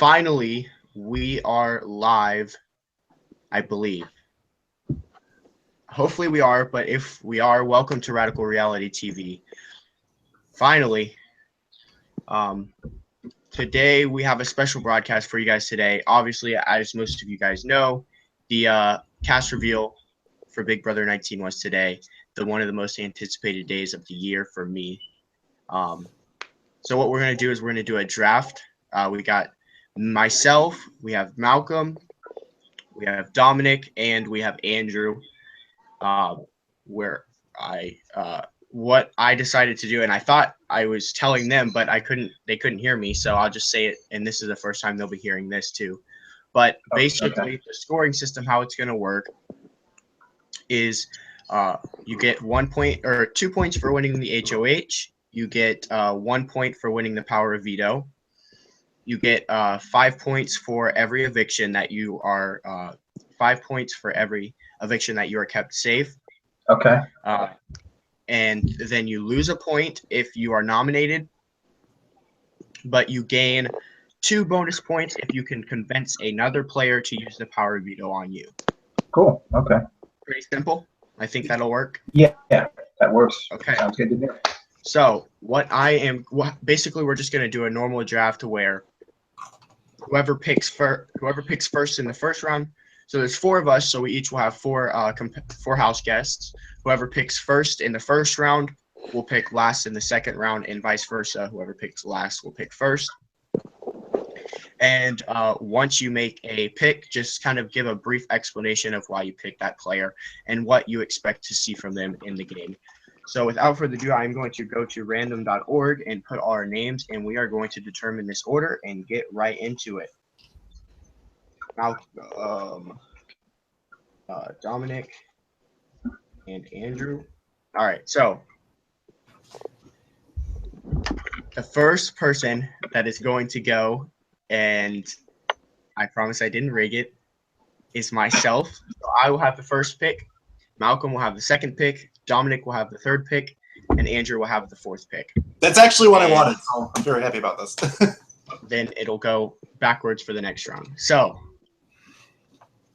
Finally, we are live, I believe. Hopefully we are, but if we are, welcome to Radical Reality TV. Finally, today we have a special broadcast for you guys today. Obviously, as most of you guys know, the cast reveal for Big Brother 19 was today, one of the most anticipated days of the year for me. So what we're going to do is we're going to do a draft. We got myself, we have Malcolm, we have Dominic, and we have Andrew. What I decided to do, and I thought I was telling them, but they couldn't hear me, so I'll just say it, and this is the first time they'll be hearing this too. But basically, the scoring system, how it's going to work is you get 1 point or 2 points for winning the HOH. You get 1 point for winning the power of veto. You get 5 points for every eviction that you are 5 points for every eviction that you are kept safe. Okay. And then you lose a point if you are nominated, but you gain 2 bonus points if you can convince another player to use the power of veto on you. Cool. Okay. Pretty simple. I think that'll work. Yeah, that works. Okay. Sounds good to me. So basically we're just going to do a normal draft where whoever picks first in the first round. So there's 4 of us, so we each will have 4 house guests. Whoever picks first in the first round will pick last in the second round, and vice versa. Whoever picks last will pick first. And once you make a pick, just kind of give a brief explanation of why you picked that player and what you expect to see from them in the game. So without further ado, I'm going to go to random.org and put our names, and we are going to determine this order and get right into it. Now, Dominic and Andrew. All right, so the first person that is going to go, and I promise I didn't rig it, is myself. So I will have the first pick. Malcolm will have the second pick. Dominic will have the third pick, and Andrew will have the 4th pick. That's actually what I wanted, so I'm very happy about this. Then it'll go backwards for the next round. So,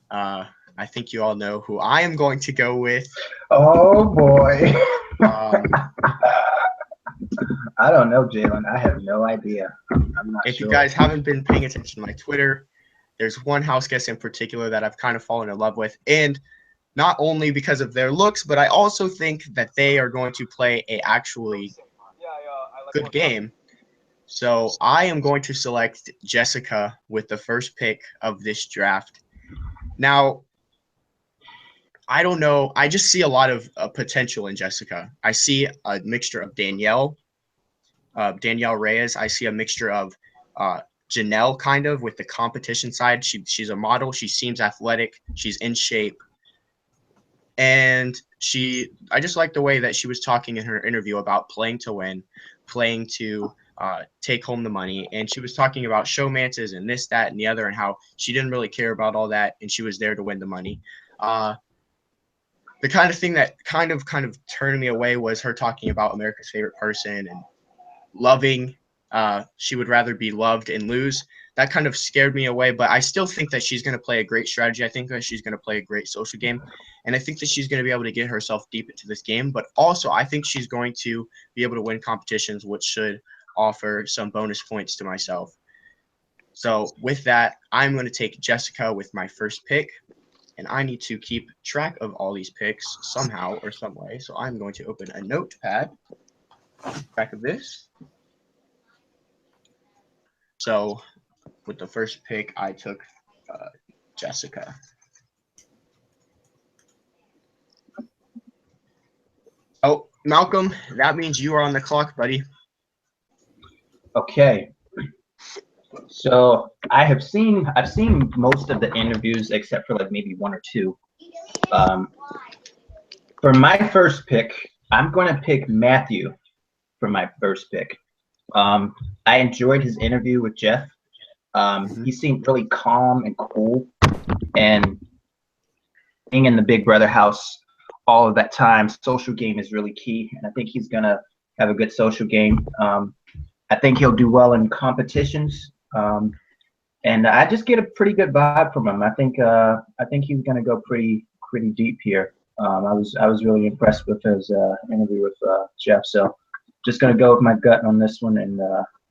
I think you all know who I am going to go with. Oh boy. I don't know, Jalen. I have no idea. I'm not If sure. you guys haven't been paying attention to my Twitter, there's one house guest in particular that I've kind of fallen in love with, and not only because of their looks, but I also think that they are going to play a actually good game. So I am going to select Jessica with the first pick of this draft. Now, I don't know. I just see a lot of potential in Jessica. I see a mixture of Danielle Reyes. I see a mixture of Janelle, kind of, with the competition side. She's a model. She seems athletic. She's in shape. And I just like the way that she was talking in her interview about playing to win, playing to take home the money. And she was talking about showmances and this, that, and the other, and how she didn't really care about all that, and she was there to win the money. The kind of thing that kind of turned me away was her talking about America's favorite person and loving. She would rather be loved and lose. That kind of scared me away, but I still think that she's going to play a great strategy. I think that she's going to play a great social game, and I think that she's going to be able to get herself deep into this game. But also, I think she's going to be able to win competitions, which should offer some bonus points to myself. So with that, I'm going to take Jessica with my first pick, and I need to keep track of all these picks somehow or some way. So I'm going to open a notepad, track of this. So with the first pick, I took Jessica. Oh, Malcolm, that means you are on the clock, buddy. Okay. So I've seen most of the interviews except for like maybe 1 or 2. For my first pick, I'm going to pick Matthew for my first pick. I enjoyed his interview with Jeff. He seemed really calm and cool, and being in the Big Brother house all of that time, social game is really key, and I think he's gonna have a good social game. I think he'll do well in competitions, And I just get a pretty good vibe from him. I think he's gonna go pretty deep here. I was really impressed with his interview with Jeff. So just gonna go with my gut on this one and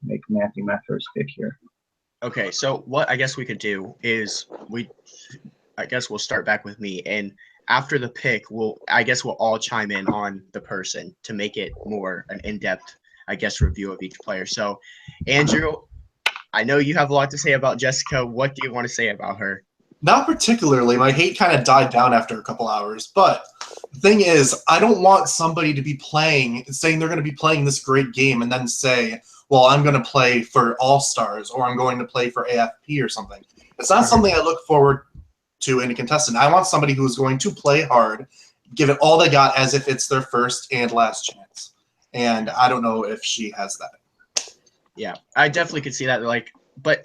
make Matthew my first pick here. Okay, so what I guess we could do is I guess we'll start back with me, and after the pick, we'll all chime in on the person to make it more an in-depth, I guess, review of each player. So, Andrew, I know you have a lot to say about Jessica. What do you want to say about her? Not particularly. My hate kind of died down after a couple hours. But the thing is, I don't want somebody to be saying they're going to be playing this great game and then say, well, I'm going to play for All-Stars or I'm going to play for AFP or something. It's not something I look forward to in a contestant. I want somebody who's going to play hard, give it all they got as if it's their first and last chance. And I don't know if she has that. Yeah, I definitely could see that. But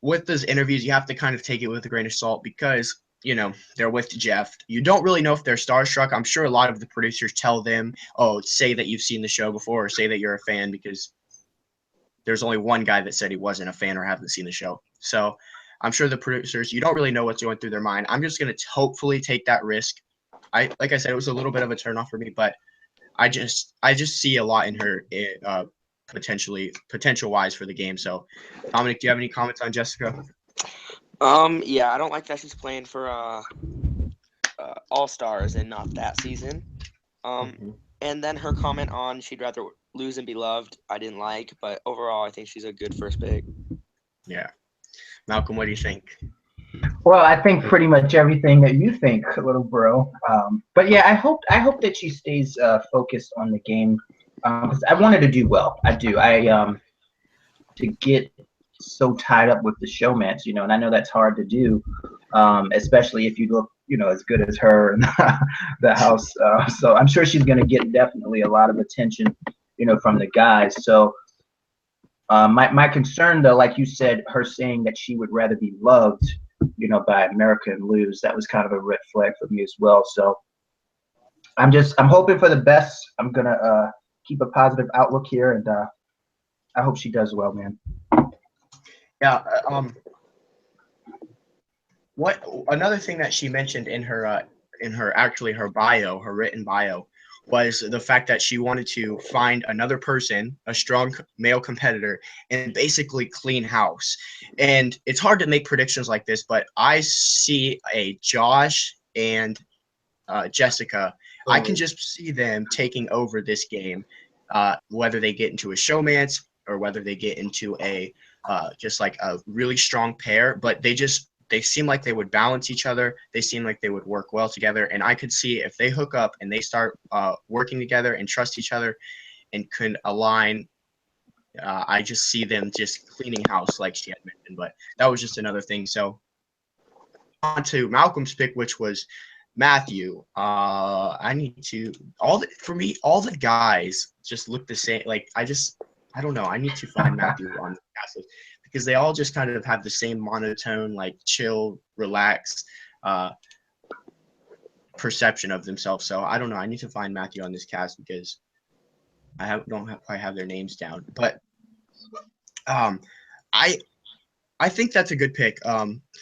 with those interviews, you have to kind of take it with a grain of salt because, they're with Jeff. You don't really know if they're starstruck. I'm sure a lot of the producers tell them, oh, say that you've seen the show before or say that you're a fan, because there's only one guy that said he wasn't a fan or haven't seen the show. So I'm sure the producers, you don't really know what's going through their mind. I'm just going to hopefully take that risk. Like I said, it was a little bit of a turnoff for me, but I just see a lot in her potential wise for the game. So, Dominic, do you have any comments on Jessica? Yeah, I don't like that she's playing for All Stars and not that season. And then her comment on she'd rather lose and be loved, I didn't like, but overall, I think she's a good first pick. Yeah, Malcolm, what do you think? Well, I think pretty much everything that you think, little bro. But yeah, I hope that she stays focused on the game because I want her to do well. I do. To get so tied up with the showmance, and I know that's hard to do, especially if you look, as good as her in the house. So I'm sure she's going to get definitely a lot of attention, from the guys. So my concern, though, like you said, her saying that she would rather be loved, by America and lose, that was kind of a red flag for me as well. So I'm hoping for the best. I'm gonna keep a positive outlook here, and I hope she does well, man. Yeah. What another thing that she mentioned in her bio, her written bio, was the fact that she wanted to find another person, a strong male competitor, and basically clean house. And it's hard to make predictions like this, but I see a Josh and Jessica. I can just see them taking over this game, whether they get into a showmance or whether they get into a just like a really strong pair. But they seem like they would balance each other. They seem like they would work well together. And I could see if they hook up and they start working together and trust each other and can align, I just see them just cleaning house like she had mentioned. But that was just another thing. So on to Malcolm's pick, which was Matthew. I need to all the guys just look the same. Like I don't know. I need to find Matthew on the cast list because they all just kind of have the same monotone, like chill, relaxed perception of themselves. So I don't know. I need to find Matthew on this cast because don't quite have their names down. But I think that's a good pick.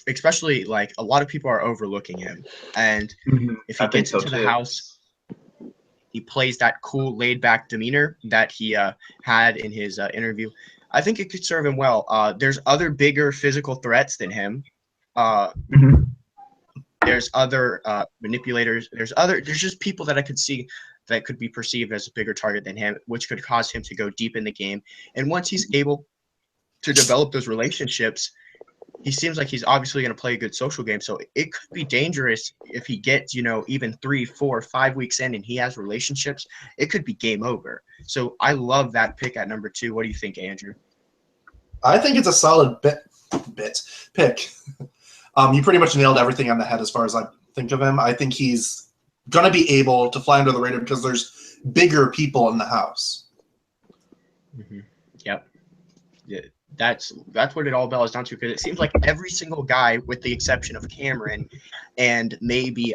Especially like a lot of people are overlooking him, and if he gets into the house, he plays that cool, laid-back demeanor that he had in his interview. I think it could serve him well. There's other bigger physical threats than him. There's other manipulators. There's just people that I could see that could be perceived as a bigger target than him, which could cause him to go deep in the game. And once he's able to develop those relationships, he seems like he's obviously going to play a good social game. So it could be dangerous if he gets, even 3, 4, 5 weeks in and he has relationships. It could be game over. So I love that pick at number 2. What do you think, Andrew? I think it's a solid pick. You pretty much nailed everything on the head as far as I think of him. I think he's going to be able to fly under the radar because there's bigger people in the house. Yep. Yeah. That's what it all boils down to, because it seems like every single guy, with the exception of Cameron and maybe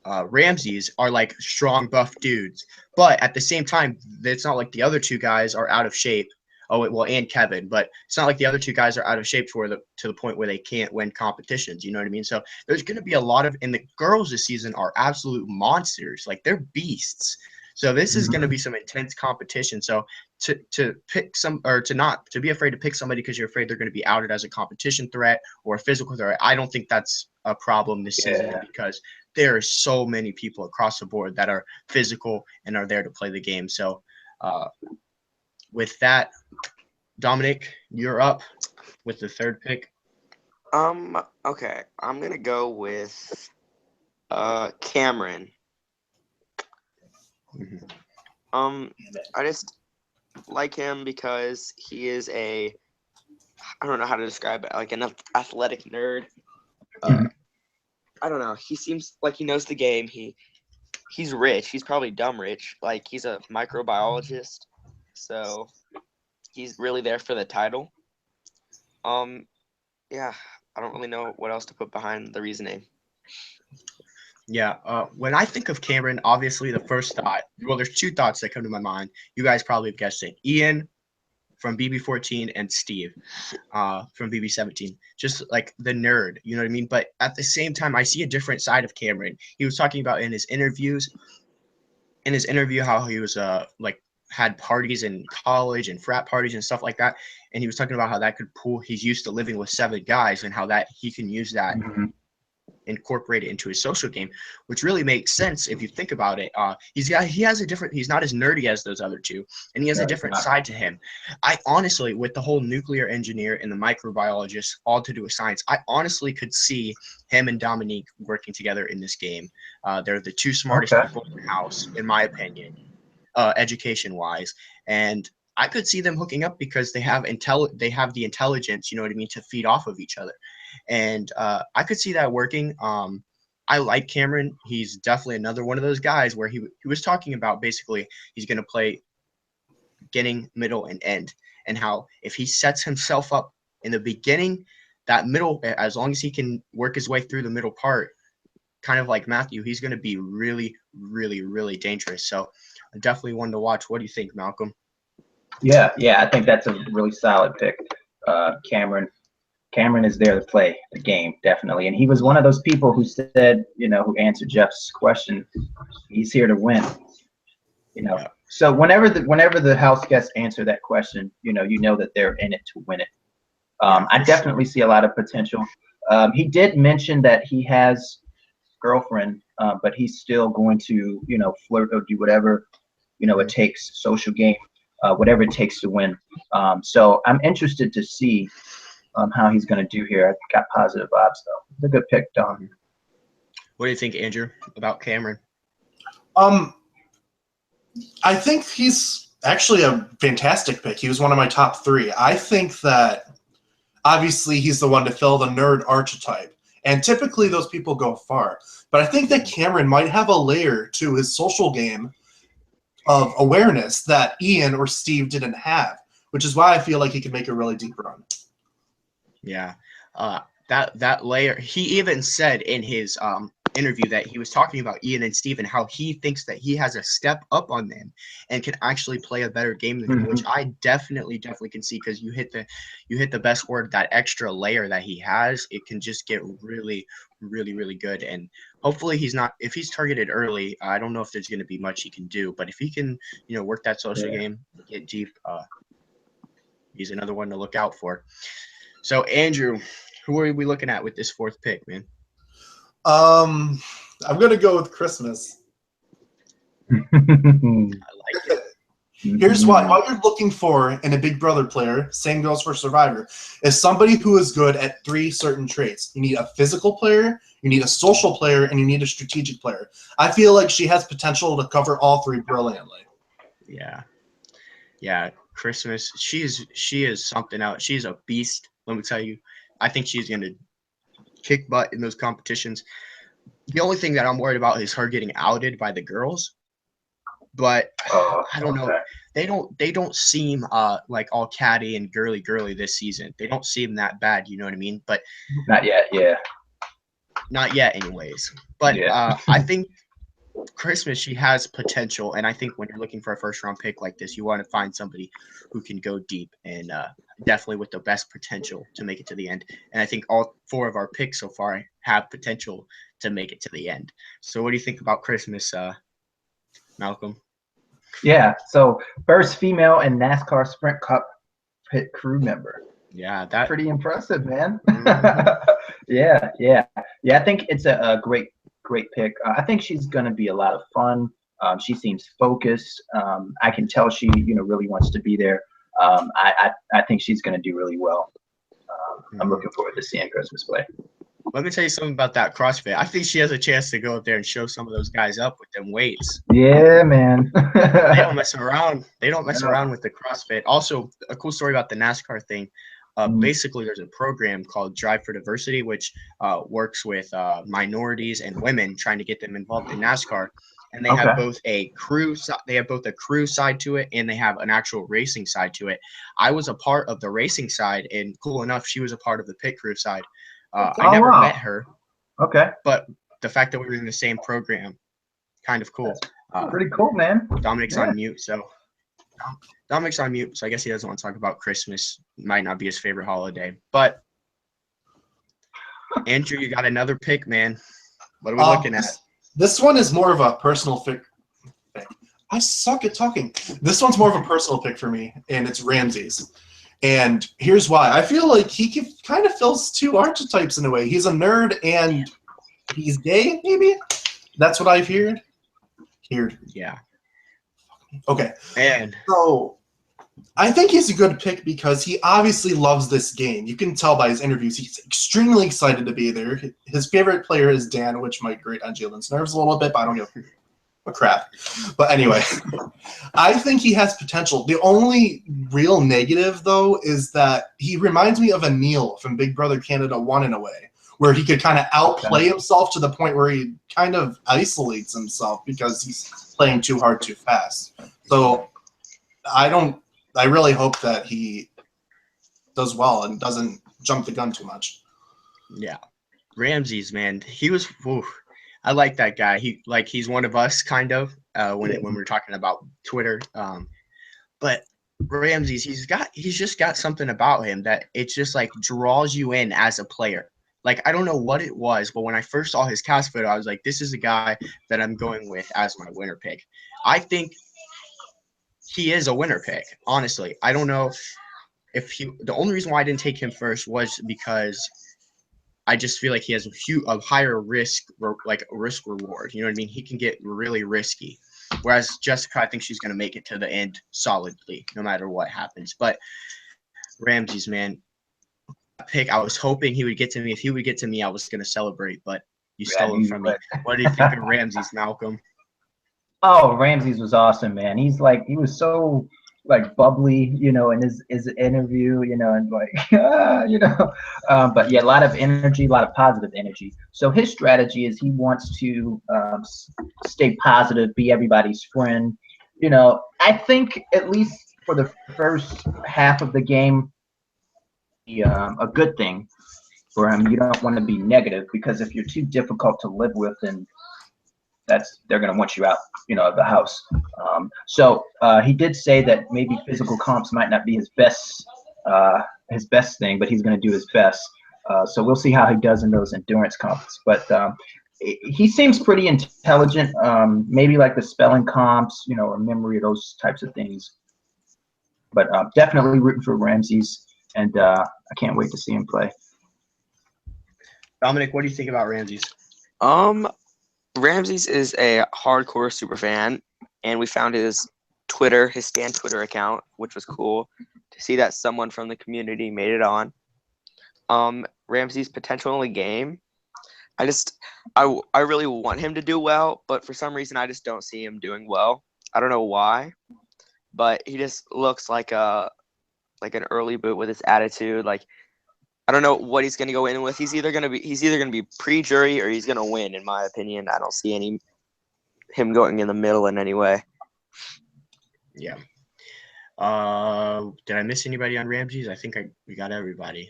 Ramses, are like strong, buff dudes. But at the same time, it's not like the other 2 guys are out of shape. and Kevin, but it's not like the other two guys are out of shape to the point where they can't win competitions. You know what I mean? So there's going to be a lot of, and the girls this season are absolute monsters. Like, they're beasts. So this is going to be some intense competition. So to pick some, or to be afraid to pick somebody because you're afraid they're going to be outed as a competition threat or a physical threat, I don't think that's a problem this season, because there are so many people across the board that are physical and are there to play the game. So with that, Dominic, you're up with the third pick. Okay, I'm gonna go with Cameron. I just like him because he is I don't know how to describe it, like an athletic nerd. I don't know. He seems like he knows the game. He's rich. He's probably dumb rich. Like, he's a microbiologist, so he's really there for the title. Yeah, I don't really know what else to put behind the reasoning. Yeah, when I think of Cameron, obviously the first thought, well, there's two thoughts that come to my mind. You guys probably have guessed it. Ian from BB14 and Steve from BB17. Just like the nerd, you know what I mean? But at the same time, I see a different side of Cameron. He was talking about in his interview how he was like had parties in college and frat parties and stuff like that. And he was talking about how that could he's used to living with 7 guys, and how that he can use that, incorporate it into his social game, which really makes sense if you think about it. He's not as nerdy as those other two, and he has a different side to him. I honestly, with the whole nuclear engineer and the microbiologist, all to do with science, I honestly could see him and Dominique working together in this game. They're the two smartest people in the house, in my opinion, education wise, and I could see them hooking up because they have the intelligence, you know what I mean, to feed off of each other. And I could see that working. I like Cameron. He's definitely another one of those guys where he was talking about basically he's going to play beginning, middle, and end, and how if he sets himself up in the beginning, that middle, as long as he can work his way through the middle part, kind of like Matthew, he's going to be really, really, really dangerous. So definitely one to watch. What do you think, Malcolm? Yeah, I think that's a really solid pick. Cameron is there to play the game, definitely. And he was one of those people who said, who answered Jeff's question, he's here to win. So whenever the house guests answer that question, you know that they're in it to win it. I definitely see a lot of potential. He did mention that he has a girlfriend, but he's still going to, flirt or do whatever, it takes, social game, whatever it takes to win. So I'm interested to see how he's going to do here. I got positive vibes, though. It's a good pick, Don. What do you think, Andrew, about Cameron? I think he's actually a fantastic pick. He was one of my top 3. I think that obviously he's the one to fill the nerd archetype, and typically those people go far. But I think that Cameron might have a layer to his social game of awareness that Ian or Steve didn't have, which is why I feel like he could make a really deep run. Yeah, that layer. He even said in his interview that he was talking about Ian and Steve and how he thinks that he has a step up on them and can actually play a better game than him, which I definitely can see, because you hit the best word, that extra layer that he has. It can just get really, really, really good. And hopefully if he's targeted early, I don't know if there's going to be much he can do, but if he can, work that social game, get deep, he's another one to look out for. So, Andrew, who are we looking at with this 4th pick, man? I'm going to go with Christmas. I like it. Here's why. What you're looking for in a Big Brother player, same goes for Survivor, is somebody who is good at 3 certain traits. You need a physical player, you need a social player, and you need a strategic player. I feel like she has potential to cover all 3 brilliantly. Yeah. Christmas, she is something else. She's a beast, let me tell you. I think she's going to kick butt in those competitions. The only thing that I'm worried about is her getting outed by the girls. But I don't know. They don't seem like all catty and girly this season. They don't seem that bad, you know what I mean? But not yet, yeah. Not yet, anyways. But I think Christmas, she has potential, and I think when you're looking for a first round pick like this, you want to find somebody who can go deep and definitely with the best potential to make it to the end. And I think all 4 of our picks so far have potential to make it to the end. So, what do you think about Christmas, Malcolm? Yeah. So first female in NASCAR Sprint Cup pit crew member. Yeah, that's Pretty impressive, man. Mhm. Yeah. I think it's a great pick. I think she's gonna be a lot of fun. She seems focused. I can tell she, really wants to be there. I think she's gonna do really well. I'm looking forward to seeing Christmas play. Let me tell you something about that CrossFit. I think she has a chance to go up there and show some of those guys up with them weights. Yeah, man. They don't mess around. They don't mess No. around with the CrossFit. Also, a cool story about the NASCAR thing. Basically, there's a program called Drive for Diversity, which works with minorities and women, trying to get them involved in NASCAR. And they have both a crew. They have both a crew side to it, and they have an actual racing side to it. I was a part of the racing side, and cool enough, she was a part of the pit crew side. I never met her. Okay. But the fact that we were in the same program, kind of cool. Pretty cool, man. Dominic's on mute, so Dominic's on mute, so I guess he doesn't want to talk about Christmas. Might not be his favorite holiday. But Andrew, you got another pick, man. What are we looking at? This one is more of a personal pick. I suck at talking. This one's more of a personal pick for me, and it's Ramses. And here's why. I feel like he kind of fills 2 archetypes in a way. He's a nerd and he's gay, maybe? That's what I've heard. Yeah. Okay. And so I think he's a good pick because he obviously loves this game. You can tell by his interviews. He's extremely excited to be there. His favorite player is Dan, which might grate on Jalen's nerves a little bit, but I don't give a crap. But anyway, I think he has potential. The only real negative, though, is that he reminds me of a Neil from Big Brother Canada 1 in a way, where he could kind of outplay himself to the point where he kind of isolates himself because he's playing too hard too fast. So I really hope that he does well and doesn't jump the gun too much. yeah, Ramses, man, he was. I like that guy. He's one of us, kind of. When we're talking about Twitter, but Ramses, he's just got something about him that it just like draws you in as a player. Like, I don't know what it was, but when I first saw his cast photo, I was like, this is a guy that I'm going with as my winner pick. I think he is a winner pick, honestly. I don't know if the only reason why I didn't take him first was because I just feel like he has a higher risk reward. You know what I mean? He can get really risky. Whereas Jessica, I think she's going to make it to the end solidly, no matter what happens. But Ramses, man, pick. I was hoping he would get to me. If he would get to me, I was going to celebrate. But you stole it from me. What do you think of Ramses, Malcolm? Oh, Ramses was awesome, man. He was so bubbly, in his interview, and but yeah, a lot of energy, a lot of positive energy. So his strategy is he wants to stay positive, be everybody's friend. I think at least for the first half of the game, a good thing for him. You don't want to be negative because if you're too difficult to live with, then they're going to want you out, of the house. So he did say that maybe physical comps might not be his best thing, but he's going to do his best. So we'll see how he does in those endurance comps. But he seems pretty intelligent. Maybe like the spelling comps, or memory, those types of things. But definitely rooting for Ramses, and I can't wait to see him play. Dominic, what do you think about Ramses? Ramses is a hardcore super fan, and we found his Stan Twitter account, which was cool to see that someone from the community made it on. Ramses' potential in the game. I really want him to do well, but for some reason I just don't see him doing well. I don't know why, but he just looks like an early boot with his attitude. Like, I don't know what he's going to go in with. He's either going to be pre-jury or he's going to win, in my opinion. I don't see him going in the middle in any way. Yeah. Did I miss anybody on Ramses? I think we got everybody.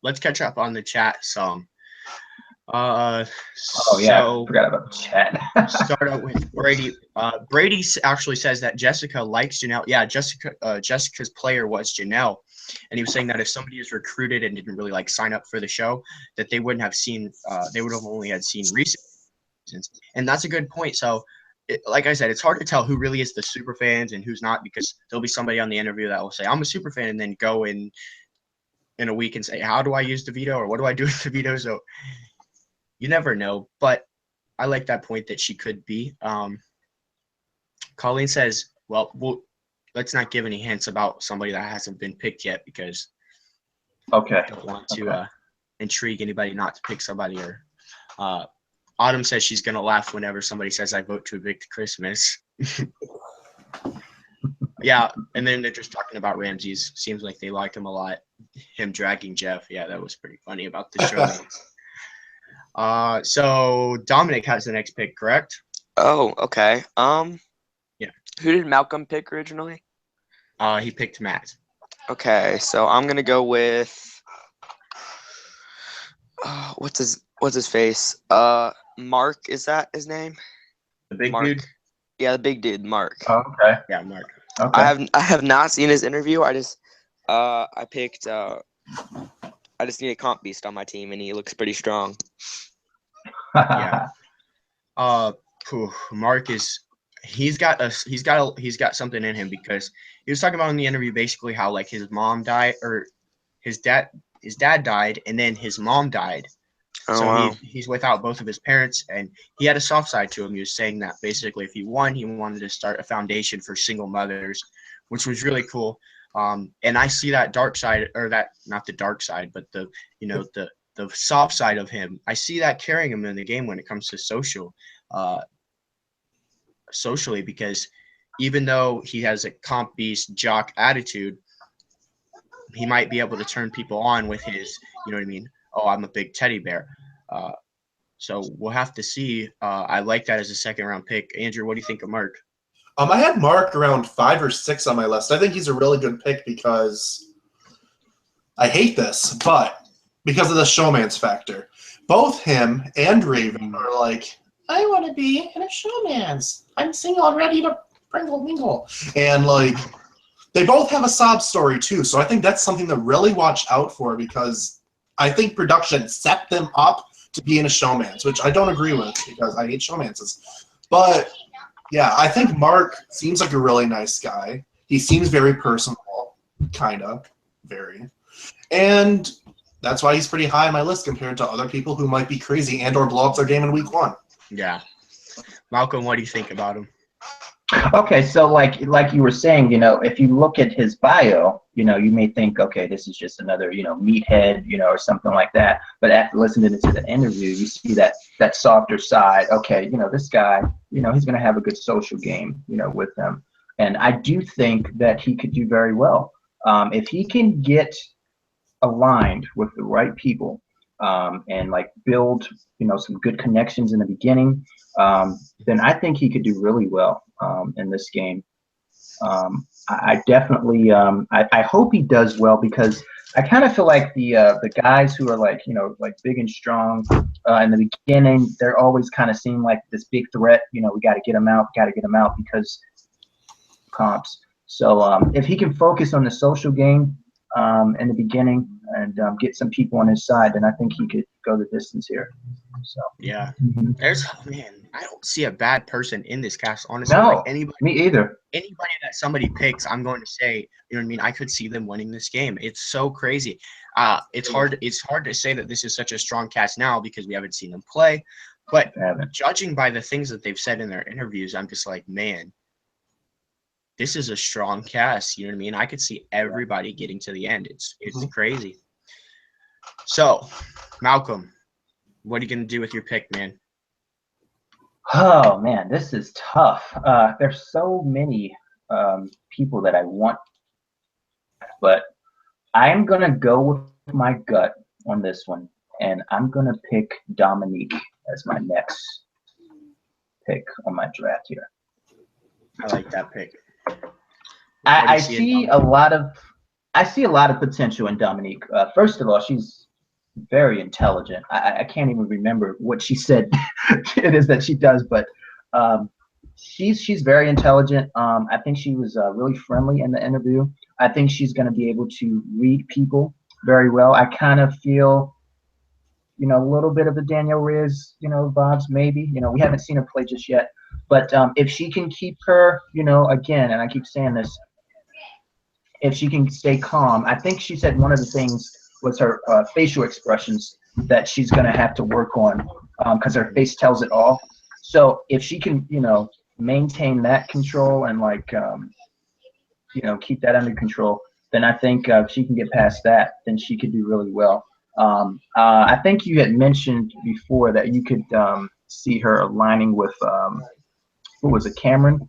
Let's catch up on the chat some. Oh yeah, So I forgot about the chat. start out with Brady. Brady actually says that Jessica likes Janelle. Yeah, Jessica's player was Janelle, and he was saying that if somebody is recruited and didn't really like sign up for the show, that they wouldn't have seen. They would have only had seen recent seasons, and that's a good point. So, like I said, it's hard to tell who really is the super fans and who's not because there'll be somebody on the interview that will say I'm a super fan and then go in a week and say how do I use the veto or what do I do with the veto. So you never know, but I like that point that she could be. Colleen says, well, let's not give any hints about somebody that hasn't been picked yet because Okay. I don't want to intrigue anybody not to pick somebody. Or Autumn says she's going to laugh whenever somebody says I vote to evict Christmas. Yeah, and then they're just talking about Ramses. Seems like they like him a lot. Him dragging Jeff. Yeah, that was pretty funny about the show. So Dominic has the next pick, correct? Oh, okay. Yeah. Who did Malcolm pick originally? He picked Matt. Okay, so I'm gonna go with what's his face? Mark, is that his name? The big Mark. dude? Yeah, the big dude, Mark. Oh, okay. Yeah, Mark. Okay. I have not seen his interview. I picked I just need a comp beast on my team and he looks pretty strong. Yeah. Mark is he's got something in him because he was talking about in the interview basically how like his mom died or his dad died and then his mom died. Oh, So wow. he's without both of his parents and he had a soft side to him. He was saying that basically if he won, he wanted to start a foundation for single mothers, which was really cool. And I see that dark side or that not the dark side, but the soft side of him. I see that carrying him in the game when it comes to socially because even though he has a comp beast jock attitude, he might be able to turn people on with his, you know what I mean? Oh, I'm a big teddy bear. So we'll have to see. I like that as a second round pick. Andrew, what do you think of Mark? I had Mark around 5 or 6 on my list. I think he's a really good pick because I hate this, but because of the showman's factor. Both him and Raven are like, I want to be in a showman's. I'm single, ready to pringle mingle. And like, they both have a sob story too. So I think that's something to really watch out for because I think production set them up to be in a showman's, which I don't agree with because I hate showmances. But yeah, I think Mark seems like a really nice guy. He seems very personable, kind of, very. And that's why he's pretty high on my list compared to other people who might be crazy and or blow up their game in week 1. Yeah. Malcolm, what do you think about him? Okay, so like you were saying, if you look at his bio, you may think, okay, this is just another, meathead, or something like that. But after listening to the interview, you see that softer side. Okay, this guy, he's going to have a good social game, with them. And I do think that he could do very well. If he can get aligned with the right people and like build, some good connections in the beginning, then I think he could do really well in this game. I definitely, I hope he does well because I kind of feel like the guys who are like, like big and strong in the beginning, they're always kind of seen like this big threat. We got to get him out, because comps. So if he can focus on the social game in the beginning and get some people on his side, then I think he could go the distance here. So yeah, I don't see a bad person in this cast. Honestly, no, like anybody, me either. Anybody that somebody picks, I'm going to say, you know what I mean. I could see them winning this game. It's so crazy. It's hard to say that this is such a strong cast now because we haven't seen them play. But judging by the things that they've said in their interviews, I'm just like, man, this is a strong cast. You know what I mean? I could see everybody getting to the end. It's crazy. So, Malcolm, what are you going to do with your pick, man? Oh, man, this is tough. There's so many people that I want, but I'm going to go with my gut on this one, and I'm going to pick Dominique as my next pick on my draft here. I like that pick. I see a lot of potential in Dominique. First of all, she's very intelligent. I can't even remember what she said it is that she does, but she's very intelligent. I think she was really friendly in the interview. I think she's going to be able to read people very well. I kind of feel, a little bit of the Danielle Riz, vibes maybe. We haven't seen her play just yet, but if she can keep her, again, and I keep saying this, if she can stay calm, I think she said one of the things was her facial expressions that she's going to have to work on because her face tells it all. So if she can, maintain that control and keep that under control, then I think if she can get past that, then she could do really well. I think you had mentioned before that you could see her aligning with what was it, Cameron?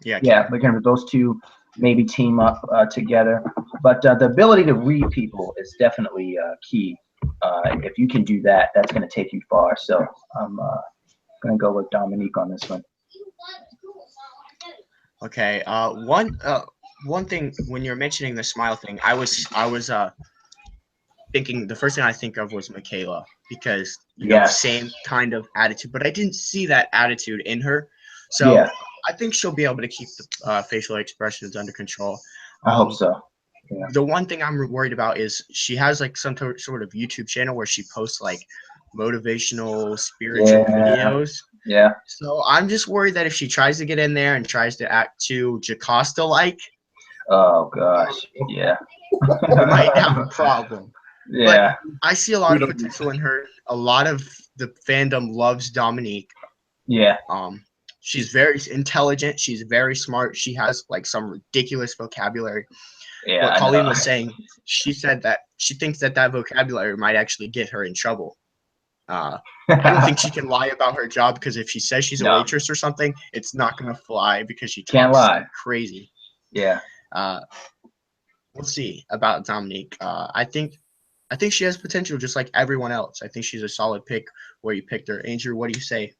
Yeah, Looking at those two maybe team up together. But the ability to read people is definitely key. If you can do that, that's going to take you far. So I'm going to go with Dominique on this one. Okay. One thing when you're mentioning the smile thing, I was thinking the first thing I think of was Michaela because same kind of attitude, but I didn't see that attitude in her. So I think she'll be able to keep the facial expressions under control. I hope so. Yeah. The one thing I'm worried about is she has like some sort of YouTube channel where she posts like motivational spiritual videos. Yeah. So I'm just worried that if she tries to get in there and tries to act too Jocasta like, oh gosh, yeah, we might have a problem. Yeah. But I see a lot of potential in her. A lot of the fandom loves Dominique. Yeah. She's very intelligent. She's very smart. She has like some ridiculous vocabulary. Yeah. What Colleen was saying, she said that she thinks that vocabulary might actually get her in trouble. I don't think she can lie about her job because if she says she's a waitress or something, it's not going to fly because she can't lie. Like crazy. Yeah. We'll see about Dominique. I think she has potential just like everyone else. I think she's a solid pick where you picked her. Andrew, what do you say?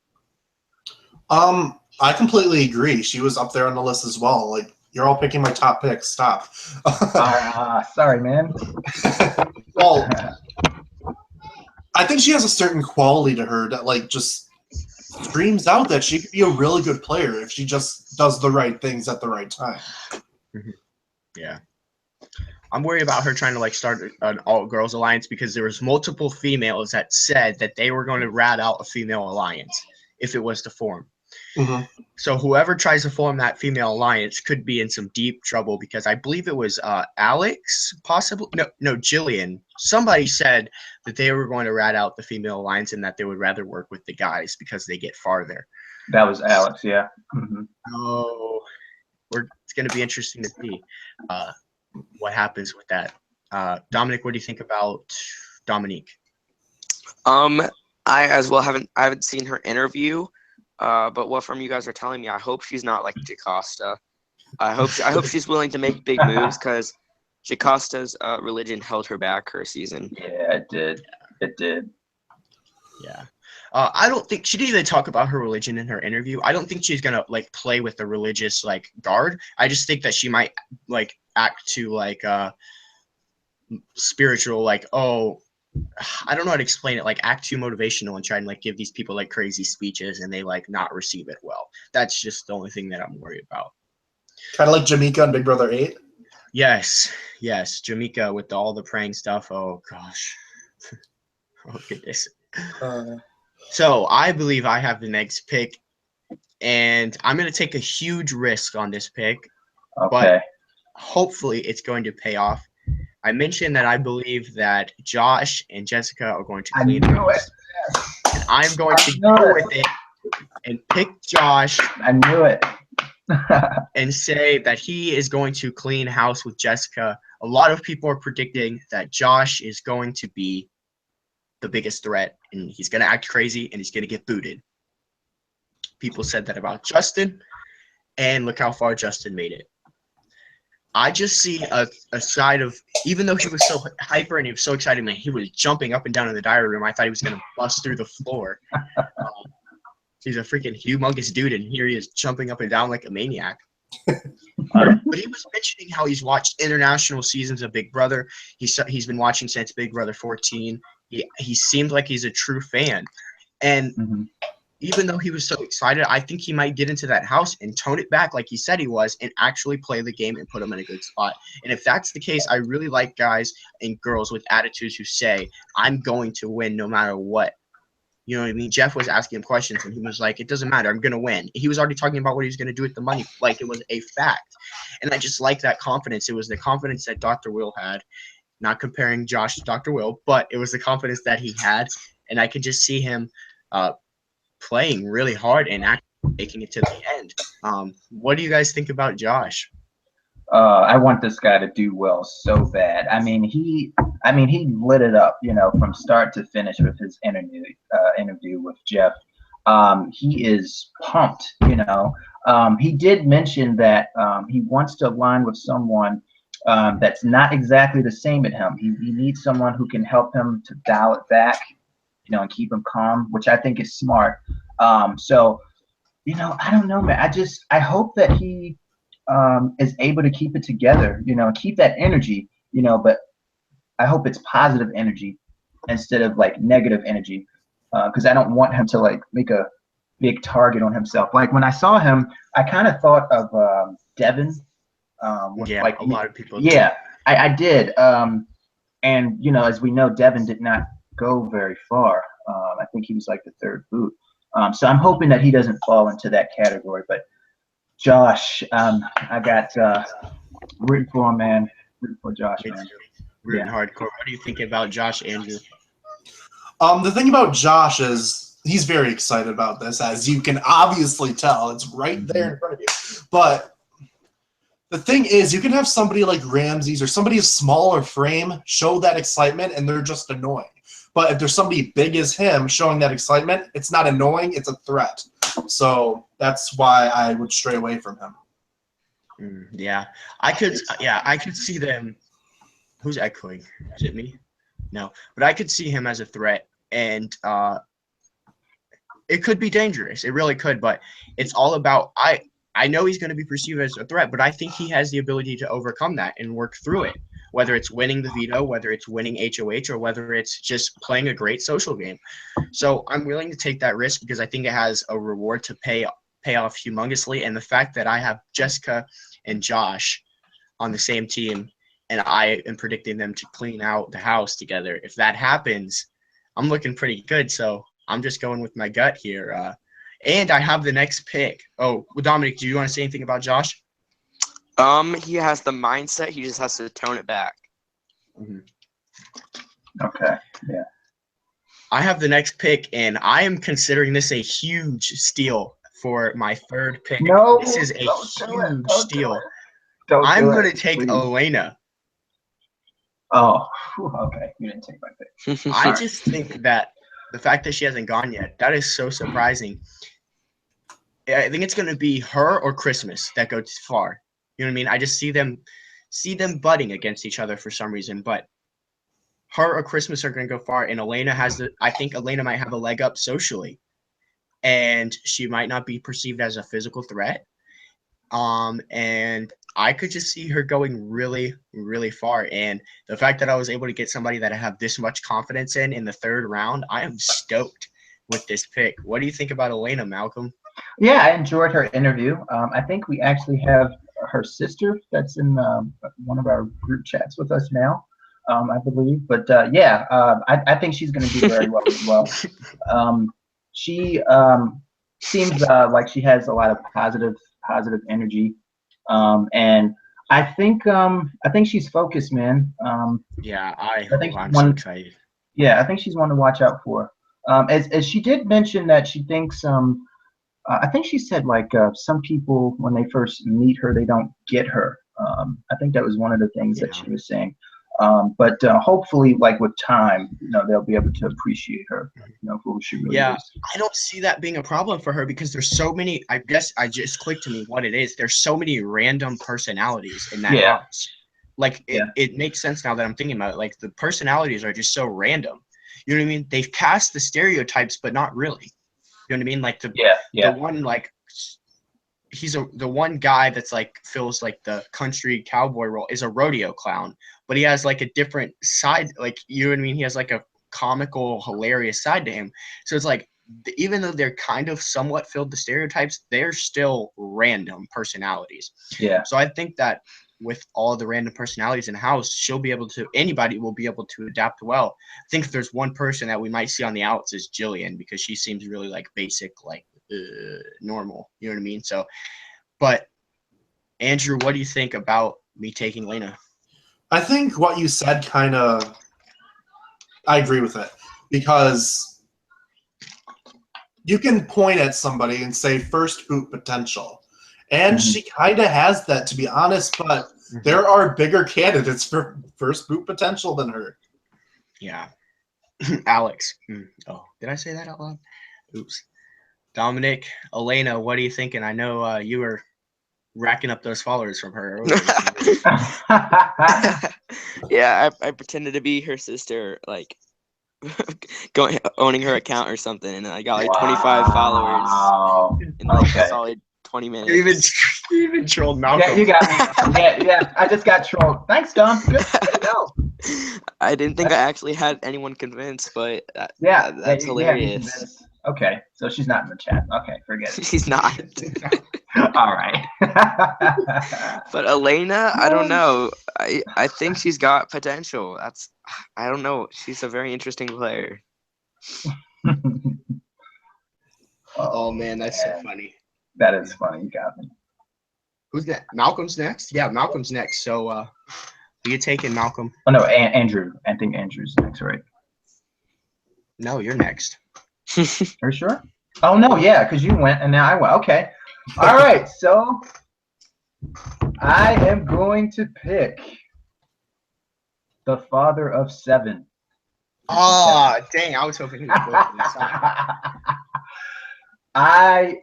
I completely agree. She was up there on the list as well. Like, you're all picking my top picks. Stop. Sorry, man. Well, I think she has a certain quality to her that like just screams out that she could be a really good player if she just does the right things at the right time. Yeah. I'm worried about her trying to like start an all-girls alliance because there was multiple females that said that they were going to rat out a female alliance if it was to form. Mm-hmm. So whoever tries to form that female alliance could be in some deep trouble because I believe it was Alex, possibly no, Jillian. Somebody said that they were going to rat out the female alliance and that they would rather work with the guys because they get farther. That was Alex, yeah. Mm-hmm. Oh, it's going to be interesting to see what happens with that. Dominic, what do you think about Dominique? I as well haven't seen her interview. But what from you guys are telling me, I hope she's not like Jocasta. I hope she's willing to make big moves because Jocasta's religion held her back her season. Yeah, it did. It did. Yeah. I don't think she didn't even talk about her religion in her interview. I don't think she's gonna like play with the religious like guard. I just think that she might like act to like spiritual, like, oh, I don't know how to explain it, like act too motivational and try and like give these people like crazy speeches and they like not receive it well. That's just the only thing that I'm worried about. Kind of like Jamaica on Big Brother 8. Yes, Jamaica with all the praying stuff. Oh gosh. Oh goodness. So I believe I have the next pick, and I'm going to take a huge risk on this pick, but hopefully it's going to pay off. I mentioned that I believe that Josh and Jessica are going to clean house. And I'm going to go with it and pick Josh. I knew it. And say that he is going to clean house with Jessica. A lot of people are predicting that Josh is going to be the biggest threat, and he's going to act crazy, and he's going to get booted. People said that about Justin, and look how far Justin made it. I just see a side of, even though he was so hyper and he was so excited, man, he was jumping up and down in the diary room. I thought he was going to bust through the floor. He's a freaking humongous dude, and here he is jumping up and down like a maniac. But he was mentioning how he's watched international seasons of Big Brother. He's been watching since Big Brother 14. He seemed like he's a true fan. And even though he was so excited, I think he might get into that house and tone it back like he said he was and actually play the game and put him in a good spot. And if that's the case, I really like guys and girls with attitudes who say, I'm going to win no matter what. You know what I mean? Jeff was asking him questions, and he was like, it doesn't matter. I'm going to win. He was already talking about what he was going to do with the money, like it was a fact. And I just like that confidence. It was the confidence that Dr. Will had, not comparing Josh to Dr. Will, but it was the confidence that he had. And I could just see him playing really hard and actually making it to the end. What do you guys think about Josh? I want this guy to do well so bad. I mean, he lit it up, you know, from start to finish with his interview with Jeff. He is pumped, you know. He did mention that he wants to align with someone that's not exactly the same as him. He needs someone who can help him to dial it back, you know, and keep him calm, which I think is smart. So, you know, I don't know, man. I hope that he is able to keep it together, you know, keep that energy, you know, but I hope it's positive energy instead of like negative energy, because I don't want him to like make a big target on himself. Like when I saw him, I kind of thought of Devin. Yeah, like a lot of people. Yeah, I did. And you know, as we know, Devin did not go very far. I think he was like the third boot. So I'm hoping that he doesn't fall into that category. But Josh, I got rooting for him, man. Rooting for Josh, man. Rooting hardcore. What do you think about Josh, Andrew? The thing about Josh is he's very excited about this, as you can obviously tell. It's right there in front of you. But the thing is, you can have somebody like Ramses or somebody of smaller frame show that excitement, and they're just annoying. But if there's somebody big as him showing that excitement, it's not annoying, it's a threat. So that's why I would stray away from him. Yeah, I could see them. Who's echoing? Is it me? No, but I could see him as a threat, and it could be dangerous. It really could, but it's all about I know he's going to be perceived as a threat, but I think he has the ability to overcome that and work through it, whether it's winning the veto, whether it's winning HOH, or whether it's just playing a great social game. So I'm willing to take that risk because I think it has a reward to pay off humongously. And the fact that I have Jessica and Josh on the same team, and I am predicting them to clean out the house together, if that happens, I'm looking pretty good. So I'm just going with my gut here. And I have the next pick. Oh, well, Dominic, do you want to say anything about Josh? He has the mindset. He just has to tone it back. Okay. Yeah. I have the next pick, and I am considering this a huge steal for my third pick. No, this is a huge steal. I'm going to take Elena. Oh, okay. You didn't take my pick. I just think that the fact that she hasn't gone yet, that is so surprising. I think it's going to be her or Christmas that go too far. You know what I mean? I just see them butting against each other for some reason, but her or Christmas are going to go far, and I think Elena might have a leg up socially, and she might not be perceived as a physical threat. And I could just see her going really, really far. And the fact that I was able to get somebody that I have this much confidence in the third round, I am stoked with this pick. What do you think about Elena, Malcolm? Yeah, I enjoyed her interview. I think we actually have her sister that's in one of our group chats with us now, I believe. But I think she's going to do very well as well. She seems like she has a lot of positive energy, and I think she's focused, man. I'm so excited. Yeah, I think she's one to watch out for. As she did mention that she thinks I think she said like some people when they first meet her they don't get her. I think that was one of the things that she was saying. But hopefully, like with time, you know, they'll be able to appreciate her, you know, for who she really is. I don't see that being a problem for her because there's so many. I guess I just clicked to me what it is. There's so many random personalities in that house. Like it makes sense now that I'm thinking about it. Like the personalities are just so random. You know what I mean? They've cast the stereotypes, but not really. You know what I mean? Like the one like the one guy that's like fills like the country cowboy role is a rodeo clown, but he has like a different side, like, you know what I mean? He has like a comical, hilarious side to him. So it's like, even though they're kind of somewhat filled the stereotypes, they're still random personalities. Yeah. So I think that with all the random personalities in the house, anybody will be able to adapt well. I think if there's one person that we might see on the outs is Jillian, because she seems really like basic, like normal, you know what I mean? So, but Andrew, what do you think about me taking Lena? I think what you said I agree with it, because you can point at somebody and say first boot potential, and she kind of has that, to be honest, but there are bigger candidates for first boot potential than her. Yeah. Alex. Oh, did I say that out loud? Oops. Dominic, Elena, what are you thinking? I know you were racking up those followers from her earlier. Yeah, I pretended to be her sister, like owning her account or something, and I got like 25 followers in like a solid 20 minutes. You even trolled Malcolm. Yeah, you got me. Yeah, I just got trolled. Thanks, Dom. Good to go. I didn't think I actually had anyone convinced, but that's hilarious. Okay, so she's not in the chat. Okay, forget it. She's not. All right. But Elena, I don't know. I think she's got potential. I don't know. She's a very interesting player. Oh man, that's so funny. That is funny. You got me. Who's that? Malcolm's next? Yeah, Malcolm's next. So you taking Malcolm? Oh no, Andrew. I think Andrew's next, right? No, you're next. Are you sure? Oh no, yeah, because you went and now I went. Okay. All right, so I am going to pick the father of 7. Oh, dang! I was hoping he was going for this side. I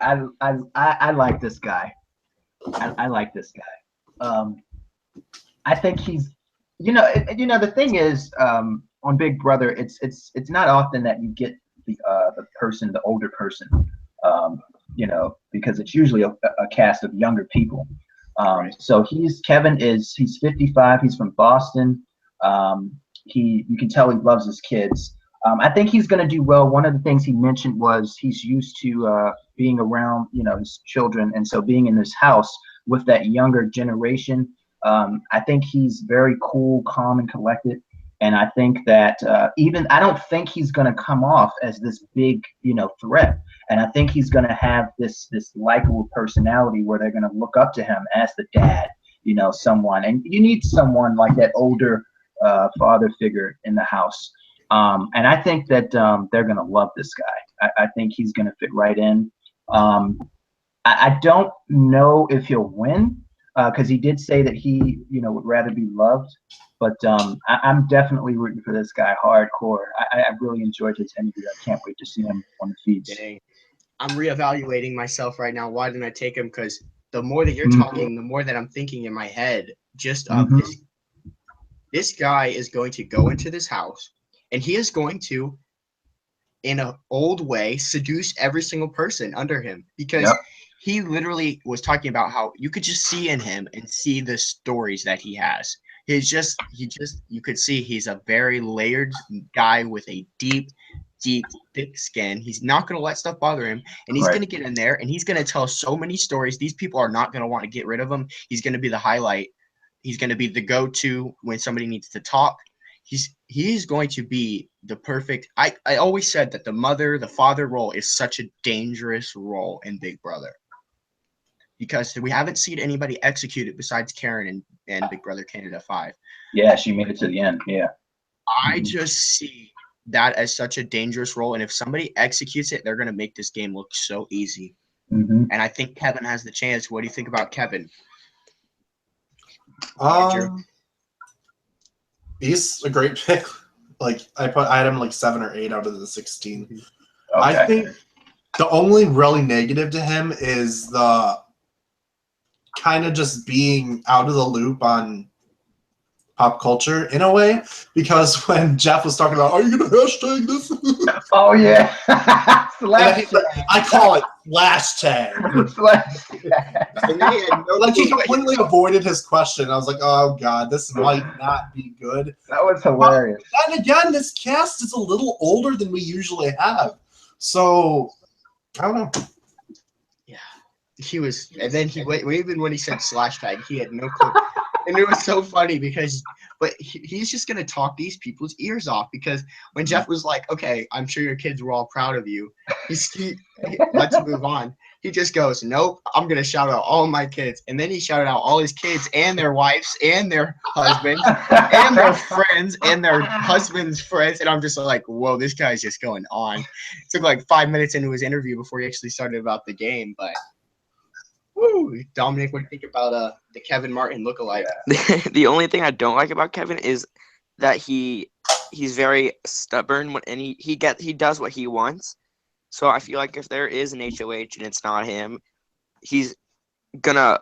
like this guy. I like this guy. I think he's, the thing is, on Big Brother, it's not often that you get the older person, because it's usually a cast of younger people. So Kevin he's 55. He's from Boston. You can tell he loves his kids. I think he's going to do well. One of the things he mentioned was he's used to being around, his children, and so being in this house with that younger generation. I think he's very cool, calm, and collected. And I think that I don't think he's going to come off as this big, threat. And I think he's going to have this likable personality where they're going to look up to him as the dad, someone. And you need someone like that older father figure in the house. And I think that they're going to love this guy. I think he's going to fit right in. I don't know if he'll win because he did say that he, would rather be loved. But I'm definitely rooting for this guy hardcore. I really enjoyed his interview. I can't wait to see him on the feeds. Dang. I'm reevaluating myself right now. Why didn't I take him? Because the more that you're talking, the more that I'm thinking in my head, just of this guy is going to go into this house, and he is going to, in an old way, seduce every single person under him. Because he literally was talking about how you could just see in him and see the stories that he has. You could see he's a very layered guy with a deep, thick skin. He's not going to let stuff bother him, and he's going to get in there, and he's going to tell so many stories. These people are not going to want to get rid of him. He's going to be the highlight. He's going to be the go-to when somebody needs to talk. He's going to be the perfect. I always said that the father role is such a dangerous role in Big Brother, because we haven't seen anybody execute it besides Karen and Big Brother Canada 5. Yeah, she made it to the end. Yeah. I just see that as such a dangerous role, and if somebody executes it, they're going to make this game look so easy. And I think Kevin has the chance. What do you think about Kevin? He's a great pick. Like I had him like 7 or 8 out of the 16. Okay. I think the only really negative to him is the kind of just being out of the loop on pop culture in a way, because when Jeff was talking about, are you gonna hashtag this? Oh yeah. I call it Slash tag. And they had no Like he clue what completely avoided his question. I was like, oh god, this might not be good. That was hilarious. And again, this cast is a little older than we usually have. So I don't know. Yeah, he was, and then even when he said slash tag, he had no clue, and it was so funny because, but he's just gonna talk these people's ears off because when Jeff was like, "Okay, I'm sure your kids were all proud of you," let's move on. He just goes, "Nope, I'm gonna shout out all my kids," and then he shouted out all his kids and their wives and their husbands and their friends and their husbands' friends, and I'm just like, "Whoa, this guy's just going on." It took like 5 minutes into his interview before he actually started about the game, but. Woo. Dominic, what do you think about the Kevin Martin lookalike? The only thing I don't like about Kevin is that he's very stubborn and he does what he wants. So I feel like if there is an HOH and it's not him, he's gonna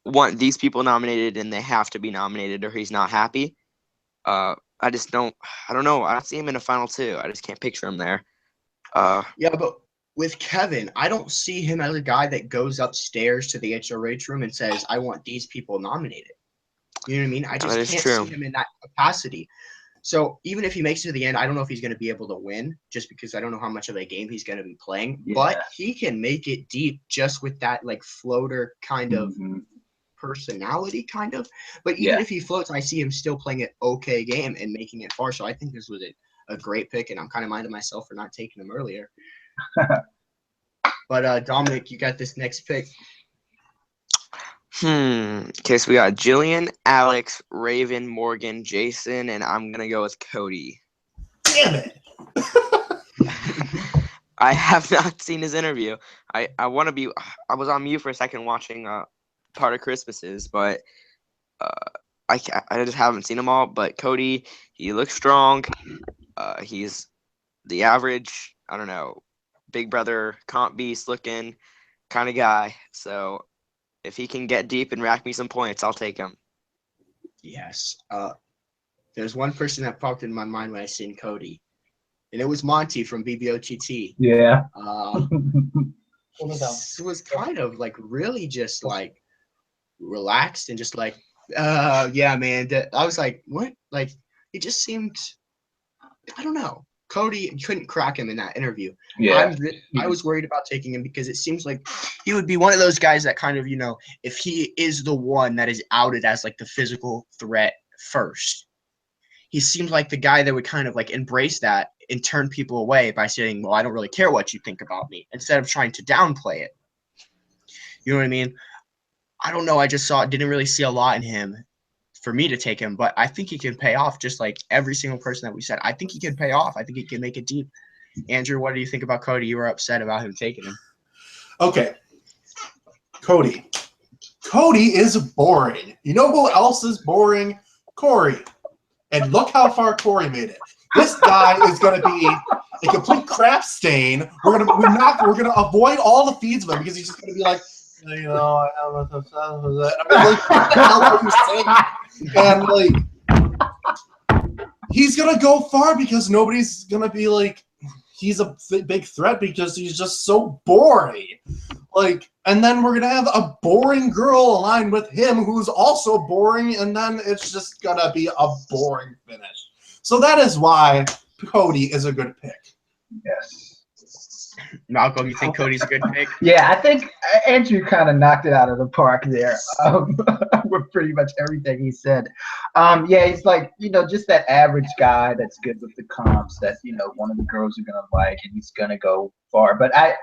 want these people nominated and they have to be nominated or he's not happy. I don't know. I don't see him in a final two. I just can't picture him there. Yeah, but with Kevin, I don't see him as a guy that goes upstairs to the HOH room and says, I want these people nominated. You know what I mean? I just can't see him in that capacity. So even if he makes it to the end, I don't know if he's going to be able to win just because I don't know how much of a game he's going to be playing. Yeah. But he can make it deep just with that like floater kind of personality kind of. But even if he floats, I see him still playing an okay game and making it far. So I think this was a great pick, and I'm kind of minding myself for not taking him earlier. But Dominic, you got this next pick. Okay, so we got Jillian, Alex, Raven, Morgan, Jason, and I'm gonna go with Cody. Damn it! I have not seen his interview. I was on mute for a second watching part of Christmases, but I just haven't seen them all. But Cody, he looks strong. He's the average, I don't know, Big Brother comp beast looking kind of guy. So if he can get deep and rack me some points, I'll take him. Yes. There's one person that popped in my mind when I seen Cody, and it was Monty from BBOTT. Yeah. This was kind of like really just like relaxed and just like, yeah, man. I was like, what? Like, it just seemed, I don't know. Cody couldn't crack him in that interview. Yeah. I was worried about taking him because it seems like he would be one of those guys that kind of, you know, if he is the one that is outed as like the physical threat first, he seems like the guy that would kind of like embrace that and turn people away by saying, well, I don't really care what you think about me, instead of trying to downplay it. You know what I mean? I don't know. I just didn't really see a lot in him for me to take him, but I think he can pay off just like every single person that we said. I think he can pay off. I think he can make it deep. Andrew, what do you think about Cody? You were upset about him taking him. Okay. Cody. Cody is boring. You know who else is boring? Corey. And look how far Corey made it. This guy is going to be a complete crap stain. We're gonna avoid all the feeds of him because he's just going to be like, you know, I have a like, what the hell are you saying? And like, he's gonna go far because nobody's gonna be like, he's a big threat because he's just so boring. Like, and then we're gonna have a boring girl aligned with him who's also boring, and then it's just gonna be a boring finish. So that is why Cody is a good pick. Yes. Malcolm, you think Cody's a good pick? Yeah, I think Andrew kind of knocked it out of the park there with pretty much everything he said. Yeah, he's like, you know, just that average guy that's good with the comps that, you know, one of the girls are going to like and he's going to go far. But I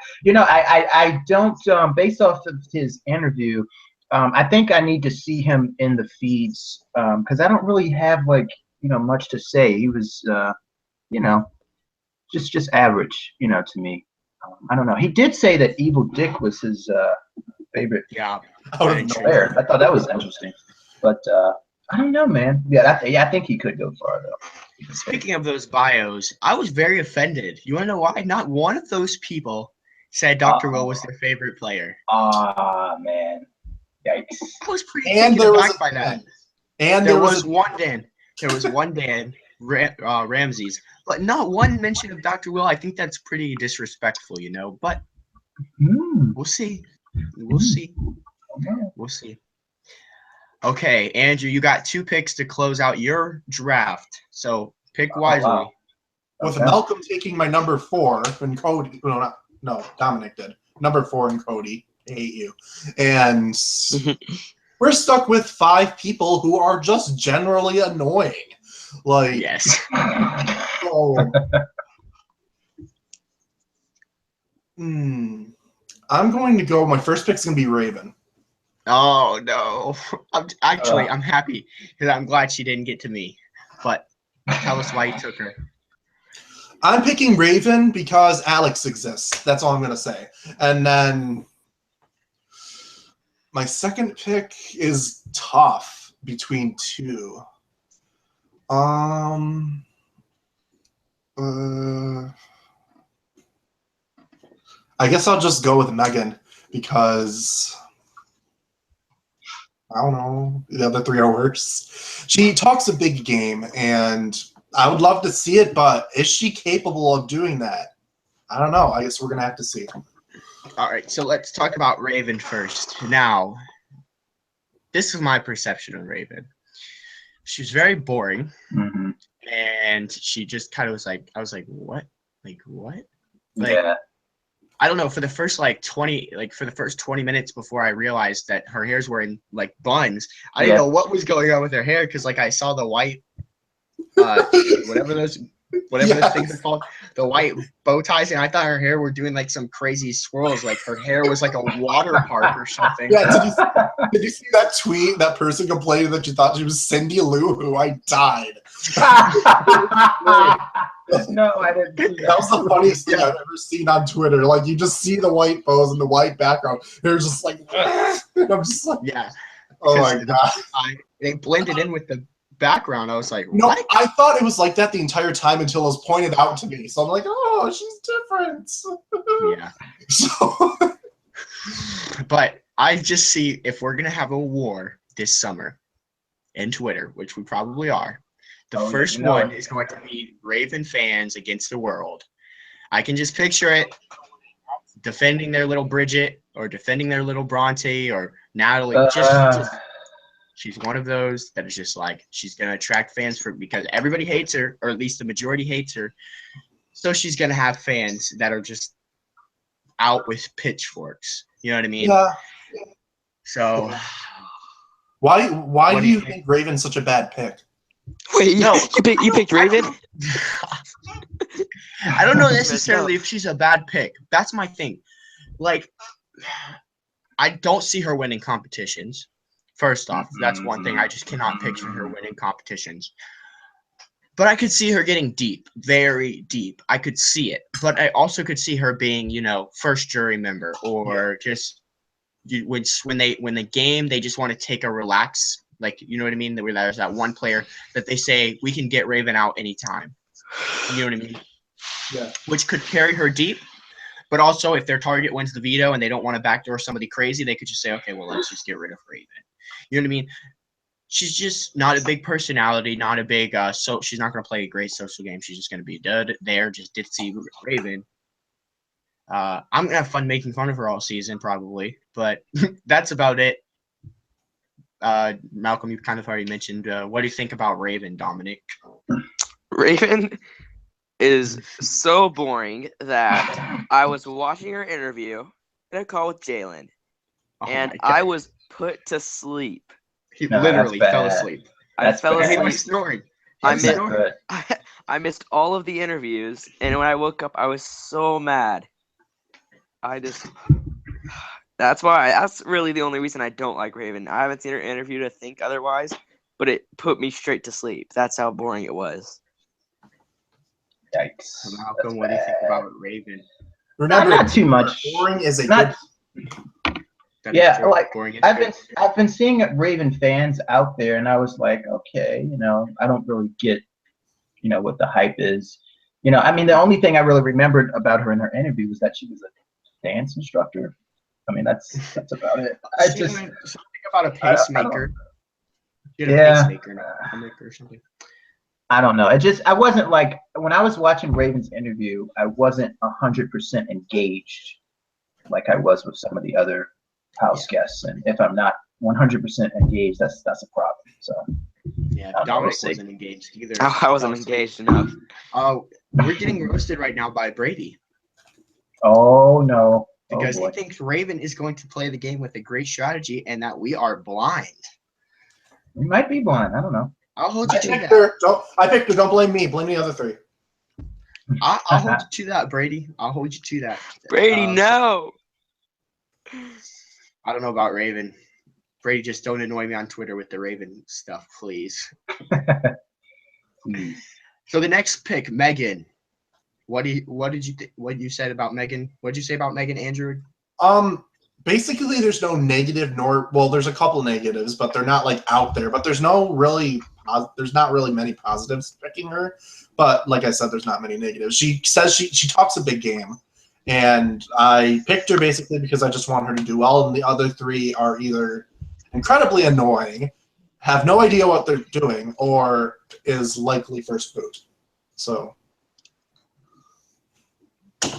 don't, based off of his interview, I think I need to see him in the feeds because I don't really have, like, you know, much to say. He was, you know, just average, you know, to me. I don't know. He did say that Evil Dick was his favorite. Yeah. Player. I thought that was interesting. But I don't know, man. Yeah, I think he could go far, though. Speaking of those bios, I was very offended. You want to know why? Not one of those people said Dr. Will was their favorite player. Man. Yikes. I was pretty taken aback by that. And there was one Dan. There was one Dan. Ramses, but not one mention of Dr. Will. I think that's pretty disrespectful, you know. But We'll see. We'll see. We'll see. Okay, Andrew, you got 2 picks to close out your draft. So pick wisely. Wow. With Okay. Malcolm taking my number 4 and Cody, no, Dominic did. Number 4 and Cody. I hate you. And we're stuck with 5 people who are just generally annoying. Like, Yes. oh. I'm going to go. My first pick's going to be Raven. Oh, no. I'm happy because I'm glad she didn't get to me. But tell us why you took her. I'm picking Raven because Alex exists. That's all I'm going to say. And then my second pick is tough between 2. I guess I'll just go with Megan because I don't know, the other 3 are worse. She talks a big game, and I would love to see it, but is she capable of doing that? I don't know. I guess we're gonna have to see. All right, so let's talk about Raven first. Now, this is my perception of Raven. She was very boring, and she just kind of was like, I was like, what? Like, what? Like, Yeah. I don't know, for the first 20 minutes before I realized that her hair's wearing like buns, I didn't know what was going on with her hair because like I saw the white whatever those things are called, the white bow ties, and I thought her hair were doing like some crazy swirls, like her hair was like a water park or something. Yeah, did you see that tweet? That person complaining that you thought she was Cindy Lou Who. I died. No, I didn't. That was the funniest thing I've ever seen on Twitter. Like, you just see the white bows and the white background. They're just like, and I'm just like, Yeah. oh my god. They blended in with the background. I was like, No, what? I thought it was like that the entire time until it was pointed out to me. So I'm like, oh, she's different. Yeah. So, but I just see if we're gonna have a war this summer in Twitter, which we probably are, the first one is going to be Raven fans against the world. I can just picture it defending their little Bridget or defending their little Bronte or Natalie. Just she's one of those that is just like, she's going to attract fans because everybody hates her, or at least the majority hates her. So she's going to have fans that are just out with pitchforks. You know what I mean? yeah. So why do you think Raven's such a bad pick? Wait, no, you picked Raven? I don't know necessarily if she's a bad pick. That's my thing. Like, I don't see her winning competitions. First off, that's one thing. I just cannot picture her winning competitions. But I could see her getting deep, very deep. I could see it. But I also could see her being, first jury member, or just when the game, they just want to take a relax. Like, you know what I mean? Where there's that one player that they say, we can get Raven out anytime. You know what I mean? Yeah. Which could carry her deep. But also, if their target wins the veto and they don't want to backdoor somebody crazy, they could just say, okay, well, let's just get rid of Raven. You know what I mean? She's just not a big personality, not a big so she's not going to play a great social game. She's just going to be there, just ditzy Raven. I'm going to have fun making fun of her all season, probably. But that's about it. Malcolm, you've kind of already mentioned. What do you think about Raven, Dominic? Raven is so boring that I was watching her interview in a call with Jalen, and I was put to sleep. He literally fell asleep. I fell asleep. He was snoring. I missed all of the interviews, and when I woke up, I was so mad. That's really the only reason I don't like Raven. I haven't seen her interview to think otherwise, but it put me straight to sleep. That's how boring it was. Yikes. Malcolm, what do you think about Raven? Remember, not too much. Boring is a Not- good. Yeah, like boring I've been seeing Raven fans out there, and I was like, okay, I don't really get, what the hype is. I mean, the only thing I really remembered about her in her interview was that she was a dance instructor. I mean, that's about it. Something about a pacemaker. Or something. I don't know. I wasn't like, when I was watching Raven's interview, I wasn't 100% engaged like I was with some of the other house guests. And if I'm not 100% engaged, that's a problem. So Yeah, we'll Dominic see. wasn't engaged either. I wasn't engaged enough. Oh, we're getting roasted right now by Brady Oh no! because Oh he boy! thinks Raven is going to play the game with a great strategy and that we are blind. We might be blind. I don't know. I'll hold you to that. I picked her. Don't blame me. Blame the other three. I'll hold you to that, Brady. I'll hold you to that. Brady, no. I don't know about Raven. Brady, just don't annoy me on Twitter with the Raven stuff, please. Please. So the next pick, Megan. What you said about Megan? What did you say about Megan, Andrew? Basically, there's no negative there's a couple negatives, but they're not like out there. But there's not really many positives picking her. But like I said, there's not many negatives. She says she talks a big game, and I picked her basically because I just want her to do well. And the other three are either incredibly annoying, have no idea what they're doing, or is likely first boot. So,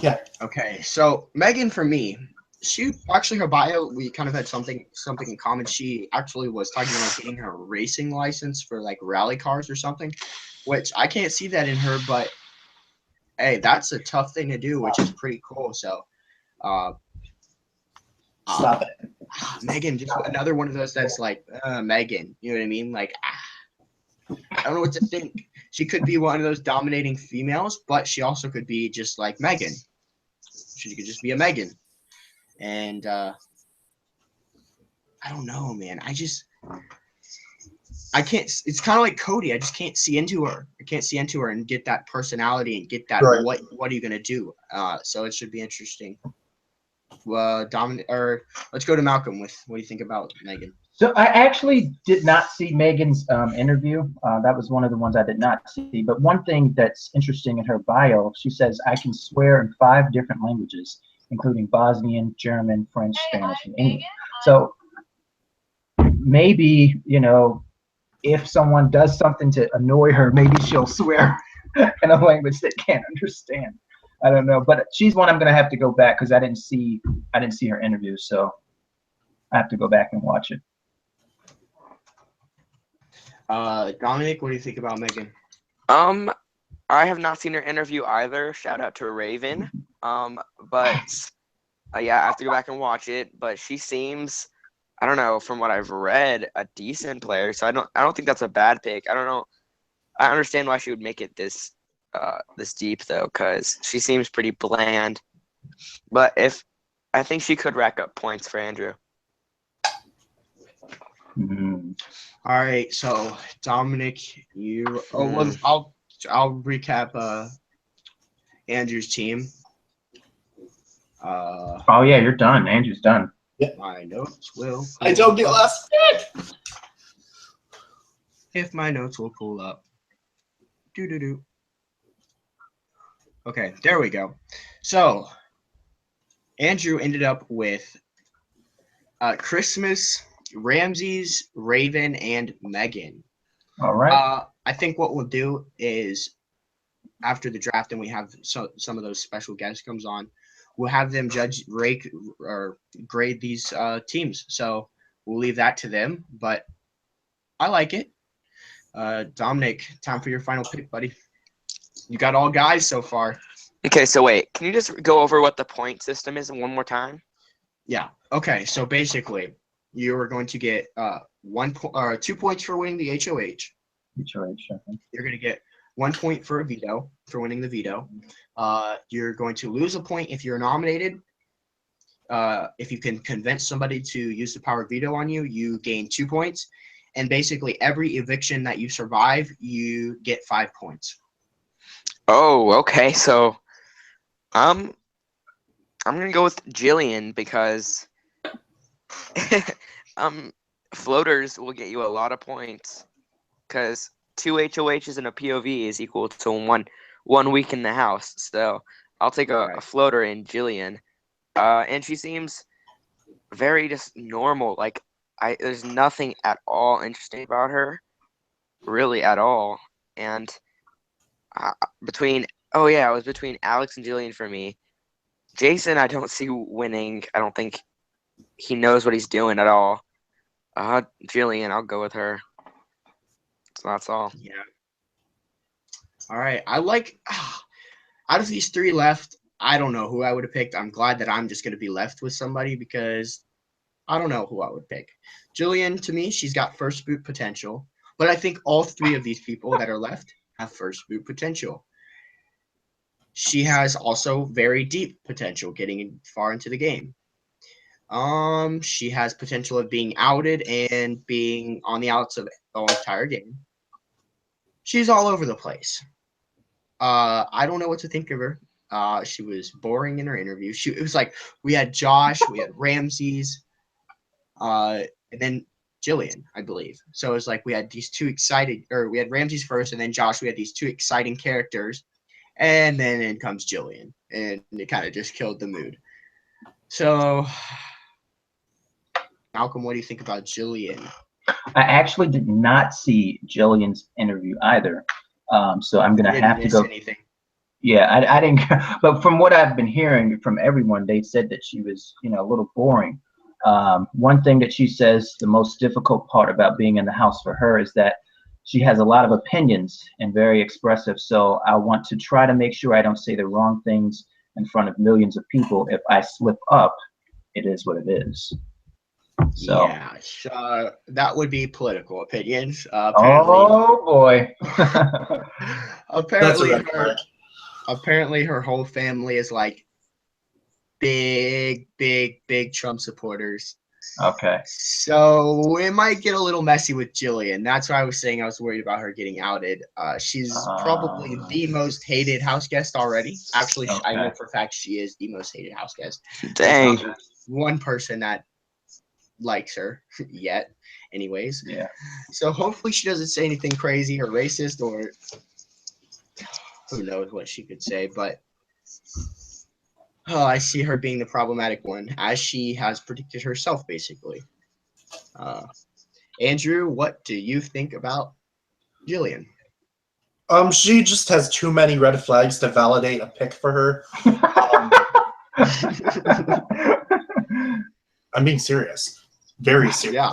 yeah. Okay, so Megan for me, she actually her bio we kind of had something in common. She actually was talking about getting her racing license for like rally cars or something, which I can't see that in her, but hey, that's a tough thing to do, which is pretty cool. So, Stop it. Megan, just another one of those that's like Megan. You know what I mean? Like, I don't know what to think. She could be one of those dominating females, but she also could be just like Megan. She could just be a Megan. And I don't know, man. I can't. It's kind of like Cody. I just can't see into her. I can't see into her and get that personality and get that Right. what are you gonna do? So it should be interesting. Dominic, or let's go to Malcolm with what do you think about Megan? So I actually did not see Megan's interview. That was one of the ones I did not see. But one thing that's interesting in her bio, she says, I can swear in 5 different languages, including Bosnian, German, French, Spanish, and English. So maybe, if someone does something to annoy her, maybe she'll swear in a language they can't understand. I don't know. But she's one I'm going to have to go back because I didn't see her interview. So I have to go back and watch it. Dominic, what do you think about Megan? I have not seen her interview either. Shout out to Raven. But yeah, I have to go back and watch it. But she seems, I don't know, from what I've read, a decent player. So I don't think that's a bad pick. I don't know. I understand why she would make it this deep though, because she seems pretty bland. But I think she could rack up points for Andrew. Mm-hmm. All right, so Dominic, I'll recap Andrew's team. Oh yeah, you're done. Andrew's done. My notes will. I don't get last pick. If my notes will pull up. Do. Okay, there we go. So Andrew ended up with Christmas, Ramses, Raven, and Megan. All right. I think what we'll do is after the draft and we have some of those special guests comes on, we'll have them rate or grade these teams. So we'll leave that to them, but I like it. Dominic, time for your final pick, buddy. You got all guys so far. Okay, so wait, can you just go over what the point system is one more time? Yeah. Okay. So basically, you are going to get 2 points for winning the HOH. You're going to get 1 point for a veto for winning the veto. You're going to lose a point if you're nominated. If you can convince somebody to use the power of veto on you, you gain 2 points. And basically, every eviction that you survive, you get 5 points. Oh, okay. So, I'm gonna go with Jillian because floaters will get you a lot of points because 2 HOHs and a POV is equal to one week in the house. So I'll take a floater in Jillian, and she seems very just normal. Like there's nothing at all interesting about her, really at all. And it was between Alex and Jillian for me. Jason, I don't see winning. I don't think he knows what he's doing at all. Jillian, I'll go with her. So that's all. Yeah. All right. I like out of these three left, I don't know who I would have picked. I'm glad that I'm just going to be left with somebody because I don't know who I would pick. Jillian, to me, she's got first boot potential, but I think all three of these people that are left have first boot potential. She has also very deep potential getting far into the game. She has potential of being outed and being on the outs of the entire game. She's all over the place. I don't know what to think of her. She was boring in her interview. It was like we had Josh, we had Ramses, and then Jillian, I believe. So it was like we had these two excited, or we had Ramses first, and then Josh. We had these two exciting characters, and then in comes Jillian, and it kind of just killed the mood. So, Malcolm, what do you think about Jillian? I actually did not see Jillian's interview either, so I'm gonna have to go. Anything. Yeah, I didn't, but from what I've been hearing from everyone, they said that she was, a little boring. One thing that she says the most difficult part about being in the house for her is that she has a lot of opinions and very expressive. So I want to try to make sure I don't say the wrong things in front of millions of people. If I slip up, it is what it is. So. Yeah, that would be political opinions. Oh boy! Apparently, her whole family is like big Trump supporters. Okay. So it might get a little messy with Jillian. That's why I was saying I was worried about her getting outed. She's probably the most hated house guest already. Actually, okay. I know for a fact she is the most hated house guest. Dang. There's not one person that likes her yet. Anyways. Yeah. So hopefully she doesn't say anything crazy or racist or who knows what she could say, but I see her being the problematic one, as she has predicted herself, basically. Andrew, what do you think about Jillian? She just has too many red flags to validate a pick for her. I'm being serious. Very serious. Yeah.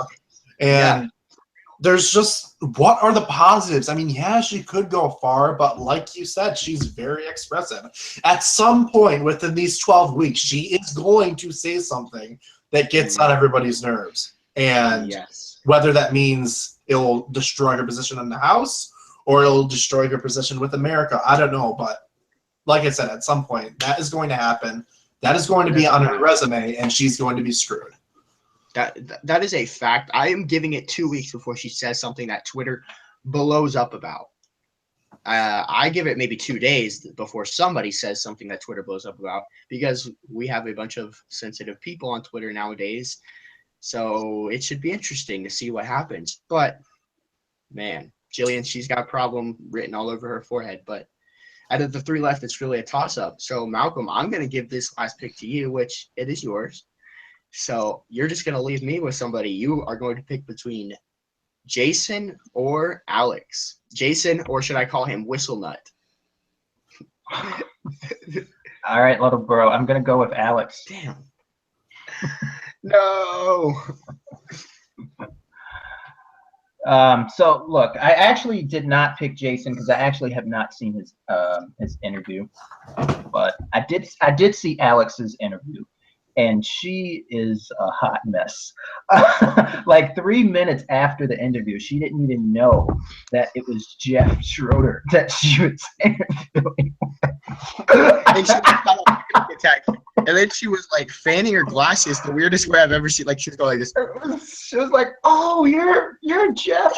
And there's just, what are the positives? I mean, yeah, she could go far, but like you said, she's very expressive. At some point within these 12 weeks, she is going to say something that gets on everybody's nerves. And whether that means it'll destroy her position in the House or it'll destroy her position with America, I don't know. But like I said, at some point, that is going to happen. That is going to be on her resume, and she's going to be screwed. That is a fact. I am giving it 2 weeks before she says something that Twitter blows up about. I give it maybe 2 days before somebody says something that Twitter blows up about, because we have a bunch of sensitive people on Twitter nowadays. So it should be interesting to see what happens. But, man, Jillian, she's got a problem written all over her forehead. But out of the three left, it's really a toss-up. So, Malcolm, I'm going to give this last pick to you, which it is yours. So you're just going to leave me with somebody. You are going to pick between Jason or Alex. Jason, or should I call him Whistle Nut? All right, little bro. I'm going to go with Alex. Damn. No. So look, I actually did not pick Jason because I actually have not seen his interview, but I did see Alex's interview. And she is a hot mess. Like 3 minutes after the interview, she didn't even know that it was Jeff Schroeder that she was interviewing. And then she was like fanning her glasses, the weirdest way I've ever seen. Like she was going like this. She was like, "Oh, you're Jeff."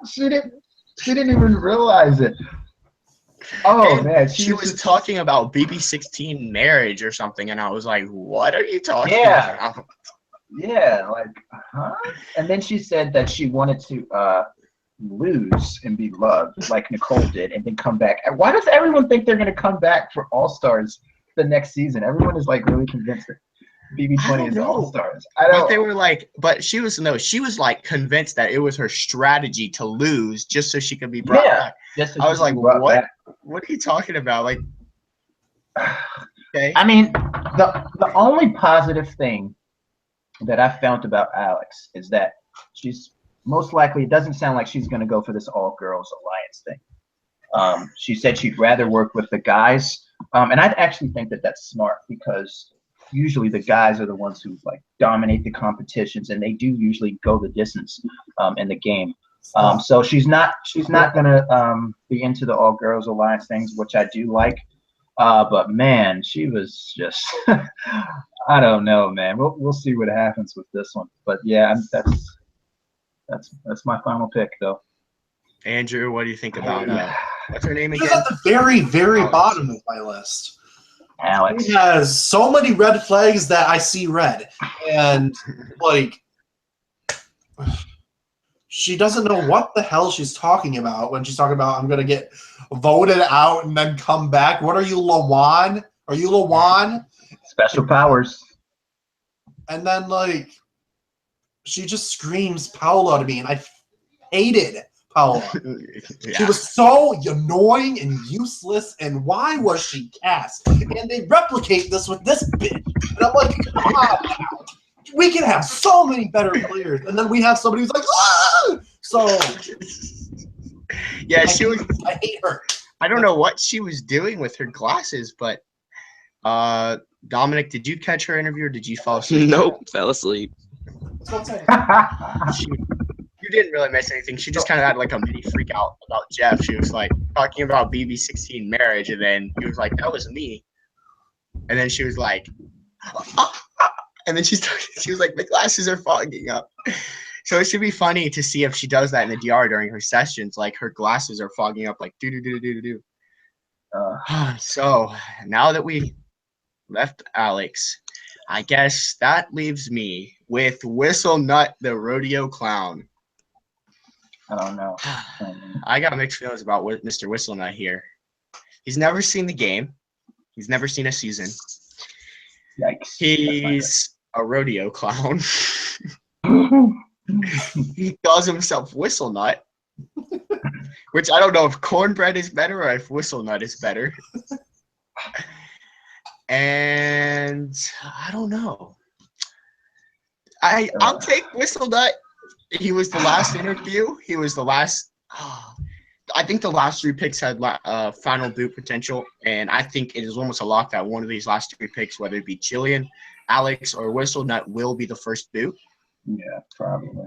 She didn't even realize it. Oh, and man, she was talking about BB16 marriage or something, and I was like, "What are you talking about?" Yeah, like, huh? And then she said that she wanted to lose and be loved, like Nicole did, and then come back. And why does everyone think they're gonna come back for All Stars the next season? Everyone is like really convinced that BB20 is All Stars. But they were like, but she was like convinced that it was her strategy to lose just so she could be brought back. I was like, what? What are you talking about? Like, Okay. I mean, the only positive thing that I found about Alex is that she's most likely, it doesn't sound like she's going to go for this all girls alliance thing. She said she'd rather work with the guys. And I actually think that that's smart because usually the guys are the ones who like dominate the competitions and they do usually go the distance in the game. So she's not gonna be into the all girls alliance things, which I do like. But man, she was just I don't know, man. We'll see what happens with this one. But yeah, that's my final pick though. Andrew, what do you think about what's her name She's again? at the very, very Alex. bottom of my list. Alex. She has so many red flags that I see red. And, like, she doesn't know what the hell she's talking about when she's talking about, I'm going to get voted out and then come back. What are you, Lawan? Are you Lawan? Special powers. And then, like, she just screams Paola to me, and I hated Paola. She was so annoying and useless, and why was she cast? And they replicate this with this bitch. And I'm like, come on now. We can have so many better players, and then we have somebody who's like, ah! So, yeah, I hate her. I don't know what she was doing with her glasses, but Dominic, did you catch her interview or did you fall asleep? Nope, fell asleep. You didn't really miss anything. She just kind of had like a mini freak out about Jeff. She was like talking about BB16 marriage, and then he was like, "That was me," and then she was like, and then she was like, "The glasses are fogging up." So it should be funny to see if she does that in the DR during her sessions. Like her glasses are fogging up, like do do do do do do. So now that we left Alex, I guess that leaves me with Whistle Nut the rodeo clown. I don't know. I got mixed feelings about Mr. Whistle Nut here. He's never seen the game. He's never seen a season. Yikes. He's a rodeo clown. He calls himself Whistle Nut, which I don't know if cornbread is better or if Whistle Nut is better. And I don't know. I'll take Whistle Nut. He was the last interview. He was the last. I think the last three picks had final boot potential, and I think it is almost a lock that one of these last three picks, whether it be Jillian, Alex, or Whistle Nut, will be the first boot. Yeah, probably.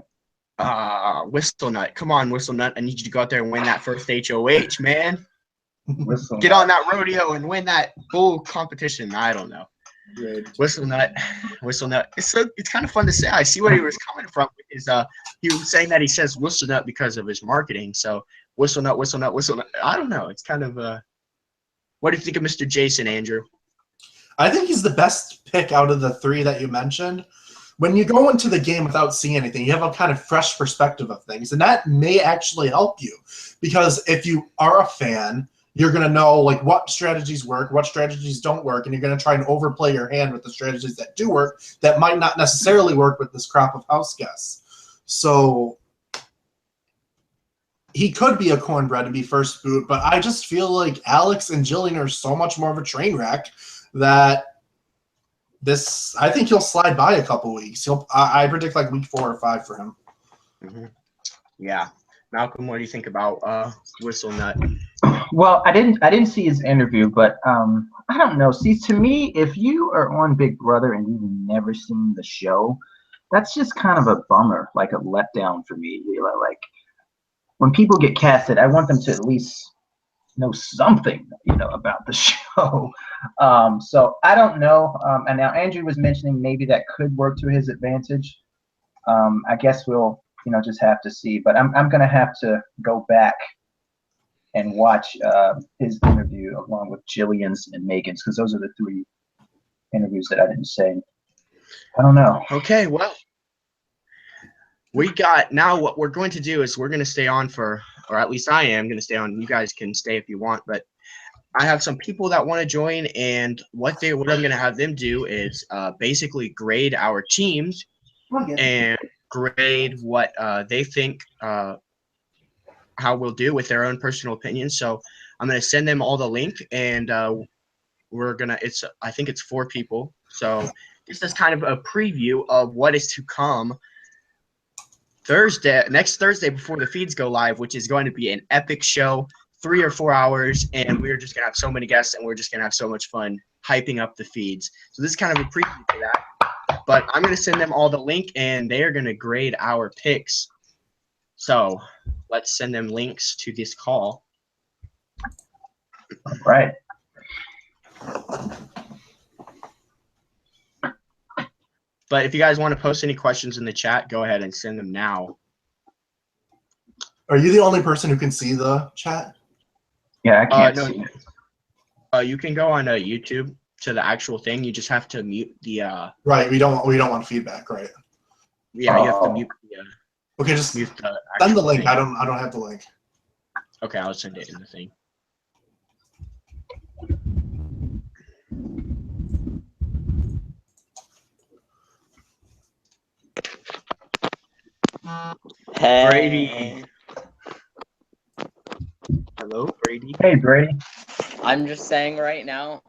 Whistle Nut, come on, Whistle Nut! I need you to go out there and win that first HOH, man. Whistle Get on that rodeo and win that bull competition. I don't know. Whistle Nut. It's kind of fun to say. I see where he was coming from. Is he was saying that he says Whistle Nut because of his marketing. So Whistle Nut, Whistle Nut, Whistle Nut. I don't know. It's kind of what do you think of Mr. Jason, Andrew? I think he's the best pick out of the three that you mentioned. When you go into the game without seeing anything, you have a kind of fresh perspective of things, and that may actually help you. Because if you are a fan, you're going to know like what strategies work, what strategies don't work, and you're going to try and overplay your hand with the strategies that do work that might not necessarily work with this crop of house guests. So he could be a cornbread and be first boot, but I just feel like Alex and Jillian are so much more of a train wreck that I think he'll slide by a couple weeks. I predict like week 4 or 5 for him. Mm-hmm. Yeah. Malcolm, what do you think about Whistle Nut? Well, I didn't see his interview, but I don't know. See, to me, if you are on Big Brother and you've never seen the show, that's just kind of a bummer, like a letdown for me. Like when people get casted, I want them to at least know something, about the show. So I don't know. And now Andrew was mentioning maybe that could work to his advantage. I guess we'll, just have to see. But I'm gonna have to go back and watch his interview along with Jillian's and Megan's, because those are the 3 interviews that I didn't say. I don't know. Okay, well, now what we're going to do is we're going to stay on for, or at least I am going to stay on. You guys can stay if you want, but I have some people that want to join, and what I'm going to have them do is basically grade our teams and grade what they think how we'll do with their own personal opinions. So I'm going to send them all the link, and I think it's 4 people. So this is kind of a preview of what is to come next Thursday before the feeds go live, which is going to be an epic show, 3 or 4 hours, and we're just gonna have so many guests, and we're just gonna have so much fun hyping up the feeds. So this is kind of a preview for that. But I'm gonna send them all the link, and they are gonna grade our picks. So let's send them links to this call. All right. But if you guys want to post any questions in the chat, go ahead and send them now. Are you the only person who can see the chat? Yeah, I can't No, see it. you can go on YouTube to the actual thing. You just have to mute the. Right. We don't want feedback, right? Yeah, you have to mute the. Okay, just mute the send the link. thing. I don't have the link. Okay, I'll send it in the thing. Hey. Brady. Hello, Brady. Hey, Brady. I'm just saying right now,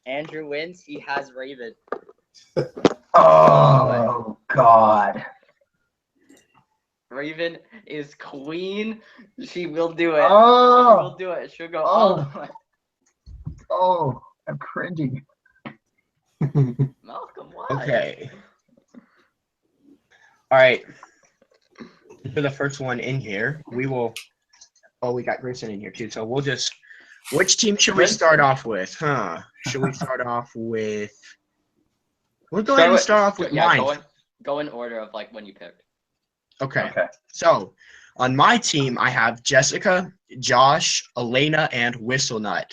Andrew wins. He has Raven. Oh, God. Raven is queen. She will do it. Oh. She will do it. She'll go all the way. Oh, I'm cringing. Malcolm, why? Okay. All right. For the first one in here, we will. Oh, we got Grayson in here too. So we'll just. Which team should we start off with? Should we start off with? We'll go ahead and start off with mine. Go in order of like when you picked. Okay. So on my team, I have Jessica, Josh, Elena, and Whistlenut.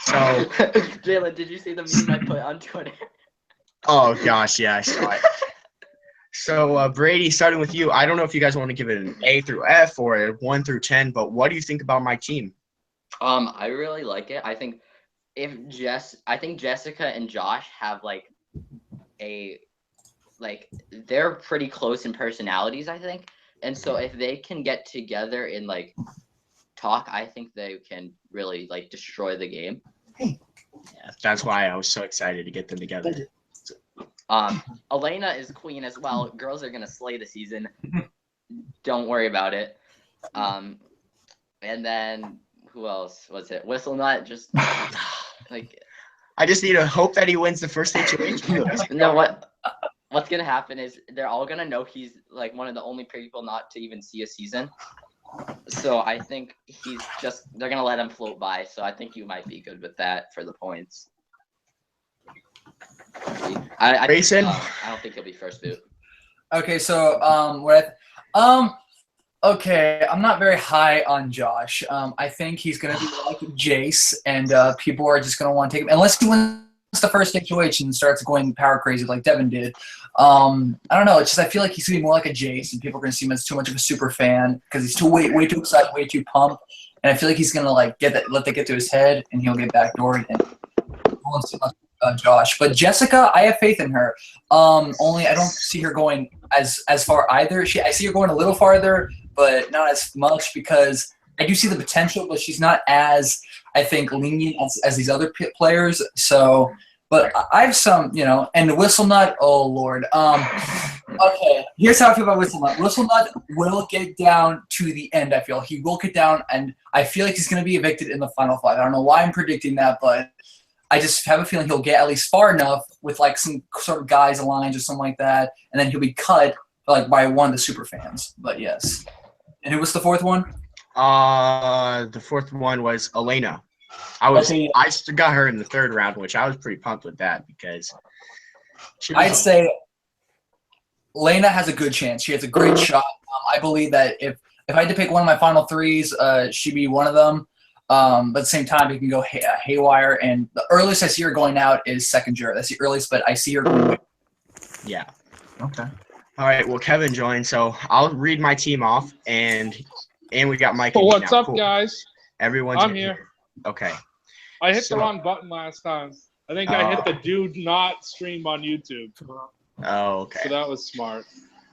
So. Jalen, did you see the meme I put on Twitter? Oh gosh, yeah, I saw it. So Brady, starting with you, I don't know if you guys want to give it an A through F or a 1 through 10, but what do you think about my team? I really like it. I think Jessica and Josh have they're pretty close in personalities, I think. And so if they can get together and talk, I think they can really destroy the game. Yeah, that's why I was so excited to get them together. Elena is queen as well. Girls are gonna slay the season. Don't worry about it. And then who else was it? Whistlenut, just I just need to hope that he wins the first situation. No, what's gonna happen is they're all gonna know he's one of the only people not to even see a season. So I think they're gonna let him float by. So I think you might be good with that for the points. I don't think he'll be first boot. Okay, so okay, I'm not very high on Josh. I think he's gonna be like Jace, and people are just gonna want to take him unless he wins the first situation and starts going power crazy like Devin did. I don't know. It's just I feel like he's gonna be more like a Jace, and people are gonna see him as too much of a super fan because he's way too excited, way too pumped, and I feel like he's gonna let that get to his head, and he'll get backdoored and. Josh, but Jessica, I have faith in her. Only I don't see her going as far either. I see her going a little farther, but not as much because I do see the potential, but she's not as I think lenient as these other players. So, but I have some, and Whistlenut. Oh Lord. Okay, here's how I feel about Whistlenut. Whistlenut will get down to the end. I feel he will get down, and I feel like he's going to be evicted in the final 5. I don't know why I'm predicting that, but. I just have a feeling he'll get at least far enough with some sort of guys alliance or something like that, and then he'll be cut by one of the super fans. But yes. And who was the fourth one? The fourth one was Elena. I got her in the 3rd round, which I was pretty pumped with that because I'd say Elena has a good chance. She has a great shot. I believe that if I had to pick one of my final 3s, she'd be one of them. But at the same time, it can go haywire. And the earliest I see her going out is second juror. That's the earliest, but I see her going. Yeah. Okay. All right. Well, Kevin joined, so I'll read my team off, and we got Mike. Well, what's up, guys? Everyone's I'm here. Okay. I hit the wrong button last time. I think I hit the do not stream on YouTube. Oh, okay. So that was smart.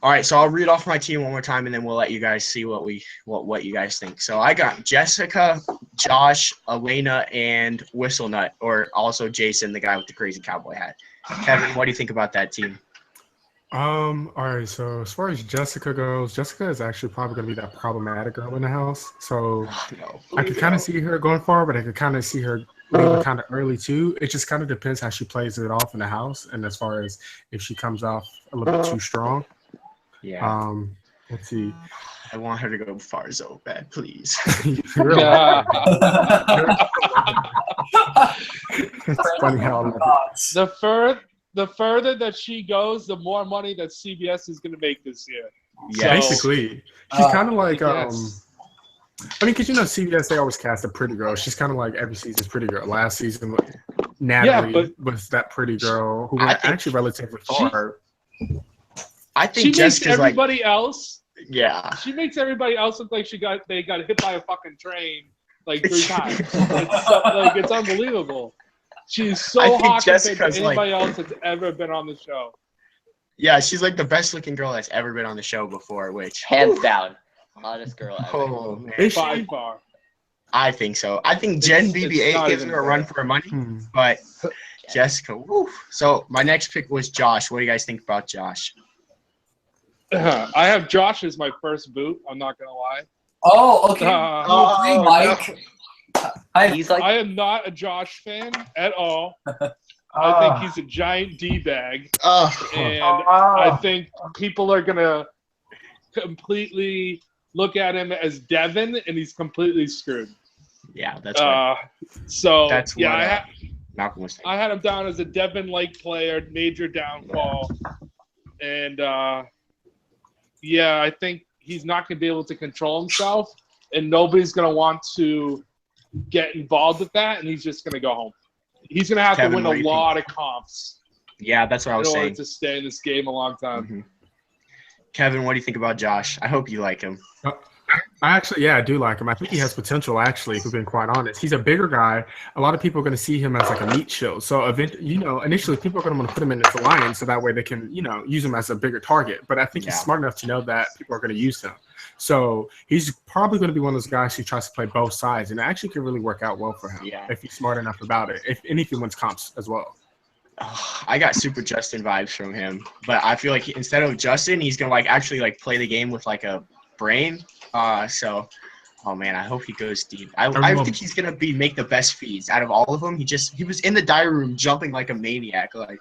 All right, so I'll read off my team one more time, and then we'll let you guys see what you guys think. So I got Jessica, Josh, Elena, and Whistlenut, or also Jason, the guy with the crazy cowboy hat. Kevin, what do you think about that team? All right, so as far as Jessica goes, Jessica is actually probably going to be that problematic girl in the house. So I could kind of see her going far, but I could kind of see her leaving kind of early too. It just kind of depends how she plays it off in the house, and as far as if she comes off a little bit too strong. Yeah. Let's see. I want her to go far so bad, please. It's funny how the further that she goes, the more money that CBS is going to make this year. Yeah, basically. She's kind of like yes. I mean, because CBS, they always cast a pretty girl. She's kind of like every season's pretty girl. Last season, Natalie was that pretty girl who went actually relatively far. I think she makes Jessica's everybody else. Yeah. She makes everybody else look like they got hit by a fucking train like 3 times. It's unbelievable. She's so hot compared to anybody else that's ever been on the show. Yeah, she's like the best looking girl that's ever been on the show before, which hands down, hottest girl ever. Oh man. By far. I think so. I think Jen BB-8 gives her a run for her money, but Jessica, woo. So my next pick was Josh. What do you guys think about Josh? I have Josh as my first boot. I'm not gonna lie. Oh, okay. Mike. I am not a Josh fan at all. I think he's a giant D-bag. And I think people are gonna completely look at him as Devin, and he's completely screwed. Yeah, that's right. So that's yeah, Malcolm was saying. I had him down as a Devin-like player, major downfall, and I think he's not going to be able to control himself, and nobody's going to want to get involved with that, and he's just going to go home. He's going to have to win a lot of comps. Yeah, that's what I was saying. In order to stay in this game a long time. Mm-hmm. Kevin, what do you think about Josh? I hope you like him. I do like him. I think he has potential, actually, if we're being quite honest. He's a bigger guy. A lot of people are going to see him as like a meat show. So, initially, people are going to want to put him in this alliance so that way they can, use him as a bigger target. But I think he's smart enough to know that people are going to use him. So, he's probably going to be one of those guys who tries to play both sides. And it actually can really work out well for him if he's smart enough about it. If he wins comps as well. I got super Justin vibes from him. But I feel like instead of Justin, he's going to actually play the game with like a brain. Oh man, I hope he goes deep. I think he's gonna make the best feeds out of all of them. He was in the diary room jumping like a maniac. Like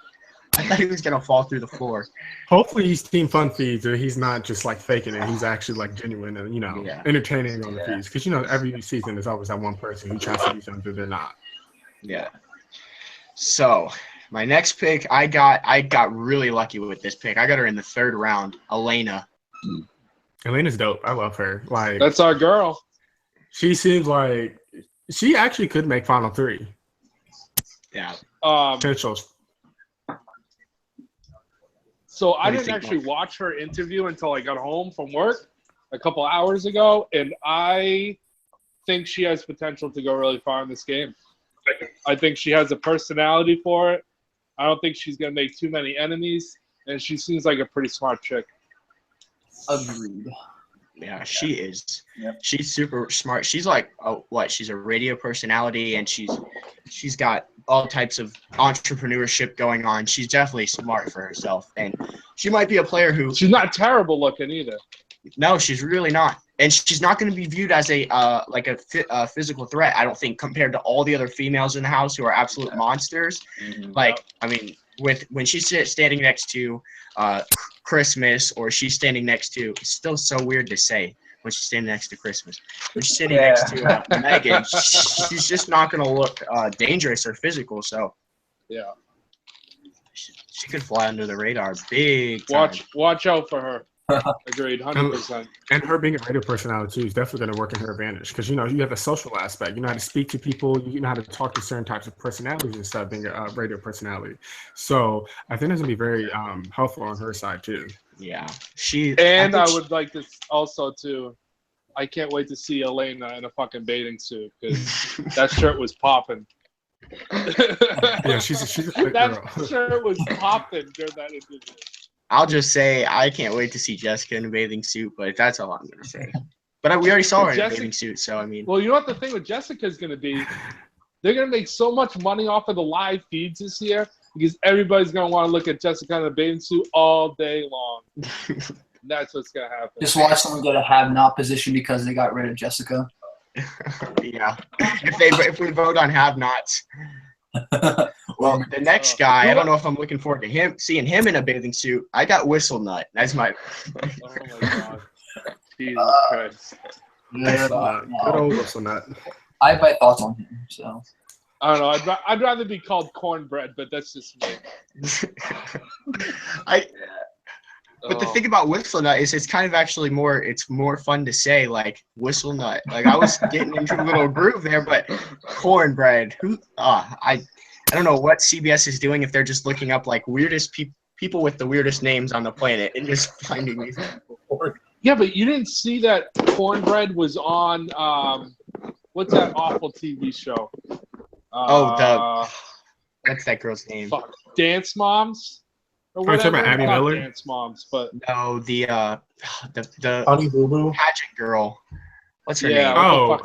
I thought he was gonna fall through the floor. Hopefully he's team fun feeds, or he's not just faking it. He's actually genuine and entertaining on the feeds. Because every season there's always that one person who tries to be something they're not. Yeah. So my next pick, I got really lucky with this pick. I got her in the 3rd round, Elena. Elena's dope. I love her. That's our girl. She seems like she actually could make Final 3. Yeah. Potentials. So I didn't actually watch her interview until I got home from work a couple hours ago, and I think she has potential to go really far in this game. I think she has a personality for it. I don't think she's going to make too many enemies, and she seems like a pretty smart chick. Agreed. Yeah, she is. Yep. She's super smart. She's she's a radio personality, and she's got all types of entrepreneurship going on. She's definitely smart for herself, and she might be a player who. She's not terrible looking either. No, she's really not, and she's not going to be viewed as a physical threat. I don't think compared to all the other females in the house who are absolute monsters. Mm-hmm. I mean, when she's standing next to Christmas, or she's standing next to, it's still so weird to say when she's standing next to Christmas. When she's standing next to Megan, she's just not going to look dangerous or physical. So yeah, she could fly under the radar big time. Watch out for her. Agreed, 100%. And her being a radio personality too is definitely going to work in her advantage because you have a social aspect. You know how to speak to people. You know how to talk to certain types of personalities and stuff. Being a radio personality, so I think it's going to be very helpful on her side too. Yeah, I would like to also too. I can't wait to see Elena in a fucking bathing suit because that shirt was popping. Yeah, she's a good girl. That shirt was popping during that interview. I'll just say I can't wait to see Jessica in a bathing suit, but that's all I'm gonna say. But we already saw her in a bathing suit, so I mean. Well, you know what the thing with Jessica is gonna be? They're gonna make so much money off of the live feeds this year because everybody's gonna want to look at Jessica in a bathing suit all day long. That's what's gonna happen. Just watch someone get a have-not position because they got rid of Jessica. Yeah. If we vote on have-nots. Well, the next guy, I don't know if I'm looking forward to seeing him in a bathing suit. I got Whistle Nut. That's my. Oh my god. Jesus Christ. Good old Whistle Nut. I have my thoughts on him, so. I don't know. I'd rather be called cornbread, but that's just me. But the thing about Whistle Nut is it's kind of actually more fun to say, like, Whistle Nut. Like, I was getting into a little groove there, but cornbread. I don't know what CBS is doing if they're just looking up, like, weirdest people with the weirdest names on the planet and just finding these people. Yeah, but you didn't see that cornbread was on, what's that awful TV show? What's that girl's name? Dance Moms? Or Are you talking whatever. about Abby Not Miller? Dance Moms, but No, the Honey Boo Boo. pageant girl. What's her Yeah. name? Oh,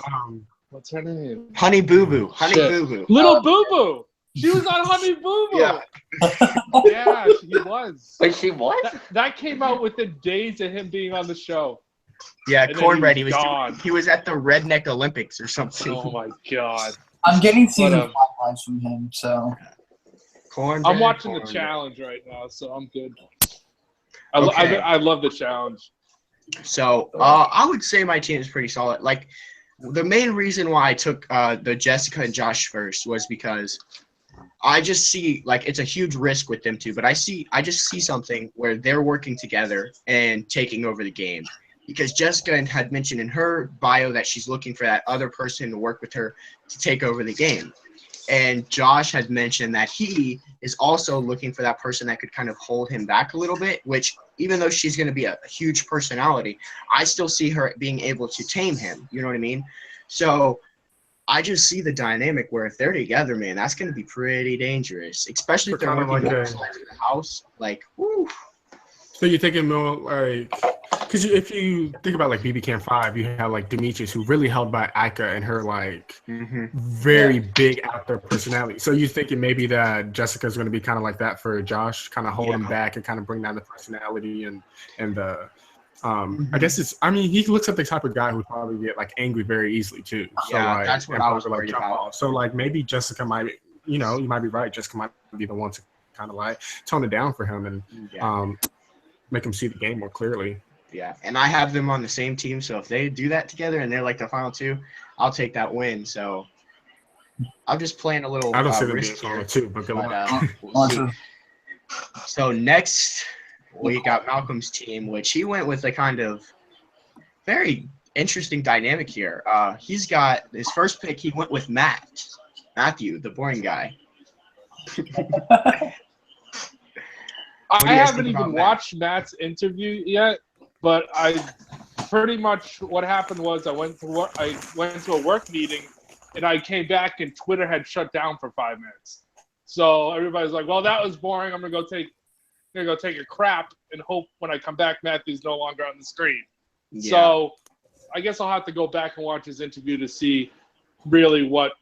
what's her name? Honey Boo Boo. Honey Shit. Boo Boo. Little Boo Boo. She was on Honey Boo Boo. Yeah. Yeah, she was. Wait, she what? That came out within days of him being on the show. Yeah, And then cornbread. he He was was gone. he was at the Redneck Olympics or something. Oh my god. I'm getting season But, 5 lines from him, so. Cornbread. I'm watching the cornbread. challenge right now, so I'm good. Okay. I love the challenge. So I would say my team is pretty solid. Like the main reason why I took the Jessica and Josh first was because I just see like it's a huge risk with them too. But I just see something where they're working together and taking over the game. Because Jessica had mentioned in her bio that she's looking for that other person to work with her to take over the game. And Josh had mentioned that he is also looking for that person that could kind of hold him back a little bit, which even though she's going to be a huge personality, I still see her being able to tame him. You know what I mean? So I just see the dynamic where if they're together, man, that's going to be pretty dangerous, especially if they're Kind of working like both sides of the house. Like, woo. So you're thinking more like, because if you think about like BB Camp 5, you have like Demetrius, who really held by Ika and her like very big out there personality. So you're thinking maybe that Jessica's going to be kind of like that for Josh, kind of hold him back and kind of bring down the personality and the. I guess he looks like the type of guy who would probably get like angry very easily too. So, Yeah, like, that's what I was worried about. So like maybe Jessica might, you might be right. Jessica might be the one to kind of like tone it down for him and make him see the game more clearly. Yeah, and I have them on the same team, so if they do that together and they're like the final two, I'll take that win. So I'm just playing a little I don't see them risk being here. final two, but go on. We'll see. So next, we got Malcolm's team, which he went with a kind of very interesting dynamic here. He's got his first pick. He went with Matthew, the boring guy. I haven't even watched Matt's interview yet, but pretty much what happened was I went to a work meeting and I came back and Twitter had shut down for 5 minutes. So everybody's like, "Well, that was boring. I'm gonna go take a crap and hope when I come back Matthew's no longer on the screen." Yeah. So I guess I'll have to go back and watch his interview to see really what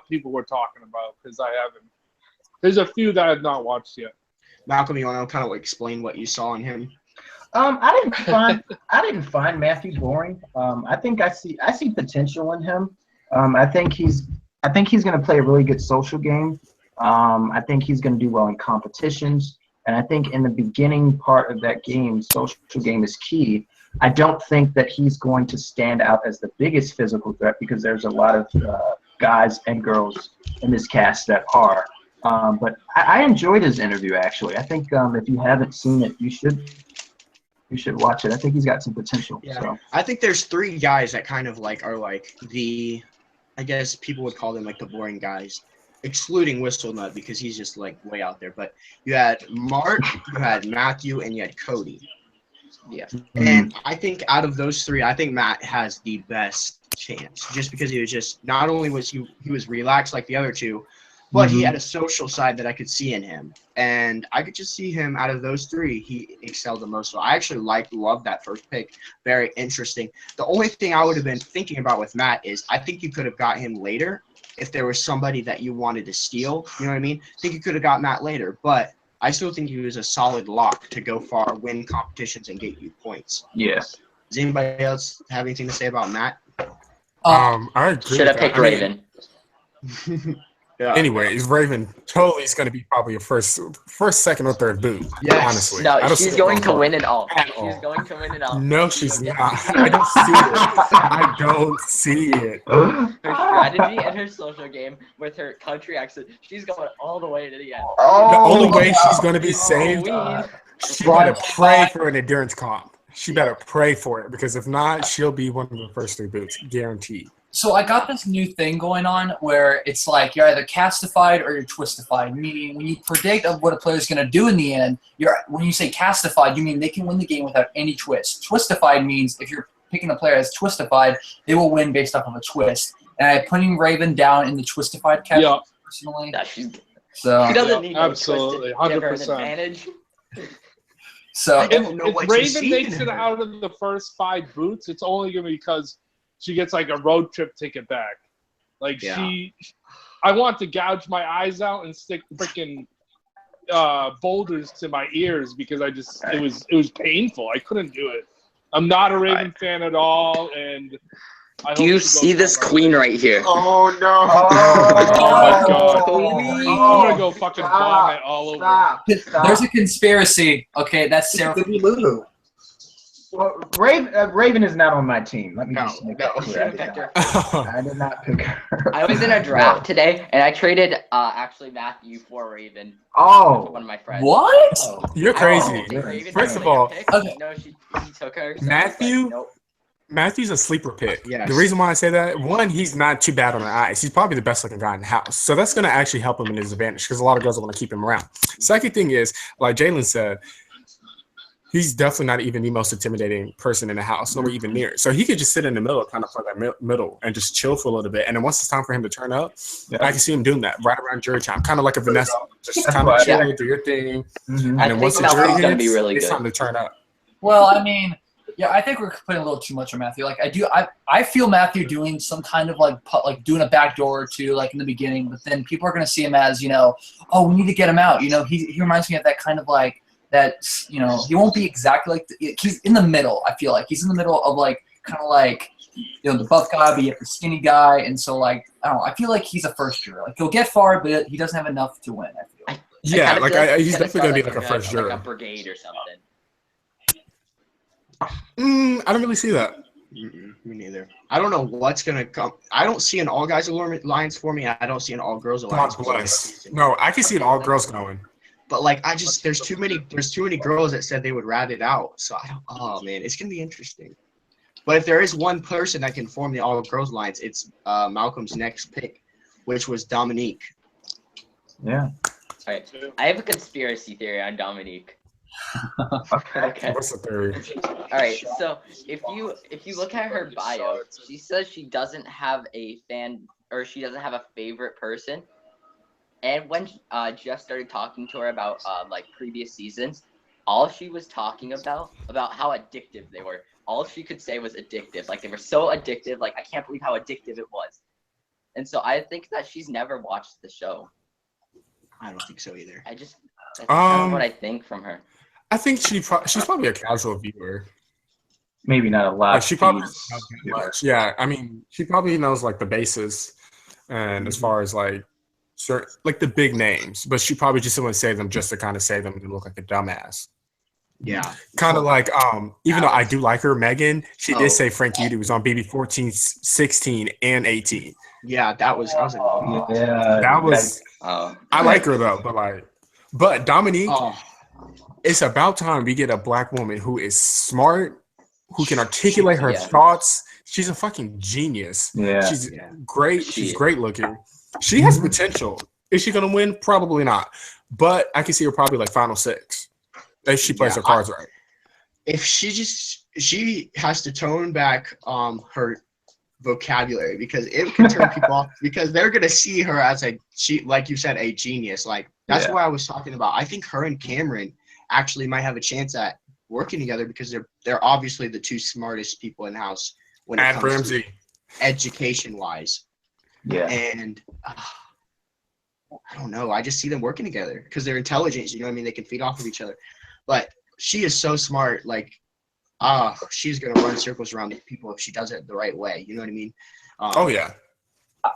people were talking about because I haven't. There's a few that I've not watched yet. Malcolm, you want to kind of explain what you saw in him? I didn't find Matthew boring. I think I see potential in him. I think he's going to play a really good social game. I think he's going to do well in competitions, and I think in the beginning part of that game, social game is key. I don't think that he's going to stand out as the biggest physical threat because there's a lot of guys and girls in this cast that are. But I enjoyed his interview, actually. I think if you haven't seen it, you should watch it. I think he's got some potential. Yeah. So. I think there's 3 guys that kind of like are like I guess people would call them like the boring guys, excluding Whistle Nut because he's just like way out there. But you had Mark, you had Matthew, and you had Cody. Yeah. And I think out of those 3, I think Matt has the best chance just because he was just not only was he was relaxed like the other 2, but he had a social side that I could see in him. And I could just see him out of those three, he excelled the most. So I actually love that first pick. Very interesting. The only thing I would have been thinking about with Matt is I think you could have got him later if there was somebody that you wanted to steal. You know what I mean? I think you could have got Matt later, but I still think he was a solid lock to go far, win competitions, and get you points. Yes. Does anybody else have anything to say about Matt? I agree. Should have picked Raven. Yeah. Anyways, Raven totally is going to be probably a first, second, or third boot. Yes. Honestly, No, I don't she's see going it to going win it all. at She's all. going to win it all. No, she's not. I don't see it. I don't see it. Her strategy and her social game with her country accent, she's going all the way to the end. The only way she's going to be saved, Queen. she better pray for an endurance comp. She better pray for it, because if not, she'll be one of the first 3 boots, guaranteed. So I got this new thing going on where it's like you're either castified or you're twistified, meaning when you predict of what a player's going to do in the end, when you say castified, you mean they can win the game without any twist. Twistified means if you're picking a player as twistified, they will win based off of a twist. And I'm putting Raven down in the twistified category personally. Yeah, So she doesn't need no absolutely, twist to give her an 100%. advantage. So If Raven makes it out of the first 5 boots, it's only going to be because she gets like a road trip ticket back. Like I want to gouge my eyes out and stick freaking boulders to my ears because it was painful. I couldn't do it. I'm not a Raven fan at all, and Do you see this queen right here? Oh, no. Oh my god. Queen. I'm gonna go fucking vomit all over. there's a conspiracy. Okay, that's Sarah. Lulu. Well, Raven is not on my team. Let me No, just make no. that clear. Should've picked her. I did not pick her. I was in a draft today, and I traded actually Matthew for Raven. With Oh, one of my friends. What? You're I crazy. didn't think Raven First was of like a all, pick. okay. No, he took her. So I was Matthew? like, nope. Matthew's a sleeper pick. Yes. The reason why I say that, one, he's not too bad on the eyes. He's probably the best looking guy in the house. So that's going to actually help him in his advantage because a lot of girls want to keep him around. Second thing is, like Jalen said, he's definitely not even the most intimidating person in the house, nor even near. So he could just sit in the middle, kind of play that middle, and just chill for a little bit. And then once it's time for him to turn up, I can see him doing that right around jury time, kind of like a Vanessa. Just kind of chill, do your thing. And I then think once the Malcolm's jury gonna be hits, really it's good. time to turn up. Well, I mean, yeah, I think we're putting a little too much on Matthew. Like I feel Matthew doing some kind of like doing a backdoor or two, like in the beginning, but then people are gonna see him as, oh, we need to get him out. He reminds me of that kind of like that. He won't be exactly like he's in the middle. I feel like he's in the middle of like kind of like the buff guy, but yet the skinny guy, and so like I don't know. I feel like he's a first juror. Like he'll get far, but he doesn't have enough to win. I feel. Yeah, kinda he's feel definitely going to be like like a first juror. like a brigade or something. I don't really see that. Me neither. I don't know what's gonna come. I don't see an all guys alliance for me. I don't see an all girls alliance. God bless. No, I can see an all girls going. But like, there's too many girls that said they would rat it out. So I don't. Oh man, it's gonna be interesting. But if there is one person that can form the all girls alliance, it's Malcolm's next pick, which was Dominique. yeah. All right, I have a conspiracy theory on Dominique. Okay. What's the theory? All right, so if you look at her bio, she says she doesn't have a fan or she doesn't have a favorite person. And when Jeff started talking to her about like previous seasons, all she was talking about how addictive they were. All she could say was addictive. Like they were so addictive. Like I can't believe how addictive it was. And so I think that she's never watched the show. I don't think so either. That's kind of what I think from her. I think she's probably a casual viewer. Maybe not a lot. Like she probably doesn't know that much. Yeah, I mean, she probably knows like the bases, and as far as like certain, like the big names, but she probably just wouldn't say them just to kind of say them and look like a dumbass. Yeah. Kind of like even though I do like her, Megan, she did say Frank Udy was on BB 14, 16, and 18. Yeah, that was. I was like, Yeah. That was. I like her though, but Dominique. It's about time we get a black woman who is smart, who can articulate her thoughts. She's a fucking genius. Yeah. She's great. She's great looking. She has potential. Is she going to win? Probably not. But I can see her probably like final 6 if she plays her cards right. If she has to tone back her vocabulary because it can turn people off because they're gonna see her as like you said, a genius. Like that's what I was talking about. I think her and Cameron actually might have a chance at working together because they're obviously the two smartest people in the house when it comes to education wise. Yeah. And I don't know. I just see them working together because they're intelligent. You know what I mean? They can feed off of each other. But she is so smart. Like, she's gonna run circles around these people if she does it the right way. You know what I mean? Oh yeah.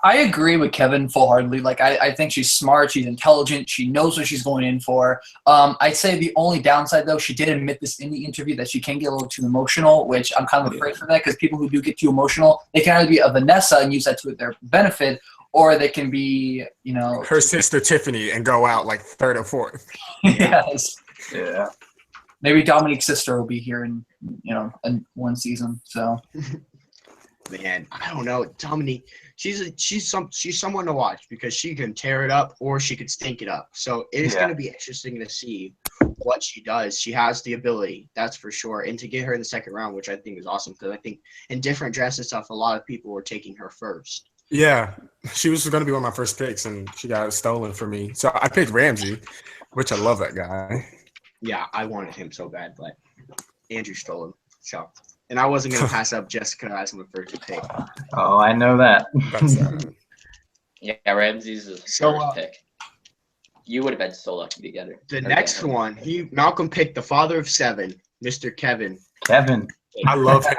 I agree with Kevin full-heartedly. Like, I think she's smart. She's intelligent. She knows what she's going in for. I'd say the only downside, though, she did admit this in the interview that she can get a little too emotional, which I'm kind of afraid for that because people who do get too emotional, they can either be a Vanessa and use that to their benefit, or they can be, you know, her sister Tiffany and go out like third or fourth. Yes. Yeah. Maybe Dominique's sister will be here in one season. So. Man, I don't know. Dominique, she's someone to watch because she can tear it up or she could stink it up. So it's going to be interesting to see what she does. She has the ability, that's for sure. And to get her in the second round, which I think is awesome because I think in different dress and stuff, a lot of people were taking her first. Yeah, she was going to be one of my first picks, and she got stolen from me. So I picked Ramsey, which I love that guy. Yeah, I wanted him so bad, but Andrew stole him. So. And I wasn't going to pass up Jessica as my first pick. Oh, I know that. Yeah, Ramsey's his first pick. You would have been so lucky to get her. The next one, Malcolm picked the father of seven, Mr. Kevin. Kevin. I love him.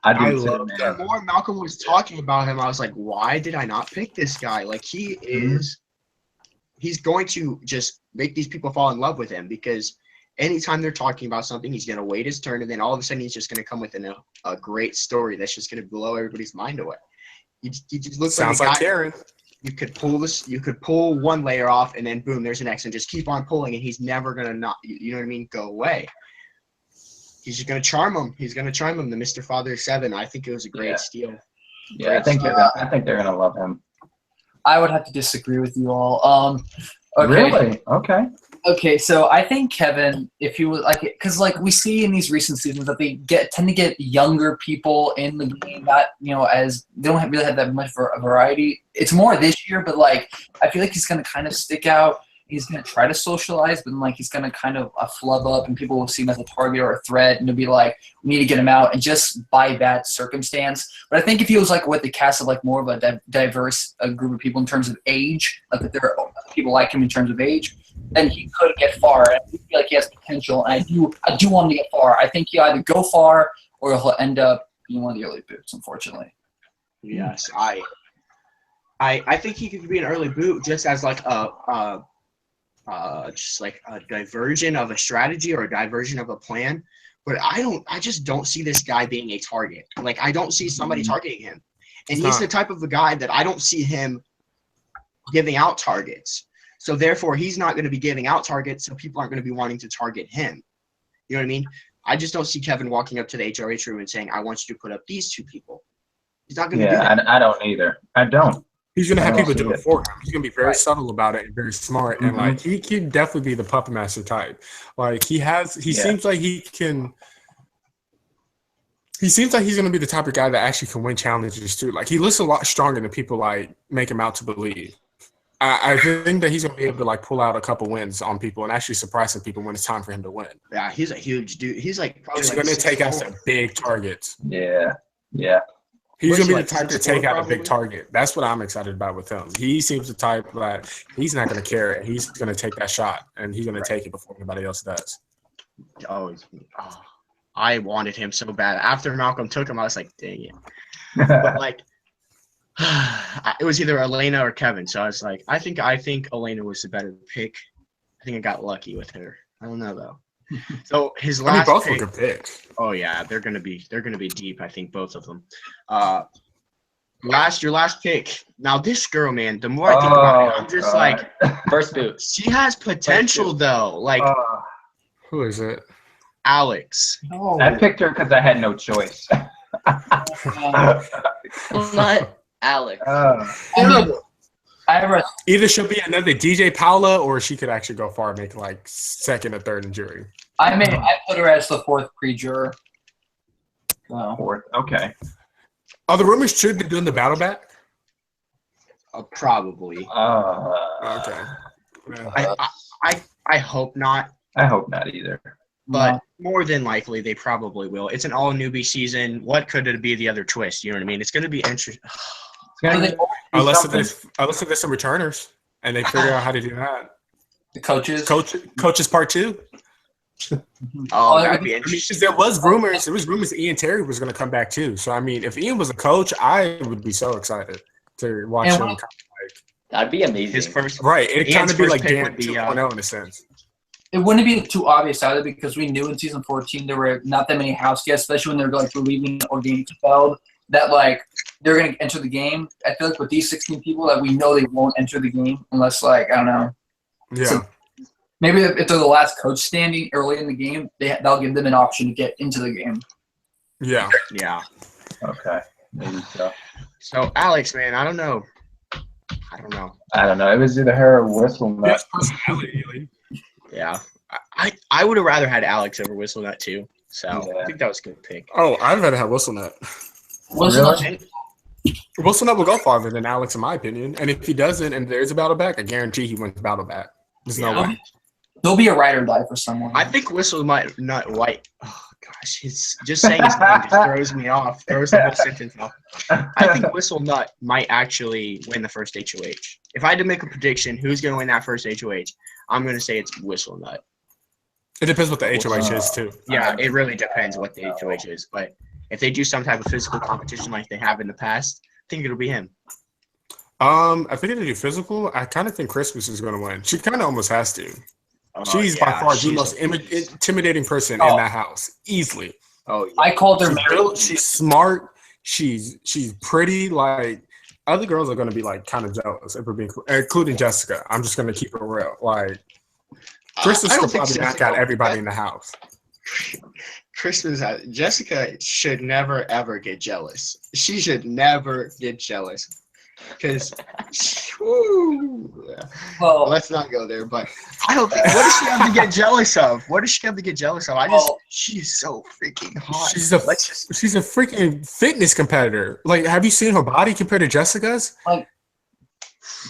I love him. The more Malcolm was talking about him, I was like, why did I not pick this guy? Like, he's going to just make these people fall in love with him because anytime they're talking about something, he's going to wait his turn, and then all of a sudden he's just going to come with a great story that's just going to blow everybody's mind away. He just looks Sounds like Karen. You could pull one layer off, and then boom, there's an X, and just keep on pulling, and he's never going to not, you know what I mean, go away. He's just going to charm him. He's going to charm him, the Mr. Father 7. I think it was a great steal. Yeah, I think they're going to love him. I would have to disagree with you all. Okay. Really? Okay. Okay, so I think Kevin, if you would like, because like we see in these recent seasons that they tend to get younger people in the game, not as they don't really have that much variety. It's more this year, but like I feel like he's gonna kind of stick out. He's gonna try to socialize, but then, like he's gonna kind of flub up, and people will see him as a target or a threat, and they'll be like, we need to get him out, and just by that circumstance. But I think if he was like with the cast of like more of a diverse group of people in terms of age, like that there are people like him in terms of age, then he could get far. And I feel like he has potential, and I do want him to get far. I think he'll either go far or he'll end up being one of the early boots, unfortunately. Yes, I think he could be an early boot just as like just like a diversion of a strategy or a diversion of a plan. But I just don't see this guy being a target. Like I don't see somebody targeting him. And he's the type of a guy that I don't see him giving out targets. So therefore he's not going to be giving out targets, so people aren't going to be wanting to target him. You know what I mean? I just don't see Kevin walking up to the HRH room and saying, I want you to put up these two people. He's not going to do that. I don't either. I don't. He's going to have people do it for him. He's going to be very subtle about it and very smart. And like he can definitely be the puppet master type. Like he seems like he seems like he's going to be the type of guy that actually can win challenges too. Like he looks a lot stronger than people like make him out to believe. I think that he's going to be able to like pull out a couple wins on people and actually surprise some people when it's time for him to win. Yeah, he's a huge dude. He's like probably he's going to take out some big targets. Yeah. He's going to be the type to take out a big target. That's what I'm excited about with him. He seems the type that he's not going to care. He's going to take that shot, and he's going to take it before anybody else does. I wanted him so bad. After Malcolm took him, I was like, dang it. But like, it was either Elena or Kevin. So I was like, I think Elena was the better pick. I think I got lucky with her. I don't know though. So his last both pick, were good picks. Oh yeah, they're gonna be deep. I think both of them. Your last pick. Now this girl, man. The more I think about it, I'm just like, first boot. She has potential though. Like, who is it? Alex. Oh. I picked her because I had no choice. Not Alex. Either she'll be another DJ Paula, or she could actually go far and make like second or third in jury. I put her as the fourth pre-juror. Fourth, okay. Are the rumors true they're doing the battle back? Probably. Okay. Yeah. I hope not. I hope not either. But more than likely, they probably will. It's an all newbie season. What could it be the other twist? You know what I mean? It's going to be interesting. Unless there's some returners and they figure out how to do that. The coaches. Coaches part 2. Oh, that'd be interesting. There was rumors Ian Terry was going to come back too. So I mean, if Ian was a coach, I would be so excited to watch him. That'd be amazing. His first, right? It kind of be like Dan 2.0 in a sense. It wouldn't be too obvious either because we knew in season 14 there were not that many house guests, especially when they're like relieving or games failed, that like they're going to enter the game. I feel like with these 16 people that we know they won't enter the game unless like I don't know. Yeah. So maybe if they're the last coach standing early in the game, they'll give them an option to get into the game. Yeah. Yeah. Okay. Maybe so. So Alex, man, I don't know. It was either her or Whistlenut. Yeah. I would have rather had Alex over Whistlenut too. So I think that was a good pick. Oh, I'd rather have Whistlenut. Whistlenut will go farther than Alex, in my opinion. And if he doesn't, and there's a battle back, I guarantee he wins the battle back. There's no way. There'll be a ride or die for someone. I think Whistlenut White. Oh gosh, it's just saying his name just throws me off. Throws the whole sentence off. I think Whistlenut might actually win the first HOH. If I had to make a prediction, who's going to win that first HOH? I'm going to say it's Whistlenut. It depends what the HOH is too. Yeah, it really depends what the HOH is. But if they do some type of physical competition like they have in the past, I think it'll be him. I think if they do physical, I kind of think Christmas is going to win. She kind of almost has to. She's by far the most intimidating person in that house, easily. Oh, yeah. I called her Mary. She's smart. She's pretty. Like other girls are going to be like kind of jealous, if we're being, including Jessica. I'm just going to keep it real. Like Christmas could probably knock out everybody in the house. Jessica should never ever get jealous. She should never get jealous. Because, well, let's not go there. But I don't think. What does she have to get jealous of? She's so freaking hot. She's a freaking fitness competitor. Like, have you seen her body compared to Jessica's? Like,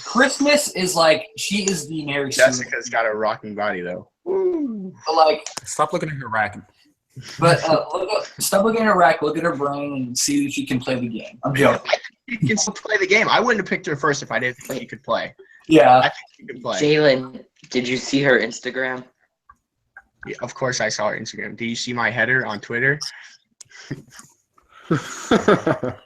Christmas is like she is the Mary Sue. Jessica's got a rocking body though. But like, stop looking at her rack. But stop looking at her rack. Look at her brain and see if she can play the game. I'm joking. She can still play the game. I wouldn't have picked her first if I didn't think she could play. Yeah, I think she could play. Jalen, did you see her Instagram? Yeah, of course, I saw her Instagram. Do you see my header on Twitter? But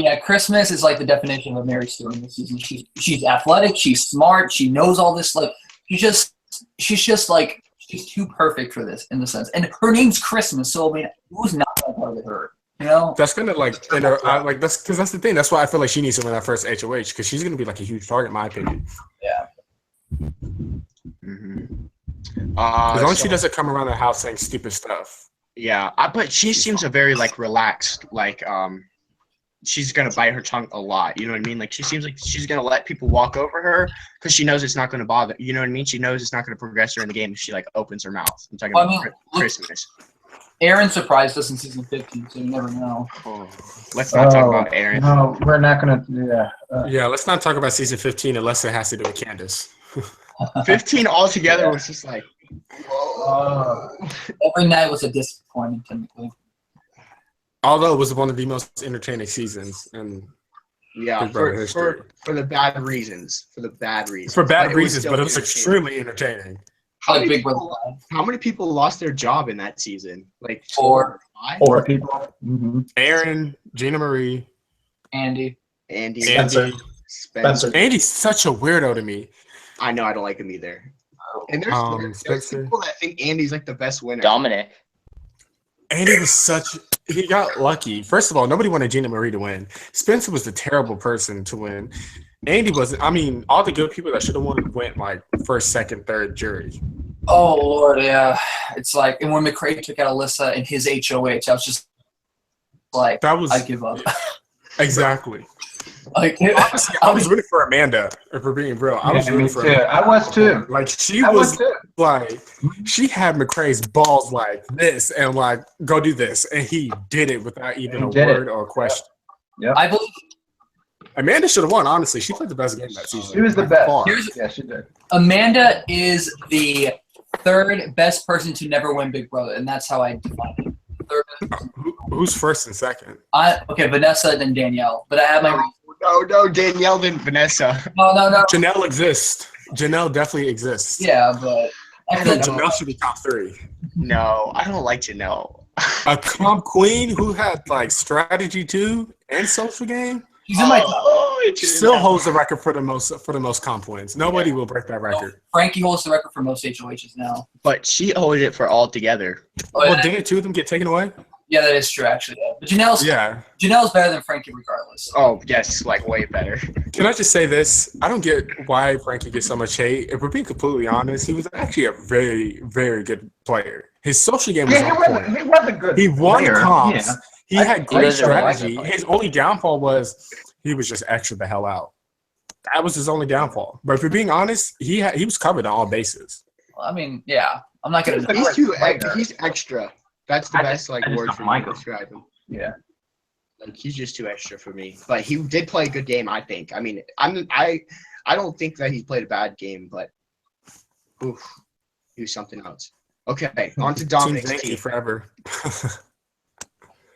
yeah, Christmas is like the definition of Mary Sue in this season. She's athletic. She's smart. She knows all this. Like she's too perfect for this in the sense. And her name's Christmas, so I mean, who's not going to target her? You know, that's gonna that's the thing. That's why I feel like she needs to win that first HOH because she's gonna be like a huge target, in my opinion. Yeah. As long as she doesn't come around the house saying stupid stuff. Yeah, but she seems a very like relaxed, like she's gonna bite her tongue a lot. You know what I mean? Like she seems like she's gonna let people walk over her because she knows it's not gonna bother. You know what I mean? She knows it's not gonna progress her in the game if she like opens her mouth. I'm talking about Christmas. Aaron surprised us in season 15, so you never know. Let's not talk about Aaron. No, we're not going to do that. Yeah, let's not talk about season 15 unless it has to do with Candace. 15 altogether was just like, whoa. Every night was a disappointment, technically. Although it was one of the most entertaining seasons. And yeah, for the bad reasons. For bad reasons, but it was extremely entertaining. How many people lost their job in that season? Like four people. Mm-hmm. Aaron, Gina Marie, Andy, Spencer. Andy's such a weirdo to me. I know, I don't like him either. And there's people that think Andy's like the best winner. Dominic. Andy was he got lucky. First of all, nobody wanted Gina Marie to win. Spencer was the terrible person to win. Andy wasn't. I mean, all the good people that should have won went like first, second, third jury. Oh Lord, yeah. It's like, and when McCray took out Alyssa in his HOH, I was just like, I give up. Exactly. Like, Honestly, I was rooting for Amanda. If we're being real, I was Yeah, rooting me for too. Amanda. I was too. Like she I was was too. like, she had McCrae's balls like this, and like, go do this, and he did it without even He a did word it. or a question. Yep. I believe Amanda should have won. Honestly, she played the best game that season. She was the by best. far. Yeah, she did. Amanda is the third best person to never win Big Brother, and that's how I define it. Third best person. Who's first and second? Okay, Vanessa, then Danielle. But I have my No, Danielle than Vanessa. no. Janelle exists. Janelle definitely exists. Yeah, but I feel like Janelle should be top 3. No, I don't like Janelle. A comp queen who had like strategy too and social game. she's in my top. Still holds the record for the most comp wins. Nobody will break that record. Frankie holds the record for most HOHs now. But she owed it for all together. Well, didn't 2 of them get taken away? Yeah, that is true, actually. Yeah. But Janelle's better than Frankie regardless. Oh, yes, like way better. Can I just say this? I don't get why Frankie gets so much hate. If we're being completely honest, he was actually a very, very good player. His social game was on point. He was a good He won player. comps. Yeah. He had great was a really good strategy. player. His only downfall was he was just extra the hell out. That was his only downfall. But if you're being honest, he was covered on all bases. Well, I mean, yeah. I'm not going to He's extra. That's the best I just word don't for like me to him. describe him. Yeah. Like he's just too extra for me. But he did play a good game, I think. I mean, I don't think that he played a bad game, but oof, he was something else. Okay, on to Dominic's Thank you team. forever.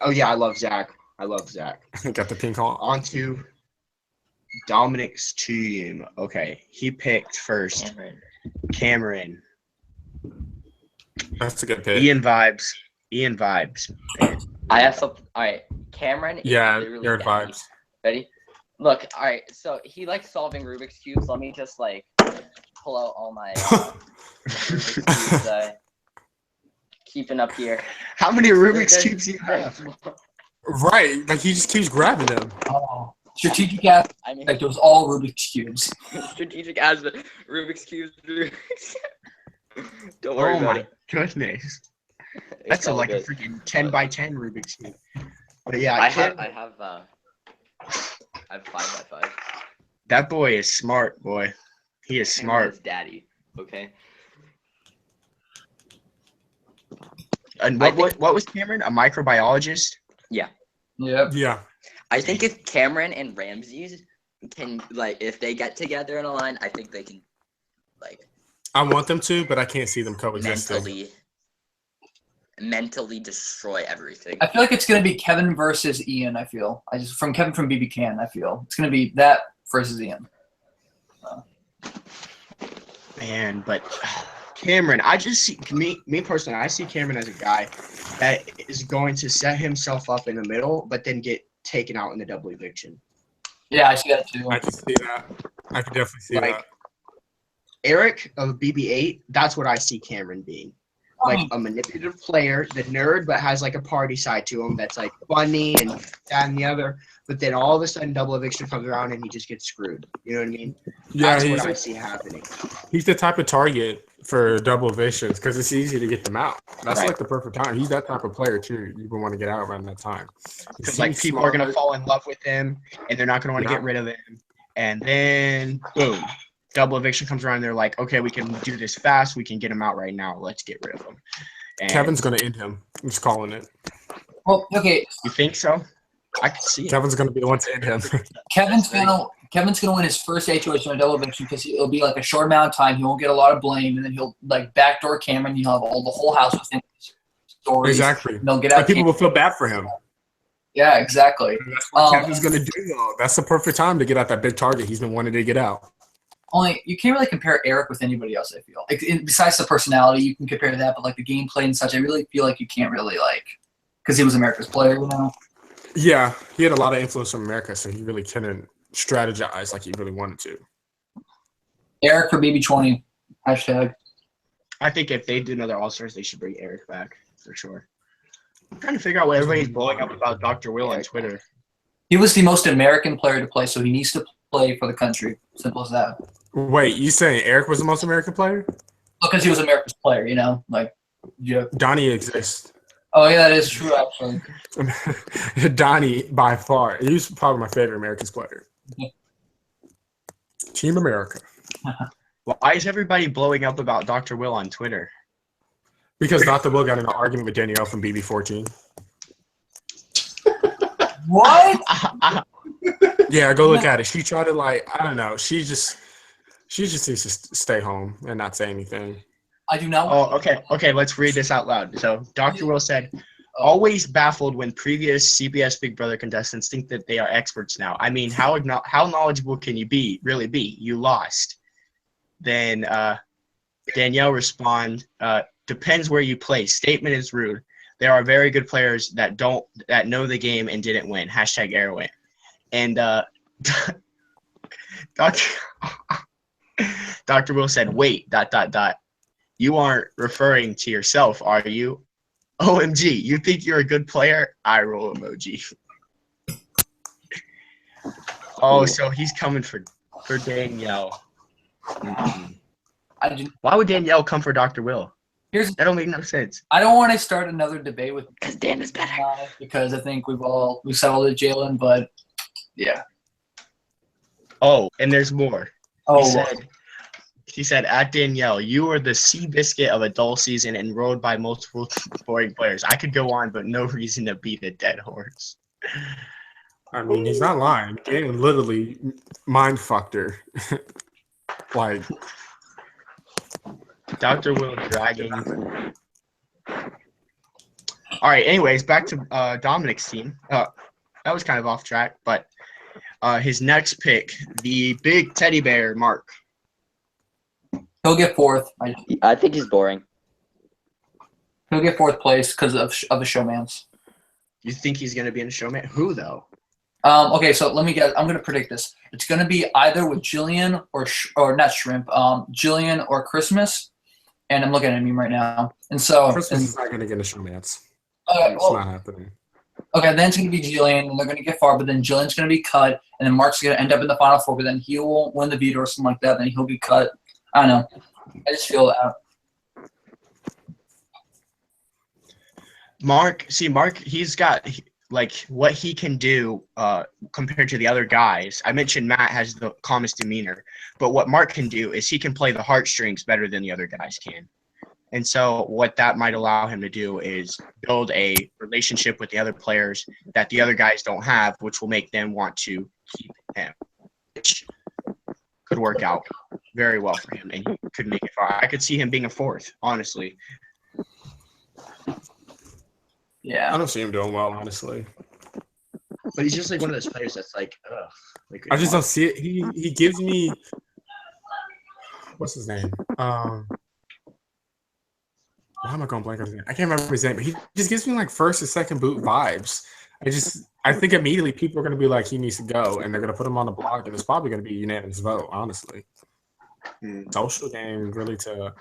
Oh yeah, I love Zach. Got the pink on. On to Dominic's team. Okay, he picked first Cameron. That's a good pick. Ian vibes. I have something. All right, Cameron. is Yeah, literally your daddy. vibes. Ready? Look. All right. So he likes solving Rubik's cubes. Let me just like pull out all my Rubik's cubes. Keeping up here. How many Rubik's cubes do you have? Right, like he just keeps grabbing them. Oh, strategic aspect. I mean, It was all Rubik's cubes. strategic as the Rubik's cubes. Don't worry Oh about my it. goodness. It's That's all like a good. freaking 10 by 10 Rubik's cube. But yeah, I have 5x5. that boy is smart, boy. He is smart. Cameron's daddy. Okay. And I what was Cameron? A microbiologist? Yep. Yeah. I think if Cameron and Ramses can if they get together in a line, I think they can I want them to, but I can't see them coexisting. mentally destroy everything. I feel like it's going to be Kevin versus Ian, from Kevin from BB Can, I feel. It's going to be that versus Ian. Man, but Cameron, I just see me personally, I see Cameron as a guy that is going to set himself up in the middle, but then get taken out in the double eviction. Yeah, I see that too. I can see that. I can definitely see Like that. Eric of BB8, that's what I see Cameron being. Like a manipulative player, the nerd, but has like a party side to him that's like funny and that and the other. But then all of a sudden, double eviction comes around and he just gets screwed. You know what I mean? Yeah, That's what I see happening. he's the type of target for double evictions because it's easy to get them out. That's Right. like the perfect time. He's that type of player too. You would want to get out around that time. Because like people are gonna fall in love with him, and they're not gonna want to get rid of him. And then boom, double eviction comes around. And they're like, okay, we can do this fast. We can get him out right now. Let's get rid of him. And Kevin's gonna end him. I'm just calling it. Well, okay, you think so? I can see it. Kevin's gonna be the one to end him. Kevin's gonna win his first HOH on a double eviction because it'll be like a short amount of time. He won't get a lot of blame, and then he'll like backdoor Cameron. He'll have the whole house with him. Stories. Exactly. And they'll get And out. people will feel bad for him. Yeah, exactly. That's what Kevin's gonna do though. That's the perfect time to get out that big target he's been wanting to get out. Only you can't really compare Eric with anybody else. I feel like besides the personality, you can compare that, but like the gameplay and such, I really feel like you can't really because he was America's player, you know. Yeah, he had a lot of influence from America, so he really couldn't strategize like he really wanted to. Eric for BB20 hashtag. I think if they do another All Stars, they should bring Eric back for sure. I'm trying to figure out what everybody's blowing up about Dr. Will on Twitter. He was the most American player to play, so he needs to play for the country. Simple as that. Wait, you saying Eric was the most American player? Because he was America's player, you know, yeah. Donnie exists. Oh yeah, that is true actually. Donnie, by far, he's probably my favorite Americans player. Team America. Why is everybody blowing up about Dr. Will on Twitter? Because Dr. Will got in an argument with Danielle from BB14. What? Yeah, go look at it. She tried to I don't know. She just needs to stay home and not say anything. I do not. Oh, okay. Let's read this out loud. So Dr. Will said, "Always baffled when previous CBS Big Brother contestants think that they are experts now. I mean, how knowledgeable can you really be? You lost." Then Danielle respond, "Depends where you play. Statement is rude. There are very good players that know the game and didn't win. #Arrowant." And Dr. Will said, "Wait, ... You aren't referring to yourself, are you? OMG, you think you're a good player?" Eye roll emoji. Oh, so he's coming for Danielle. Why would Danielle come for Dr. Will? That don't make no sense. I don't want to start another debate with Because Dan is better. because I think we settled it, Jalen. But yeah. Oh, and there's more. Oh, He said, "At Danielle, you are the sea biscuit of a dull season and rode by multiple boring players. I could go on, but no reason to beat a dead horse." I mean, he's not lying. Dan literally mind fucked her. Dr. Will dragging. All right. Anyways, back to Dominic's team. That was kind of off track, but his next pick, the big teddy bear, Mark. he'll get fourth. I think he's boring. He'll get fourth place because of the showmans. You think he's going to be in a showman? Who though? Okay, so let me guess. I'm going to predict this. It's going to be either with Jillian or not Shrimp. Jillian or Christmas. And I'm looking at him right now. And so Christmas is not going to get a showmance. Okay, It's not happening. Okay, then it's going to be Jillian, and they're going to get far, but then Jillian's going to be cut, and then Mark's going to end up in the final four, but then he won't win the veto or something like that, then he'll be cut. I don't know. I just feel that. Mark, he's got what he can do compared to the other guys. I mentioned Matt has the calmest demeanor, but what Mark can do is he can play the heartstrings better than the other guys can. And so what that might allow him to do is build a relationship with the other players that the other guys don't have, which will make them want to keep him, which could work out very well for him, and he could make it far. I could see him being a fourth, honestly. Yeah. I don't see him doing well, honestly. But he's just one of those players that's I just don't see it. He gives me what's his name? Why am I going blank on his name? I can't remember his name, but he just gives me first or second boot vibes. I think immediately people are going to be like, he needs to go, and they're going to put him on the block, and it's probably going to be a unanimous vote, honestly. Social game really to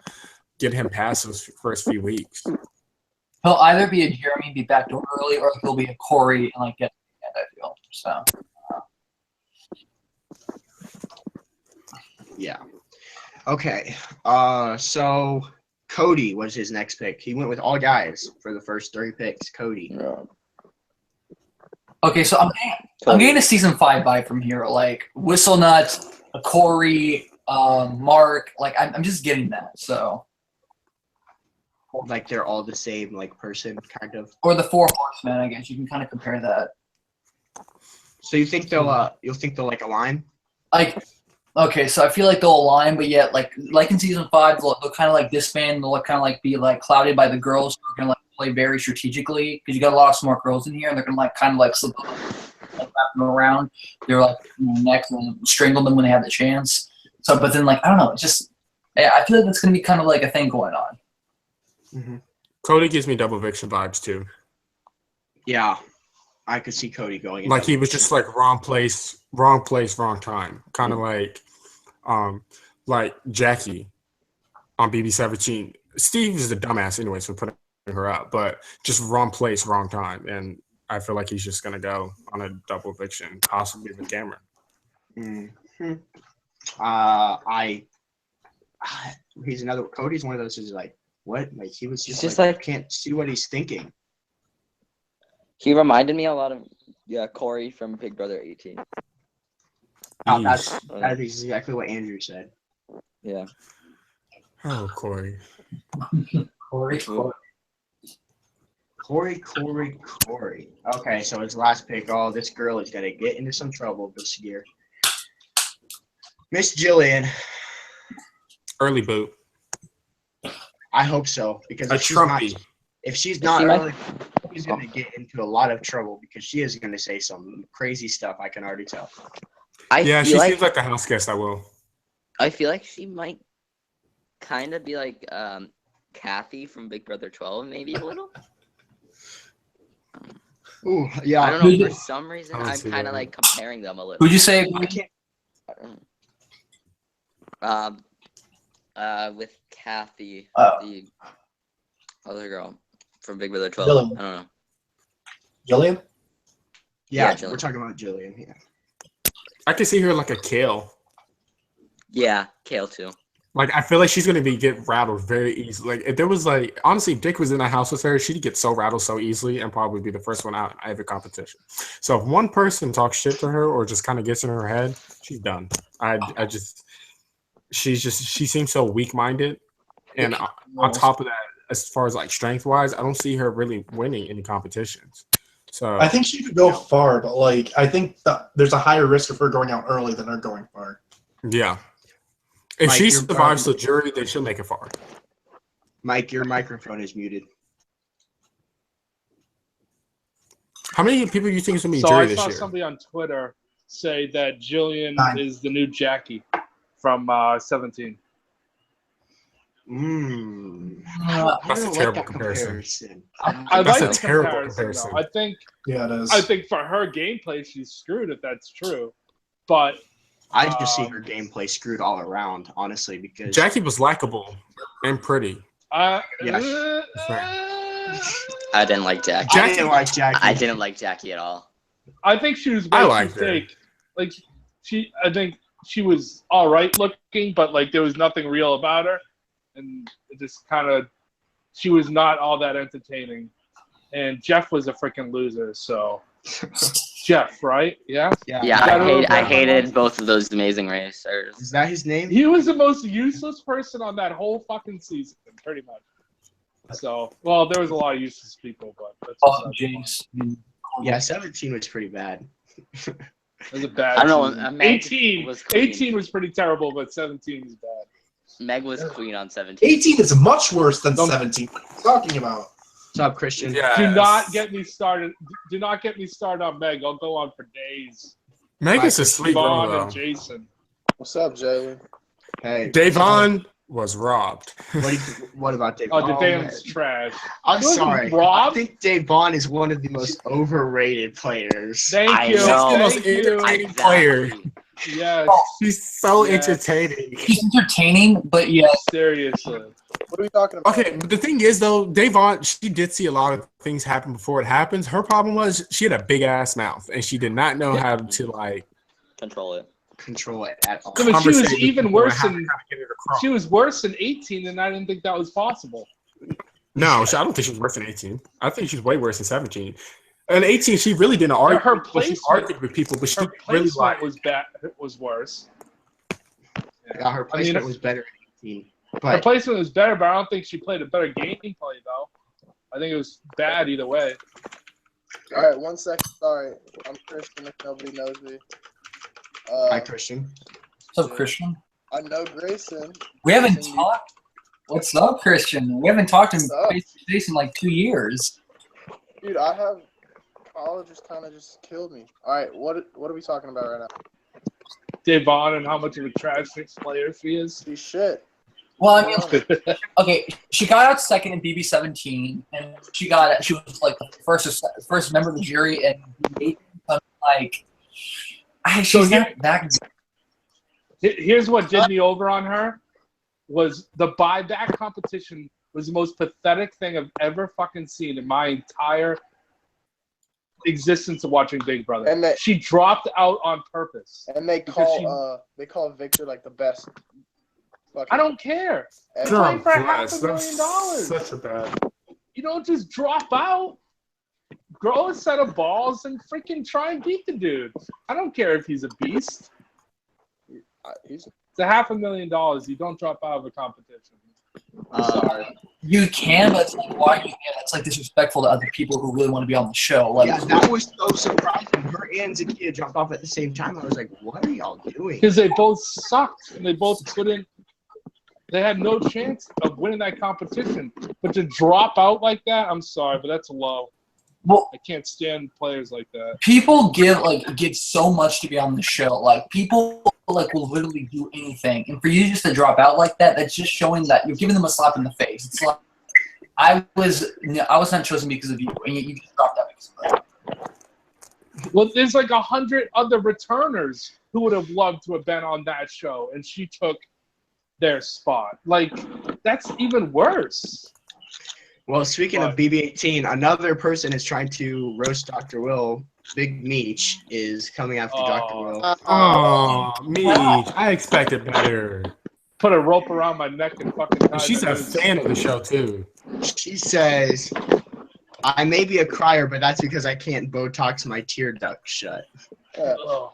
get him past those first few weeks. He'll either be a Jeremy, be backdoor early, or he'll be a Corey and get I feel. So. Yeah. Okay. So Cody was his next pick. He went with all guys for the first 3 picks. Cody. Yeah. Okay, so I'm getting a season 5 vibe from here. Whistle Nuts, a Corey, Mark. I'm just getting that. So. They're all the same person, kind of. Or the 4 horsemen, I guess you can kind of compare that. So you think they'll align? Okay, so I feel like they'll align, but yet like in season 5, they'll kind of disband. They'll kind of be clouded by the girls who are gonna play very strategically because you got a lot of smart girls in here, and they're gonna slip up, wrap them around. They're neck and strangle them when they have the chance. So, but then I don't know, I feel like that's gonna be kind of a thing going on. Mm-hmm. Cody gives me double eviction vibes too. Yeah, I could see Cody going. He was just wrong place, wrong time. Kind of like Jackie on BB17. Steve is a dumbass anyways for putting her up, but just wrong place, wrong time. And I feel like he's just gonna go on a double eviction, possibly with Cameron. Mm-hmm. Cody's one of those who's what? He was just can't see what he's thinking. He reminded me a lot of Corey from Big Brother 18. Oh, that is exactly what Andrew said. Yeah. Oh, Corey. Corey. Okay, so his last pick. Oh, this girl is gonna get into some trouble this year. Miss Jillian. Early boot. I hope so, because if she's not early, she's gonna get into a lot of trouble because she is gonna say some crazy stuff. I can already tell. She seems like the house guest. I will. I feel like she might kind of be like Kathy from Big Brother 12, maybe a little. Ooh, yeah. I don't know. For some reason, I'm kind of like comparing them a little. Who'd you say? I can't. With Kathy, the other girl from Big Brother 12. Jillian. I don't know. Jillian? Yeah, Jillian. we're talking about Jillian. Yeah. I can see her like a Kale. Yeah, Kale too. Like, I feel like she's going to get rattled very easily. Like, if there was, like, honestly, if Dick was in the house with her, she'd get so rattled so easily and probably be the first one out in every competition. So if one person talks shit to her or just kind of gets in her head, she's done. She seems so weak-minded. And on top of that, as far as, like, strength-wise, I don't see her really winning any competitions. So I think she could go far, but, like, I think that there's a higher risk of her going out early than her going far. Yeah. If Mike, she survives the jury, then she'll make it far. Mike, your microphone is muted. How many people do you think is going to be So jury I this saw year? somebody on Twitter say that Jillian 9. is the new Jackie from 17. That's a terrible comparison. I That's like a the terrible comparison. comparison. Though. Yeah, it is. I think for her gameplay, she's screwed if that's true. But I just see her gameplay screwed all around, honestly, because Jackie was likable and pretty. I didn't like Jackie. I didn't like Jackie. I didn't like Jackie at all. I think she was I way liked too her. fake. Like I think she was all right looking, but like there was nothing real about her, and it just kind of she was not all that entertaining. And Jeff was a freaking loser, so Jeff, right? Yeah. Yeah, I hated both of those amazing racers. Is that his name? He was the most useless person on that whole fucking season, pretty much. So, well, there was a lot of useless people, but that's James. Yeah, 17 was pretty bad. it was a bad. I don't season. know. 18 was pretty terrible, but 17 was bad. Meg was queen on 17. 18 is much worse than 17. What are you talking about? What's up, Christian? Yes. Do not get me started. Do not get me started on Meg. I'll go on for days. Meg is a sweet girl, Vaughn though. and Jason. What's up, Jalen? Hey, Davon was robbed. what about Dave? Oh, Davon's trash. I'm He wasn't sorry. robbed. I think Dave Vaughn is one of the most overrated players. Thank you. She's the most Thank you. entertaining player. Yes. She's so Yes. entertaining. He's entertaining, but yeah. Seriously. What are we talking about? Okay, but the thing is, though, Davon, she did see a lot of things happen before it happens. Her problem was she had a big-ass mouth, and she did not know how to, like, Control it. Control it at all. No, but she was conversate with even people worse and how to than get it across. she was worse than 18, and I didn't think that was possible. No, I don't think she's worse than 18. I think she's way worse than 17. And 18, she really didn't argue. Her Well, she placement- argued with people, but she Her really placement like. was bad. Was worse. Yeah, her placement was better at 18. Her But placement was better, but I don't think she played a better gameplay though. I think it was bad either way. All right, 1 second. Sorry, I'm Christian. If nobody knows me, hi, Christian. What's up, Christian? I know Grayson. We haven't Grayson, talked. What's up, Christian? We haven't talked in What's up? face to face in like 2 years. Dude, I have college just kind of just killed me. All right, what are we talking about right now? Davon and how much of a trash player she is. She's shit. Well, I mean, okay, she got out second in BB17, and she was like the first member of the jury, and like, she's not that good. Here's what did me over on her was the buyback competition was the most pathetic thing I've ever fucking seen in my entire existence of watching Big Brother. And she dropped out on purpose. And they call Victor like the best. I don't care. And Playing for Bless. $500,000. Such a bad. You don't just drop out. grow a set of balls and freaking try and beat the dude. I don't care if he's a beast. He's It's $500,000. You don't drop out of a competition. I'm sorry. You can, but it's like, why you can? It's like disrespectful to other people who really want to be on the show. Like, Yeah, that was so surprising. Her and Zakia jumped off at the same time. I was like, what are y'all doing? Because they both sucked and they both couldn't. They had no chance of winning that competition. But to drop out like that, I'm sorry, but that's low. well, I can't stand players like that. people give so much to be on the show. Like, people will literally do anything, and for you just to drop out like that, that's just showing that you're giving them a slap in the face. It's like I was not chosen because of you, and you just dropped out because of that. Well, there's like 100 other returners who would have loved to have been on that show, and she took their spot. Like, that's even worse. Well, speaking of BB-18, another person is trying to roast Dr. Will. Big Meech is coming after Dr. Will. Oh, me. I expected better. Put a rope around my neck and fucking tie She's my a noose. fan of the show, too. She says, I may be a crier, but that's because I can't Botox my tear duct shut. Ugh.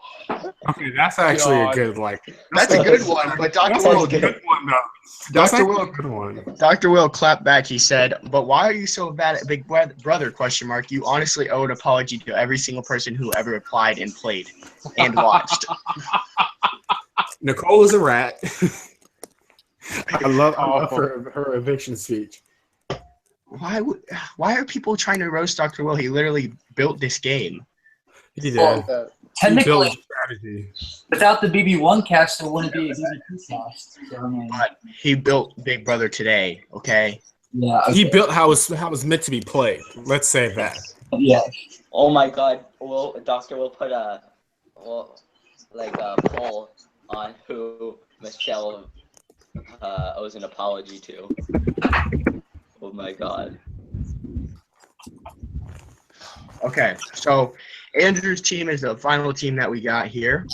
Okay, that's actually God. a good, like... That's a good one, but Dr. That's Will a good one, though. That's Dr. actually Will a good one. Dr. Will clapped back. He said, but why are you so bad at Big Brother, question mark? You honestly owe an apology to every single person who ever applied and played and watched. Nicole is a rat. I love her eviction speech. Why are people trying to roast Dr. Will? He literally built this game. He did. Well, He built technically, a strategy. without the BB1 cast, there wouldn't be a BB2 cast. So, I mean, But he built Big Brother today, okay? yeah, He built how it was meant to be played. Let's say that. yeah. Oh my God! Doctor will put a poll on who Michelle owes an apology to. Oh my God! Okay, so Andrew's team is the final team that we got here.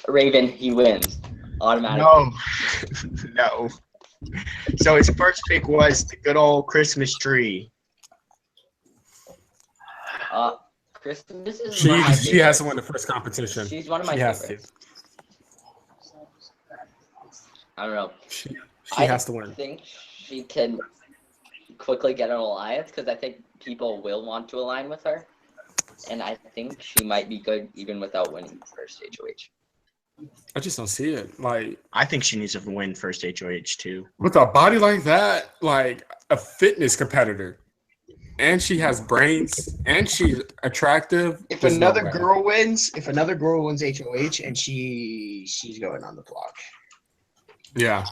Raven, he wins automatically. No. So his first pick was the good old Christmas tree. Christmas is She my has favorite. to win the first competition. She's one of my She has favorites. I don't know. She I has to win. think she can quickly get an alliance because I think people will want to align with her, and I think she might be good even without winning first HOH. I just don't see it. Like, I think she needs to win first HOH too. with a body like that, like a fitness competitor, and she has brains, and she's attractive. If there's no another way. girl wins HOH, and she's going on the block. Yeah,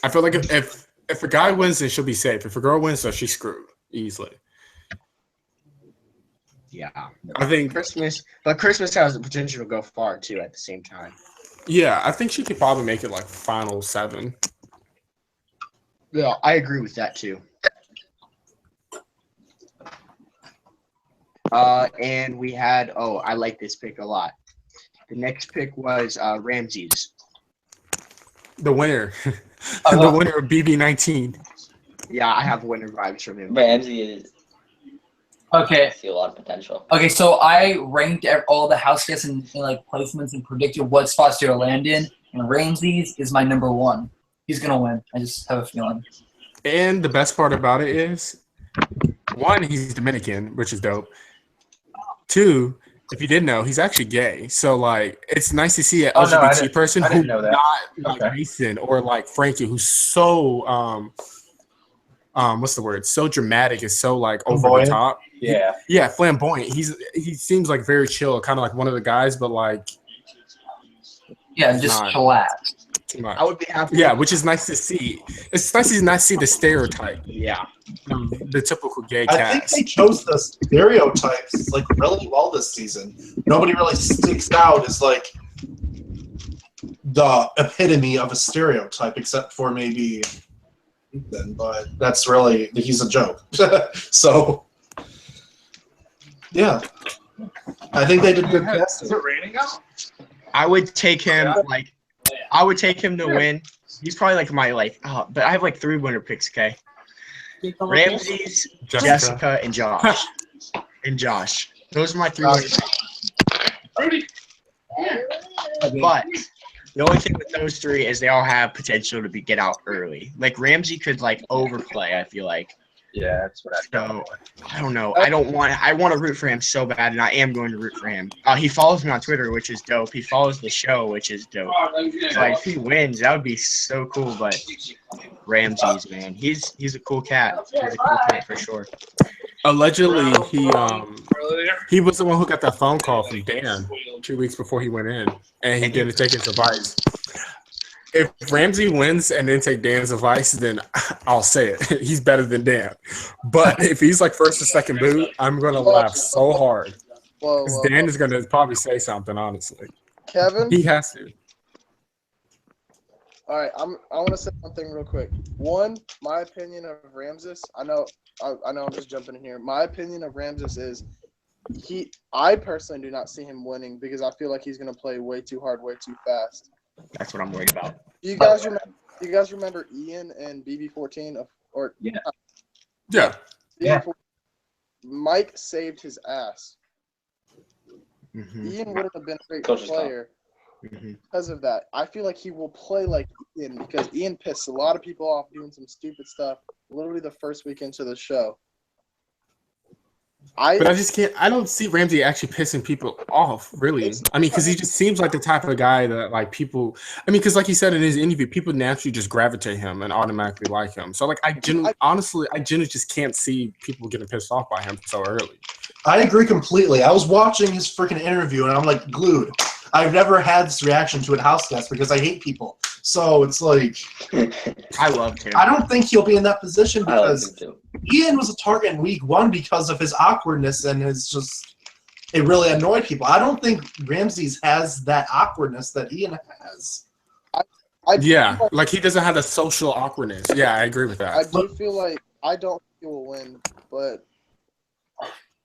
I feel like if a guy wins, then she'll be safe. If a girl wins, so she's screwed easily. Yeah, I think. Christmas has the potential to go far too. At the same time, Yeah, I think she could probably make it like final 7. yeah, I agree with that too. And we had I like this pick a lot. The next pick was Ramses. The winner, the winner of BB19. Yeah, I have winner vibes from him. Ramsey is. Okay. I see a lot of potential. Okay, so I ranked all the house guests in like placements and predicted what spots they'll land in, and Ramses is my number 1. He's gonna win. I just have a feeling. And the best part about it is, 1, he's Dominican, which is dope. 2, if you didn't know, he's actually gay. So like, it's nice to see an Oh, no, LGBT person I who's didn't know that. not like Okay. Mason or like Frankie, who's so what's the word? So dramatic, is so like over Flamboyant? the top. Yeah. Yeah, flamboyant. He seems like very chill, kind of like one of the guys, but like Yeah, just Not- chillax. too much. I would be happy. Yeah, which is nice to see. It's nice to not see the stereotype, Yeah. the typical gay I think cast. they chose the stereotypes like really well this season. Nobody really sticks out as like the epitome of a stereotype, except for maybe Ethan, but that's really he's a joke. So yeah, I think they did good Is casting. it raining out? I would take him to win. He's probably like but I have like 3 winner picks, okay? Ramses, Jessica, and Josh. and Josh. Those are my 3 Josh. winners. Rudy. But the only thing with those 3 is they all have potential to get out early. Like Ramsey could like overplay, I feel like. Yeah, that's what I So I don't know. I want to root for him so bad, and I am going to root for him. He follows me on Twitter, which is dope. He follows the show, which is dope. So if he wins, that would be so cool. But Ramses, man, he's a cool cat. He's a cool cat for sure. Allegedly, he was the one who got that phone call from Dan 2 weeks before he went in, and he didn't take his advice. If Ramsey wins and then take Dan's advice, then I'll say it. He's better than Dan. But if he's like first or second boot, I'm gonna laugh so hard. Because Dan is gonna probably say something, honestly. Kevin? He has to. All right, I want to say something real quick. One, my opinion of Ramses. I know I'm just jumping in here. My opinion of Ramses is I personally do not see him winning because I feel like he's gonna play way too hard, way too fast. That's what I'm worried about. Do you guys remember Ian and BB14 Yeah. Mike saved his ass. Mm-hmm. Ian wouldn't have been a great player because of that. I feel like he will play like Ian because Ian pissed a lot of people off doing some stupid stuff literally the first week into the show. But I just can't. I don't see Ramsey actually pissing people off, really. I mean, because he just seems like the type of guy that, like, people. I mean, because like he said in his interview, people naturally just gravitate him and automatically like him. So, like, I genuinely just can't see people getting pissed off by him so early. I agree completely. I was watching his freaking interview and I'm like glued. I've never had this reaction to a house guest because I hate people. So it's like I loved him. I don't think he'll be in that position because Ian was a target in week 1 because of his awkwardness and it really annoyed people. I don't think Ramses has that awkwardness that Ian has. Like he doesn't have the social awkwardness. Yeah, I agree with that. I do feel like I don't think he will win, but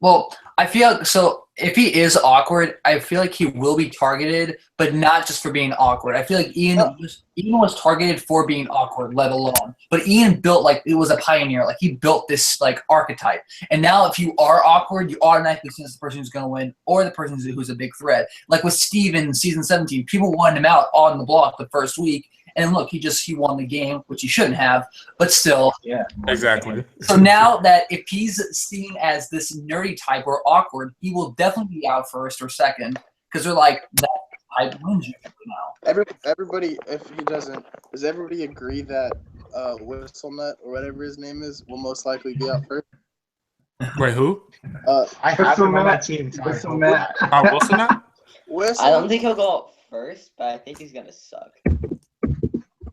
Well, I feel so if he is awkward, I feel like he will be targeted, but not just for being awkward. I feel like Ian was targeted for being awkward, let alone. But Ian built it was a pioneer. Like he built this archetype. And now if you are awkward, you automatically see the person who's going to win or the person who's a big threat. Like with Steve in season 17, people wanted him out on the block the first week. And look, he won the game, which he shouldn't have, but still. Yeah, exactly. So now that if he's seen as this nerdy type or awkward, he will definitely be out first or second because they're like, that type wins you now. Everybody, if he doesn't, does everybody agree that Whistlenut or whatever his name is will most likely be out first? Wait, who? I have him on my team. Whistlenut. Whistlenut? I don't think he'll go out first, but I think he's gonna suck.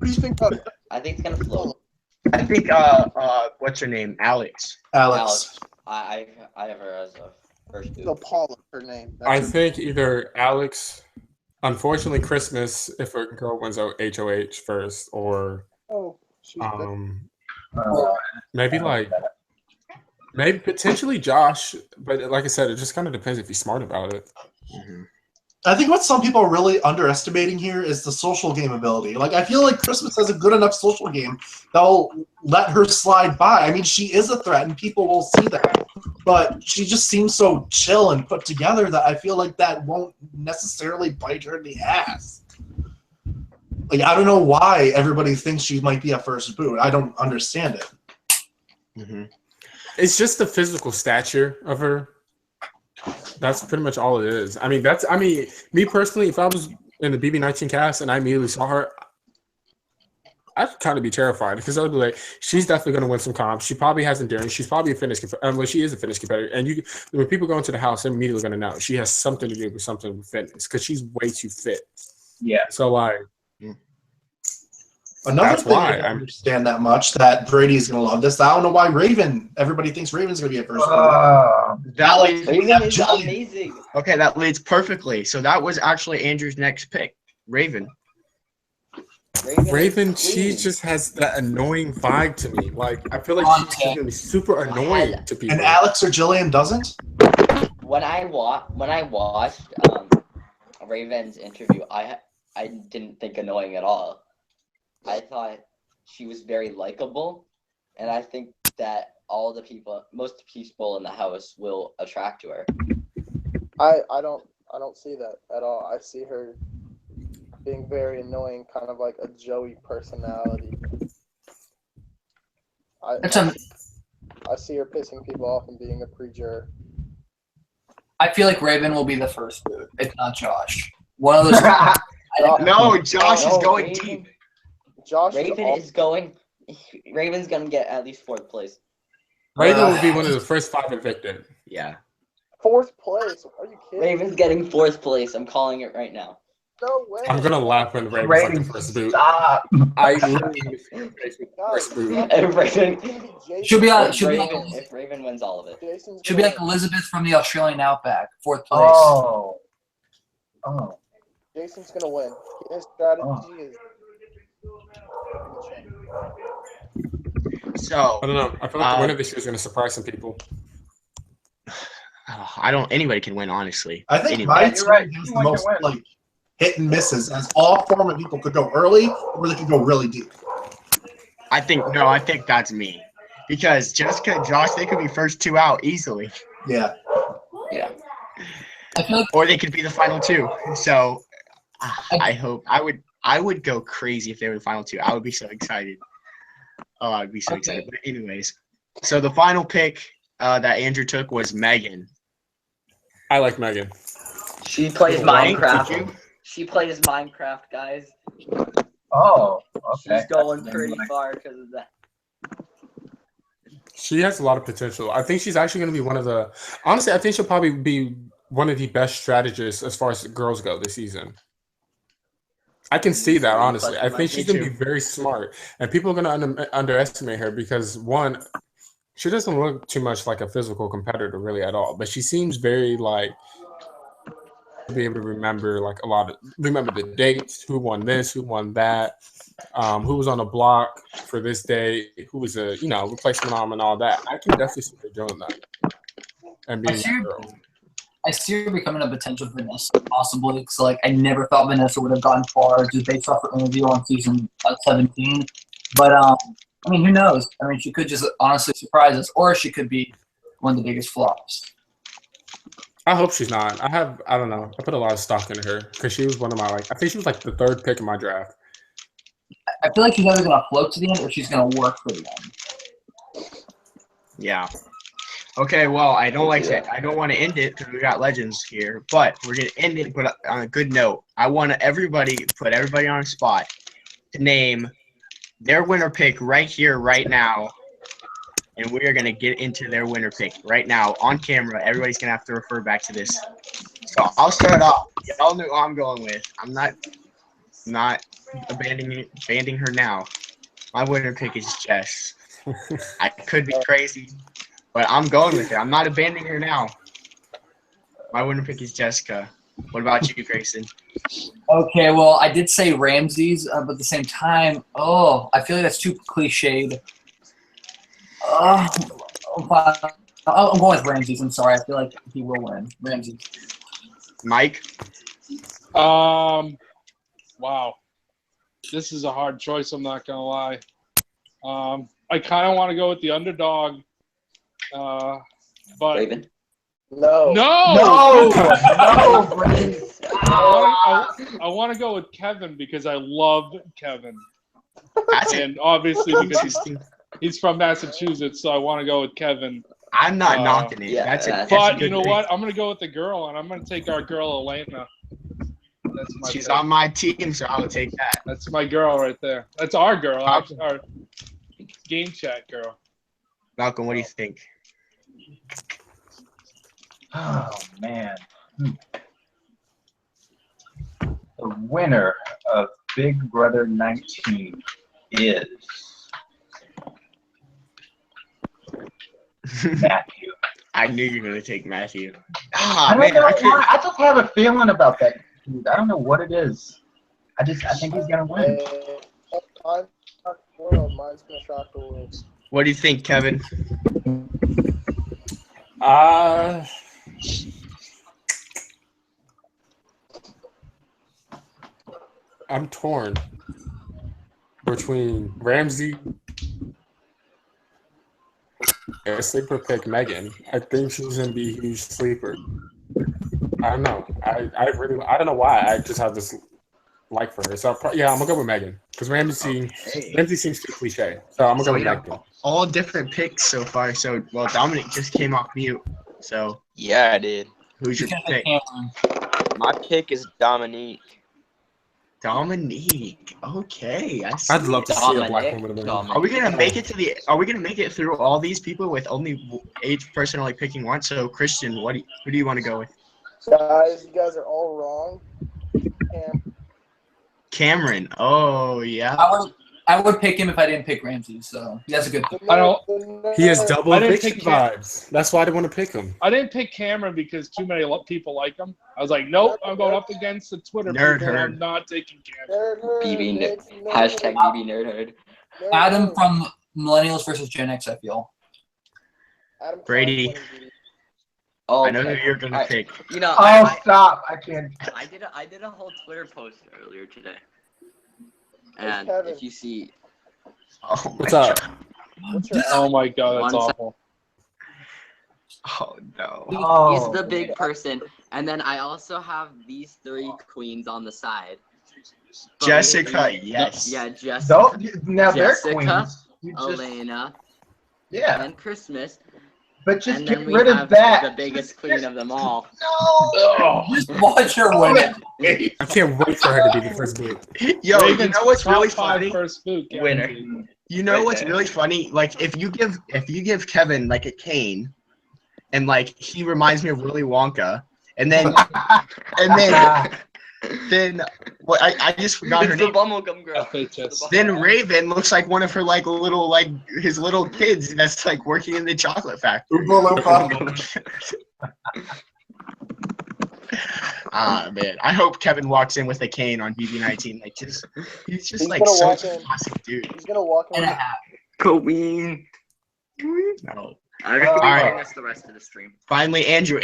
What do you think about it? I think it's gonna float. I think what's her name? Alex. I have her as a first boot. No, Paula, her name. I think either Alex. Unfortunately, Christmas if a girl wins out HOH first, or maybe potentially Josh. But like I said, it just kind of depends if he's smart about it. Mm-hmm. I think what some people are really underestimating here is the social game ability. Like, I feel like Christmas has a good enough social game that'll let her slide by. I mean, she is a threat, and people will see that. But she just seems so chill and put together that I feel like that won't necessarily bite her in the ass. Like, I don't know why everybody thinks she might be a first boot. I don't understand it. Mm-hmm. It's just the physical stature of her. That's pretty much all it is. I mean, me personally, if I was in the BB19 cast and I immediately saw her, I'd kind of be terrified because I would be like, she's definitely going to win some comps. She probably has endurance. She's probably a fitness competitor. Well, she is a fitness competitor. And when people go into the house, they're immediately going to know she has something to do with something with fitness because she's way too fit. Yeah. So, another that's thing why I don't understand that much that Brady's going to love this. I don't know why everybody thinks Raven's going to be a first boot. Raven is amazing. Okay, that leads perfectly. So that was actually Andrew's next pick, Raven. Raven, she just has that annoying vibe to me. Like, I feel like she's going to be super annoying to people. And Alex or Jillian doesn't? When I watched Raven's interview, I didn't think annoying at all. I thought she was very likable, and I think that most people in the house will attract to her. I don't see that at all. I see her being very annoying, kind of like a Joey personality. I see her pissing people off and being a pre-juror. I feel like Raven will be the first boot. It's not Josh. One of those. No, Josh is going deep. Raven's gonna get at least 4th place. Raven will be one of the first 5 evicted. Yeah. 4th place? Are you kidding? Raven's getting 4th place. I'm calling it right now. No way. I'm gonna laugh when Raven's like the first boot. Stop. I literally first boot. She'll be on. If Raven wins all of it. She'll be like Elizabeth from the Australian Outback, 4th place. Oh. Jason's gonna win. His strategy is. So I don't know. I feel like the winner this year is gonna surprise some people. Anybody can win, honestly. I think Anybody. my team has the most like hit and misses, as all 4 people could go early or they could go really deep. I think that's me. Because Jessica and Josh, they could be first 2 out easily. Yeah. Yeah. Or they could be the final 2. So I hope I would go crazy if they were the final 2. I would be so excited. Oh, I'd be so excited. But anyways, so the final pick that Andrew took was Megan. I like Megan. She plays Minecraft. She plays Minecraft, guys. Oh, okay. She's going pretty far because of that. She has a lot of potential. I think she's actually going to be one of the. Honestly, I think she'll probably be one of the best strategists as far as girls go this season. I can see that, honestly. I think she's going to be very smart. And people are going to underestimate her because, one, she doesn't look too much like a physical competitor really at all. But she seems very, like, be able to remember, like, remember the dates, who won this, who won that, who was on the block for this day, who was a, replacement arm and all that. I can definitely see her doing that. And being a girl. I see her becoming a potential Vanessa, possibly. Because, like, I never thought Vanessa would have gone far just based off her interview on season 17. But, I mean, who knows? I mean, she could just honestly surprise us, or she could be one of the biggest flops. I hope she's not. I don't know. I put a lot of stock into her because she was one of my, I think she was, the 3rd pick in my draft. I feel like she's either going to float to the end or she's going to work for the end. Yeah. Okay, well, I don't want to end it because we got legends here, but we're going to end it but on a good note. I want to put everybody on a spot to name their winner pick right here, right now, and we are going to get into their winner pick right now on camera. Everybody's going to have to refer back to this. So I'll start off. Y'all know who I'm going with. I'm not abandoning her now. My winner pick is Jess. I could be crazy, but I'm going with it. I'm not abandoning her now. My winner pick is Jessica. What about you, Grayson? Okay, well, I did say Ramses, but at the same time, I feel like that's too cliched. I'm going with Ramses. I'm sorry. I feel like he will win. Ramses. Mike? Wow. This is a hard choice, I'm not going to lie. I kind of want to go with the underdog. But Raven? No. I want to go with Kevin because I love Kevin. And obviously because he's from Massachusetts, so I want to go with Kevin. I'm not knocking it. Yeah, But you know what? I'm going to go with the girl, and I'm going to take our girl, Elena. She's pick. On my team, so I will take that. That's my girl right there. That's our girl, our game chat girl. Malcolm, what do you think? Oh, man. The winner of Big Brother 19 is Matthew. I knew you were going to take Matthew. I just have a feeling about that dude. I don't know what it is. I think he's going to win. Mine's going to shock the world. What do you think, Kevin? I'm torn between Ramsey a sleeper pick Megan. I think she's gonna be a huge sleeper. I don't know. I don't know why. I just have this like for her. So yeah, I'm gonna go with Megan because Ramsey seems too cliche. So I'm gonna go with Megan. All different picks so far. So Dominic just came off mute. So Yeah, I did. who's your pick? My pick is Dominique. Dominique. Okay, I see. I'd love to see a black woman win. Are we gonna make it to the? Are we gonna make it through all these people with only each person only picking one? So Christian, who do you want to go with? Guys, you guys are all wrong. Cameron. Oh yeah. I would pick him if I didn't pick Ramsey. So that's a good. He has double I didn't eviction pick vibes. That's why I didn't want to pick him. I didn't pick Cameron because too many people like him. I was like, nope, I'm going up against the Twitter Nerd people. herd. I'm not taking Cameron. Hashtag BB Nerdhood. Adam from Millennials versus Gen X. I feel. Adam Brady. Oh, I know who you're gonna pick. You know, Stop! I can't. I did a whole Twitter post earlier today, and Kevin. if you see, Oh What's my up? God. What's your Oh my god, that's One sec. awful. Oh no. he's the big person, and then I also have these 3 queens on the side. But Jessica, yes. Yeah, Jessica, Now they're Jessica, queens. You just, Elena, yeah, and Christmas. but just And get then we rid have of that. the biggest queen of them all. No. Just watch her win. I can't wait for her to be the first boot. Yo, you Ravens know what's top really 5 funny? First boot Winner. guaranteed. You know Right what's there. really funny? Like if you give Kevin like a cane, and like he reminds me of Willy Wonka, and then then what? I just forgot her It's the name. bubblegum girl. FHS. Then Raven looks like one of her like little like his little kids that's like working in the chocolate factory. Oompa Loompa. Ah man, I hope Kevin walks in with a cane on BB19. Like he's just He's like gonna such walk a in. classic dude. He's gonna walk in. And a half. Queen. No. I reckon All we right. bring us the rest of the stream. Finally, Andrew,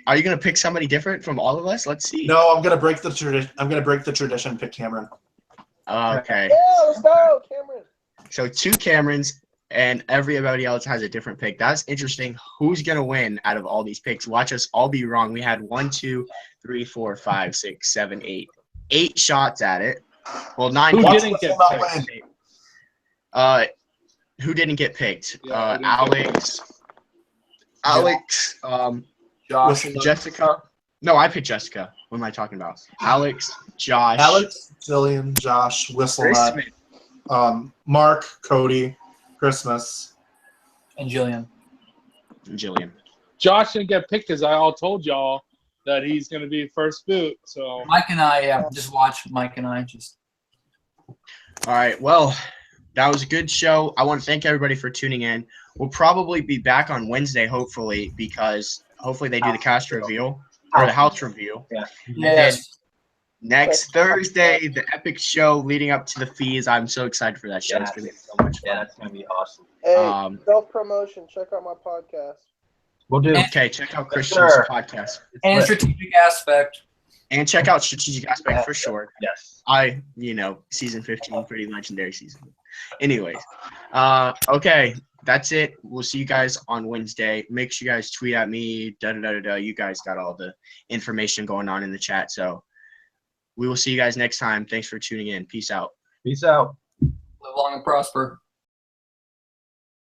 are you gonna pick somebody different from all of us? Let's see. No, I'm gonna break the tradition. I'm gonna break the tradition. And pick Cameron. Okay. Yeah, let's go, Cameron. So 2 Camerons and everybody else has a different pick. That's interesting. Who's gonna win out of all these picks? Watch us all be wrong. We had 1, 2, 3, 4, 5, 6, 7, 8. 8 shots at it. Well, 9. Who shots. didn't get Not picked? win. Who didn't get picked? Yeah, who didn't get Alex. Josh. Jessica. No, I picked Jessica. What am I talking about? Alex, Josh, Alex, Jillian, Josh, Whistlenut, Christmas, Mark, Cody, Christmas. And Jillian. and Jillian. Josh didn't get picked because I all told y'all that he's going to be first boot. So Mike and I, just watch Mike and I just. All right. Well, that was a good show. I want to thank everybody for tuning in. We'll probably be back on Wednesday, hopefully, because hopefully they do the cast reveal or the house reveal. Yes. Next Thursday, the epic show leading up to the fees. I'm so excited for that show. It's gonna be so much Yeah, fun. that's gonna be awesome. Hey, self-promotion. Check out my podcast. We'll do. Okay, check out Christian's sir. podcast And strategic aspect. and check out Strategic Aspect for sure. Yes. Season 15, pretty legendary season. Anyways, okay, that's it. We'll see you guys on Wednesday. Make sure you guys tweet at me. You guys got all the information going on in the chat. So we will see you guys next time. Thanks for tuning in. Peace out. Peace out. Live long and prosper.